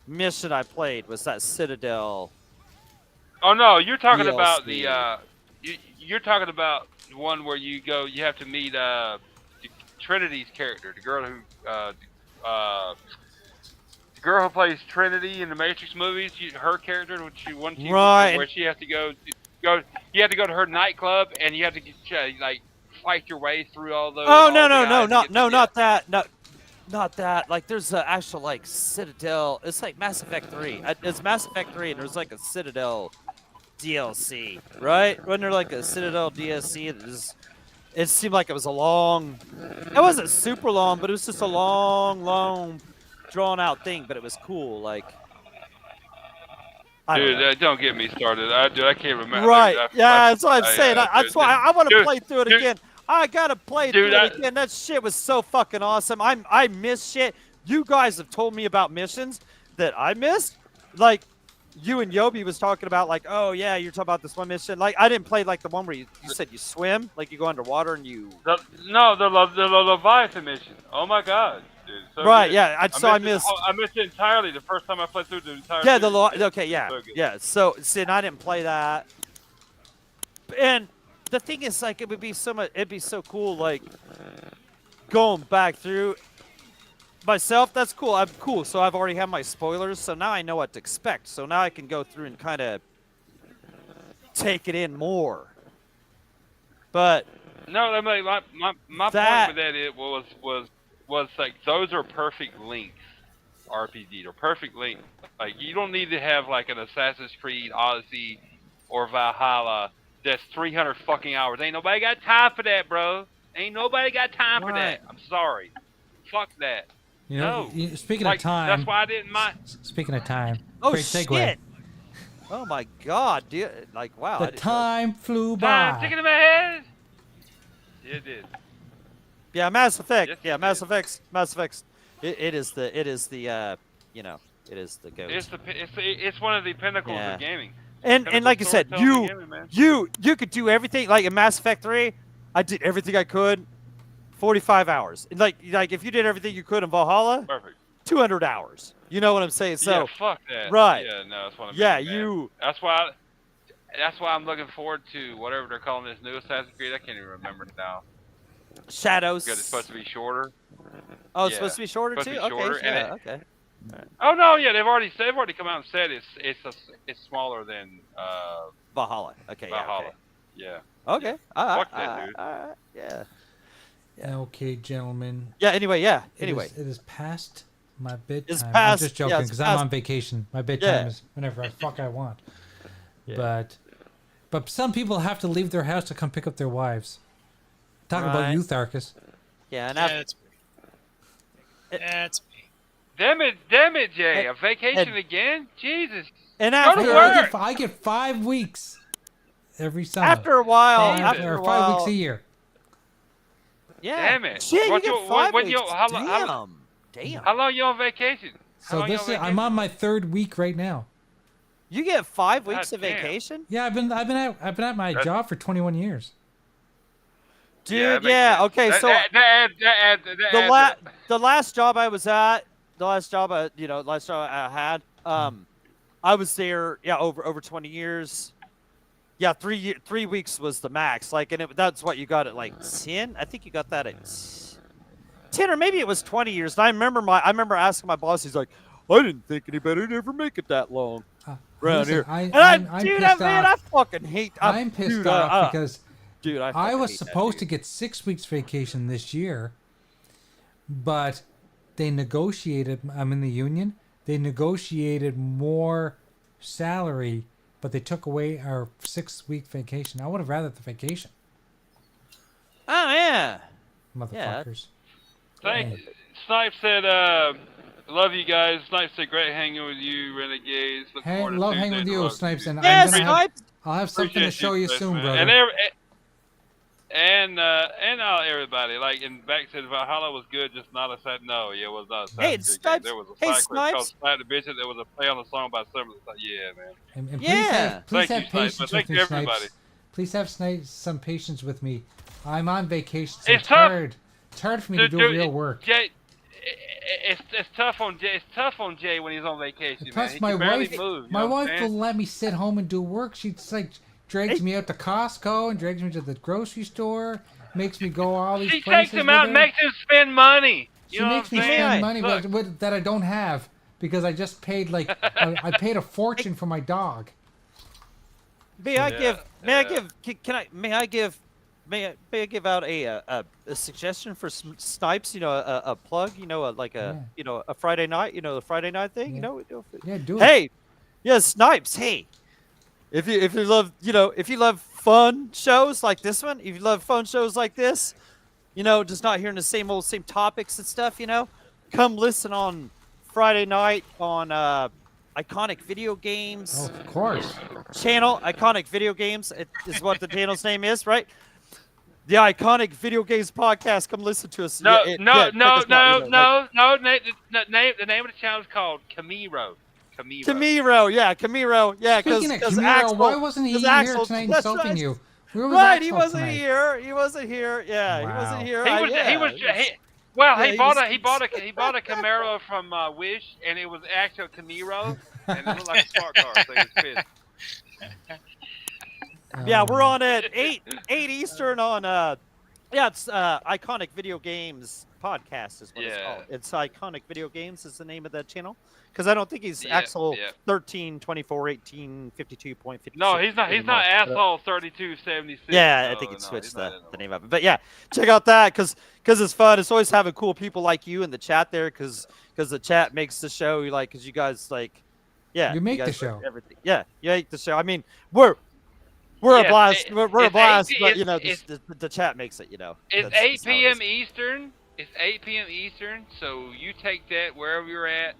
mission I played was that Citadel. Oh no, you're talking about DLC. the you're talking about the one where you have to meet Trinity's character, the girl who plays Trinity in the Matrix movies. Her character, which she one Right. where she has to go. You have to go to her nightclub, and you have to like fight your way through all those. Oh all no the no guys no to not get no to- not that no. Not that. Like, there's an actual, like, Citadel. It's like Mass Effect 3. It's Mass Effect 3, and there's, like, a Citadel DLC, right? Wasn't there, like, a Citadel DLC? It seemed like it was a long... It wasn't super long, but it was just a long, drawn-out thing, but it was cool. Like... I don't know. Dude, don't get me started. I can't remember. Right. Yeah, that's what I'm saying. That's dude, why I want to dude, play through it dude. again. I gotta play Dude, through it again. That shit was so fucking awesome. I miss shit. You guys have told me about missions that I missed. Like, you and Yobi was talking about, like, oh yeah, you're talking about this one mission. Like, I didn't play like the one where you said you swim, like you go underwater and you. The Leviathan mission. Oh my god, dude. So Right. good. Yeah. I missed. I missed it entirely the first time I played through the entire. Yeah. series. Okay. Yeah. So good. Yeah. So, see, and I didn't play that. And the thing is, like, it'd be so cool, like, going back through myself. That's cool. I'm cool. So I've already had my spoilers, so now I know what to expect. So now I can go through and kind of take it in more. But No, I mean, my That- point with that was like those are perfect links. RPGs are perfect links. Like you don't need to have like an Assassin's Creed Odyssey or Valhalla that's 300 fucking hours. Ain't nobody got time for that, bro. Ain't nobody got time for Right. that. I'm sorry. Fuck that. You know, No. speaking Like of time, that's why I didn't mind. Speaking of time, Oh great segue. shit! Oh my god, dude! Like wow. I The didn't know- time flew Time by. ticking in my head. Yeah, it did. Yeah, Mass Effect. Yes, Yeah, it Mass is. Effects. Mass Effects. It is the you know, it is the goat. It's one of the pinnacles Yeah. of gaming. And Pinnacle like I said, storytelling in gaming, man. you could do everything. Like in Mass Effect 3, I did everything I could. 45 hours. Like if you did everything you could in Valhalla, Perfect. 200 hours. You know what I'm saying? So yeah, fuck that. right. Yeah, no, that's what I mean. yeah, man. you. That's why. That's why I'm looking forward to whatever they're calling this new Assassin's Creed. I can't even remember it now. Shadows. Because it's supposed to be shorter. Oh, it's yeah, supposed to be shorter supposed too. to be shorter, Okay. and Yeah. it- Okay. Oh no, yeah, they've already come out and said it's smaller than Valhalla. Okay. Valhalla. Yeah. Yeah. Okay. All right. Fuck that, dude. All right. Yeah. Yeah. Okay, gentlemen. Yeah. Anyway. Yeah. It Anyway. is past my bedtime. It's I'm past- just yeah, joking it's because I'm past- on vacation. My bedtime Yeah. is whenever I want. Yeah. But some people have to leave their house to come pick up their wives. Talk about Right. youth, Arcus. Yeah. And Yeah, after, it's me. That's me. Damn it, Jay! A vacation again? Jesus. and Go after, to Hey, work. I get 5 weeks every summer. after a while, Damn after or a 5 while, weeks a year. yeah. Damn it. Shit, you What get you- 5 what weeks. you- how- Damn. How long you on vacation? How So long you this on is I'm vacation? on my 3rd week right now. You get 5 weeks God of damn. vacation, Yeah, I've been at my That's- job for 21 years. dude. that makes Yeah. sense. Okay. That- So that adds up. the last job I was at, last job I had, I was there, yeah, over 20 years. Yeah, 3 weeks was the max. Like, and that's what you got at like 10. I think you got that at 10, or maybe it was 20 years. And I remember asking my boss. He's like, I didn't think anybody'd ever make it that long around Listen, here. I'm Dude, pissed man, off. I fucking hate. I'm pissed dude, off because dude, I I fucking was hate that, supposed to dude. get 6 weeks vacation this year, but they negotiated. I'm in the union. They negotiated more salary, but they took away our 6-week vacation. I would have rather the vacation, Oh yeah. motherfuckers. Thanks. Snipe said, love you guys. Snipe said, great hanging with you, Renegades. Look Hey, forward to love Tuesday hanging with to you, love Snipes, and Yeah, I'm gonna have, Snipes. I'll have something to Appreciate show you Snipes, soon, man. brother. And everybody, like, and back said Valhalla was good, just not a side. No, yeah, it was not a Hey, Assassin's Creed game. Snipes. There was a Hey, side quest called Snipes. Slap the Bitch. There was a play on the song by some. Yeah, man. And Yeah. please Thank you, have Snipes, patience but with thank me, you, everybody. Snipes. Please have some patience with me. I'm on vacation, so It's tough. It's hard for me to do real work. Jay, it's tough on Jay. It's tough on Jay when he's on vacation, man. Plus, He my can barely wife, move, you my know what I'm wife saying? will let me sit home and do work. She's like drags me out to Costco and drags me to the grocery store, makes me go all these She places. takes him with out and her. makes him spend money. She You know makes what me I'm saying? spend money Look, that I don't have because I just paid like I paid a fortune for my dog. May I yeah. give out a suggestion for Snipes? You know, a plug. You know, a Friday night. You know, the Friday night thing. Yeah. You know. Yeah, do it. Hey, yeah, Snipes. Hey, if you love fun shows like this one, if you love fun shows like this, you know, just not hearing the same topics and stuff. You know, come listen on Friday night on Iconic Video Games Oh, of course. channel. Iconic Video Games is what the channel's name is, right? The Iconic Video Games podcast. Come listen to us. No, Yeah, no, yeah, check no, us out, you know, no, no. The name of the channel is called Camiro. Camiro, yeah, Camiro, yeah. Speaking of Because Camaro, why wasn't he here tonight insulting you? Where was Right, he Axel wasn't tonight? here. He wasn't here. Yeah, he Wow. wasn't here. He was. Yeah, He bought a Camaro from Wish, and it was actual Camiro, and it looked like a smart car. So he was pissed. Yeah, we're on at 8 Eastern on it's Iconic Video Games Podcast is what it's Yeah. called. It's Iconic Video Games is the name of that channel. Because I don't think he's Yeah, Axel yeah. 13, 24, 18, 52.56. No, he's not. He's not anymore. asshole 3276. Yeah, I No, think it no, switched he's not the name of it. But yeah, check out that because it's fun. It's always having cool people like you in the chat there because the chat makes the show. Because you guys yeah, You make the guys show. everything. Yeah, you make the show. I mean, we're a Yes, blast. We're a it's blast, 8 but it's- the chat makes it. It's That's 8 just how it p.m. is. Eastern. It's 8 p.m. Eastern. So you take that wherever you're at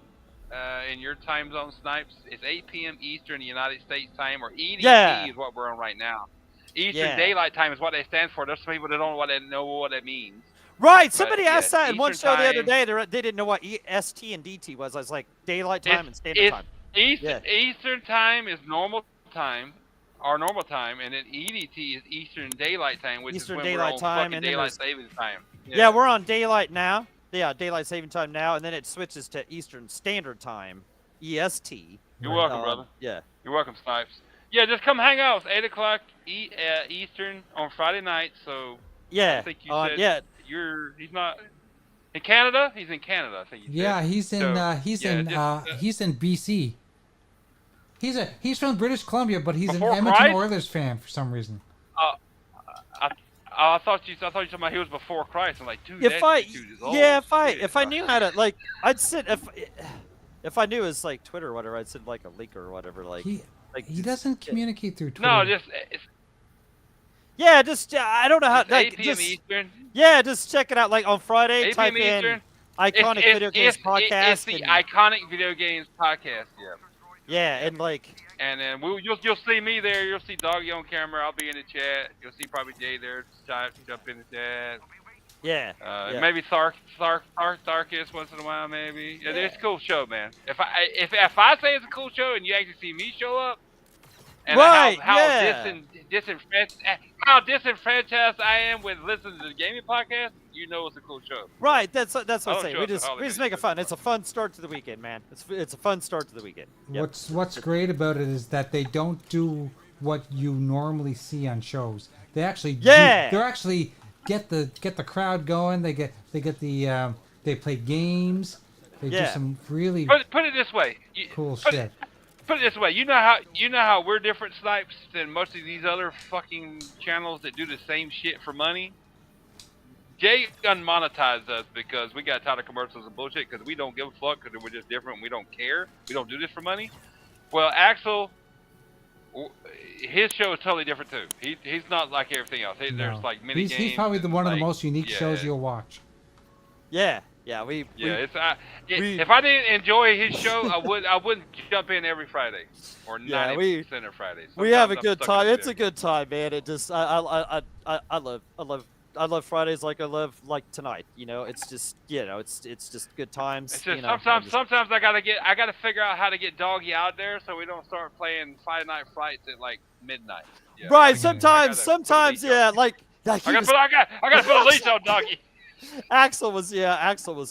in your time zone, Snipes. It's 8 p.m. Eastern United States time, or EDT Yeah. is what we're on right now. Eastern Yeah. Daylight Time is what they stand for. There's some people that don't know what that means. Right. Somebody yeah, asked that in one Eastern show the other time. day. They didn't know what ST and DT was. I was like, daylight time and standard It's time. Eastern time is normal time, our normal time, and then EDT is Eastern Daylight Time, which Eastern is when Daylight we're on Time, fucking and then daylight there's- savings time. Yeah, we're on daylight now. Yeah, daylight saving time now, and then it switches to Eastern Standard Time, EST. You're welcome, brother. Yeah. You're welcome, Snipes. Yeah, just come hang out. It's 8 o'clock Eastern on Friday night. So Yeah. I think you said he's not in Canada. He's in Canada. I think you Yeah, said. he's in So, he's in BC. He's from British Columbia, but he's an Before Edmonton Christ? Oilers fan for some reason. I thought you talking about he was before Christ. I'm like, dude, If that I dude is old. if shit. I knew how to I'd sit if I knew his Twitter or whatever, I'd send a link or whatever He just- doesn't communicate through Twitter. No, just Yeah, I don't know how it's 8 p.m. just, Eastern. yeah, just check it out on Friday. 8 Type p.m. in Eastern. Iconic Video Games Podcast. It's the and, Iconic Video Games Podcast. Yeah. yeah, and And then you'll see me there. You'll see Doggy on camera. I'll be in the chat. You'll see probably Jay there. Jump in the chat. yeah. Maybe Tharkus once in a while. Maybe. Yeah, it's a cool show, man. If I say it's a cool show and you actually see me show up, and Right, how yeah. disenfranchised I am with listening to the gaming podcast, you know it's a cool show. Right, that's what I'm don't saying. show We up to just holidays, make it fun. but It's a fun start to the weekend, man. It's a fun start to the weekend. Yep. What's great about it is that they don't do what you normally see on shows. They actually Yeah. they actually get the crowd going. They get the they play games. They do Yeah. some really Put it this way. cool put shit. Put it this way. You know how we're different, Snipes, than most of these other fucking channels that do the same shit for money. Jay unmonetized us because we got tired of commercials and bullshit because we don't give a fuck because we're just different and we don't care. We don't do this for money. Well, Axel, his show is totally different too. He's not like everything else. There's No. like mini games. He's probably one of the like- most unique yeah. shows you'll watch. Yeah. If I didn't enjoy his show, I wouldn't jump in every Friday or 90% of Fridays. We have a Sometimes I'm good stuck time. in It's a good time, man. It just I love Fridays like I love tonight. It's just it's just good times. It's just sometimes I gotta figure out how to get Doggy out there so we don't start playing Friday Night Frights at like midnight. Yeah, Right. I Sometimes gotta put a leash yeah. on. Like I gotta put a leash on Doggy. Axel was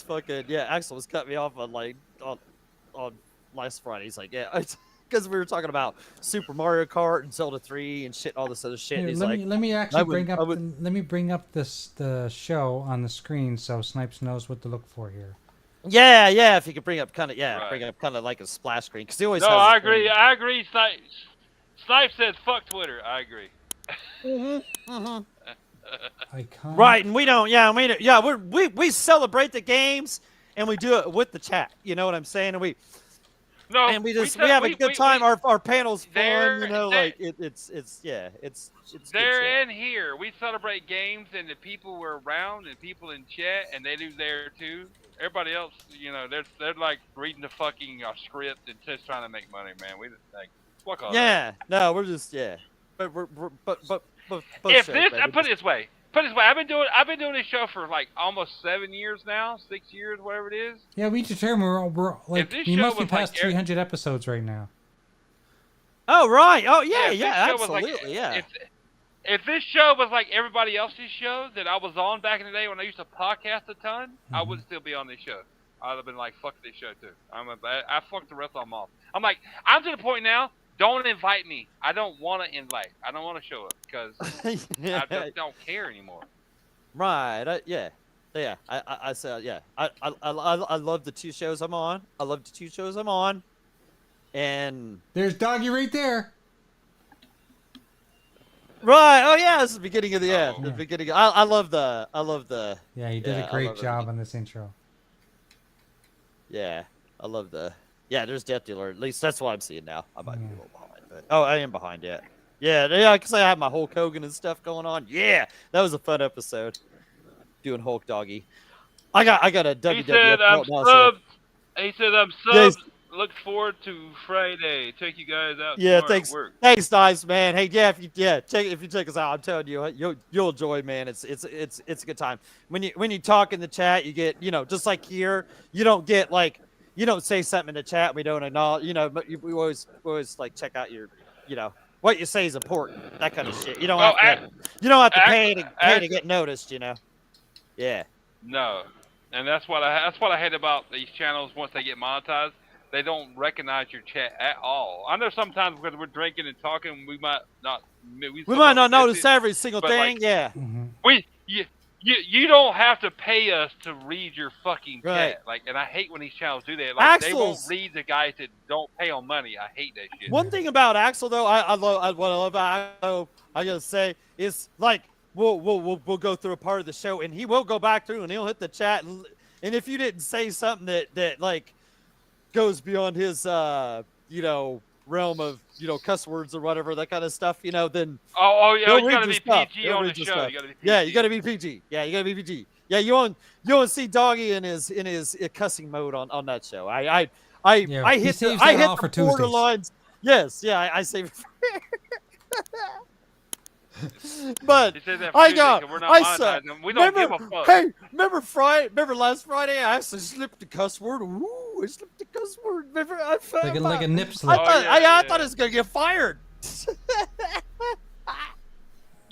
fucking Axel was cutting me off on last Friday. He's like, yeah, because we were talking about Super Mario Kart and Zelda 3 and shit, all this other shit. Here, and he's let like, me let me actually I would- let me bring up the show on the screen so Snipes knows what to look for here. yeah, if you could bring up kind of Right. bring up kind of like a splash screen because he always No, has I his thing. agree. I agree. Snipe says fuck Twitter. I agree. Iconic. Right, and we don't. Yeah, we celebrate the games and we do it with the chat. You know what I'm saying? And we we have a good time. Our panel's fun. They're- It's good There shit. and here, we celebrate games and the people we're around and people in chat, and they do there too. Everybody else, they're like reading the fucking script and just trying to make money, man. We like fuck all that. Yeah, no, we're just but If shit, this, man. I put it this way. I've been doing this show for like almost 7 years now, 6 years, whatever it is. Yeah, we determined we're like this we show must be was like past 300 episodes right now. Oh right, oh yeah, if this show was like- absolutely, yeah. If this show was like everybody else's show that I was on back in the day when I used to podcast a ton, I would still be on this show. I'd have been like, fuck this show too. I fucked the rest of them off. I'm like, I'm to the point now. Don't invite me. I don't want to invite. I don't want to show up because I just don't care anymore. Right, yeah. Yeah, I said, yeah. I love the 2 shows I'm on. I love the 2 shows I'm on. And There's Doggy right there. right, oh yeah, this is the beginning of the Uh-oh. the beginning. I love the. Yeah, he did Yeah, a I great love it. job on this intro. Yeah, I love the. Yeah, there's Death Dealer. At least that's what I'm seeing now. I might be a Yeah. little behind, but oh, I am behind yet. Yeah, because I have my Hulk Hogan and stuff going on. Yeah, that was a fun episode. Doing Hulk Doggy. I got a WWF He said I'm belt now, so- subbed. He said I'm Yeah, subbed. Look forward to Friday. Take you guys out Yeah, tomorrow thanks. at work. Thanks, nice man. Hey, yeah, if you check us out, I'm telling you, you'll enjoy, man. It's a good time. When you talk in the chat, you get, just like here, you don't get like, you don't say something in the chat we don't acknowledge, but we always like check out your, what you say is important, that kind of shit. You don't Well, have to pay to act- get noticed, Yeah. No, and that's what I hate about these channels. Once they get monetized, they don't recognize your chat at all. I know sometimes because we're drinking and talking, we might not. We might not notice every single but, thing. like, Yeah. You don't have to pay us to read your fucking Right. chat. Like, and I hate when these channels do that. Like, they won't Axel's- read the guys that don't pay on money. I hate that shit. One thing about Axel though, what I love about Axel, I gotta say, is like we'll go through a part of the show and he will go back through and he'll hit the chat and if you didn't say something that like goes beyond his realm of cuss words or whatever, that kind of stuff, then Oh yeah, he'll you read gotta your be stuff. PG He'll on read the your show. stuff. You gotta be PG. Yeah, you gotta be PG. Yeah, you gotta be PG. Yeah, you won't see Doggy in his cussing mode on that show. I Yeah, he hit saves I that hit all the for Tuesdays. borderlines. Yes, yeah, I save it. But He said that for I Tuesday, got 'cause we're not I suck. monetizing. We don't Remember, give a fuck. hey, remember last Friday? I actually slipped a cuss word. Ooh, I slipped a cuss word. Remember, Like a nip I slip. thought, Oh, yeah, I yeah. thought it was gonna get fired.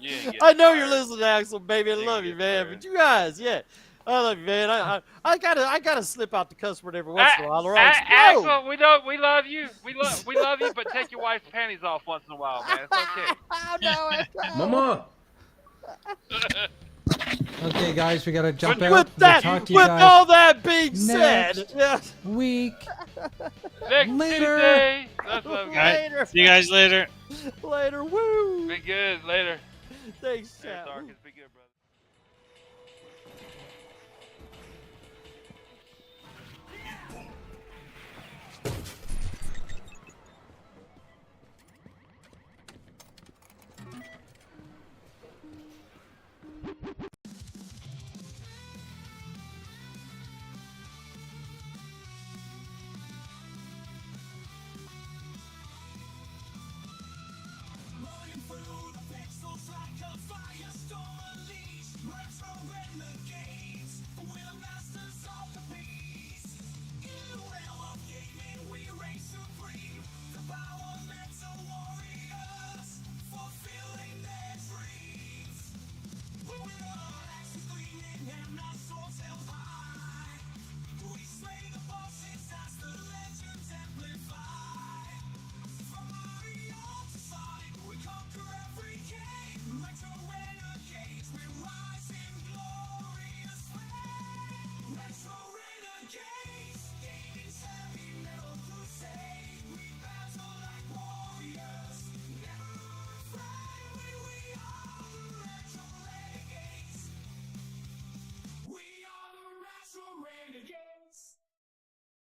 You ain't getting I know you're fired. listening, Axel, baby. I You love ain't you, getting man. fired. But you guys, yeah, I love you, man. I gotta slip out the cuss word every once in a while, or I'll explode. Axel, we love you. We love you, but take your wife's panties off once in a while, man. It's okay. Oh no, Mama. Okay, guys, we gotta jump out. with We'll that, talk to you with guys all that being said, next yeah, week. Next Later. Tuesday. That's what I'm All right, later, see you guys later. later, woo. Be good. Later. Thanks, Hey, chat. Sarkis, be good, bro.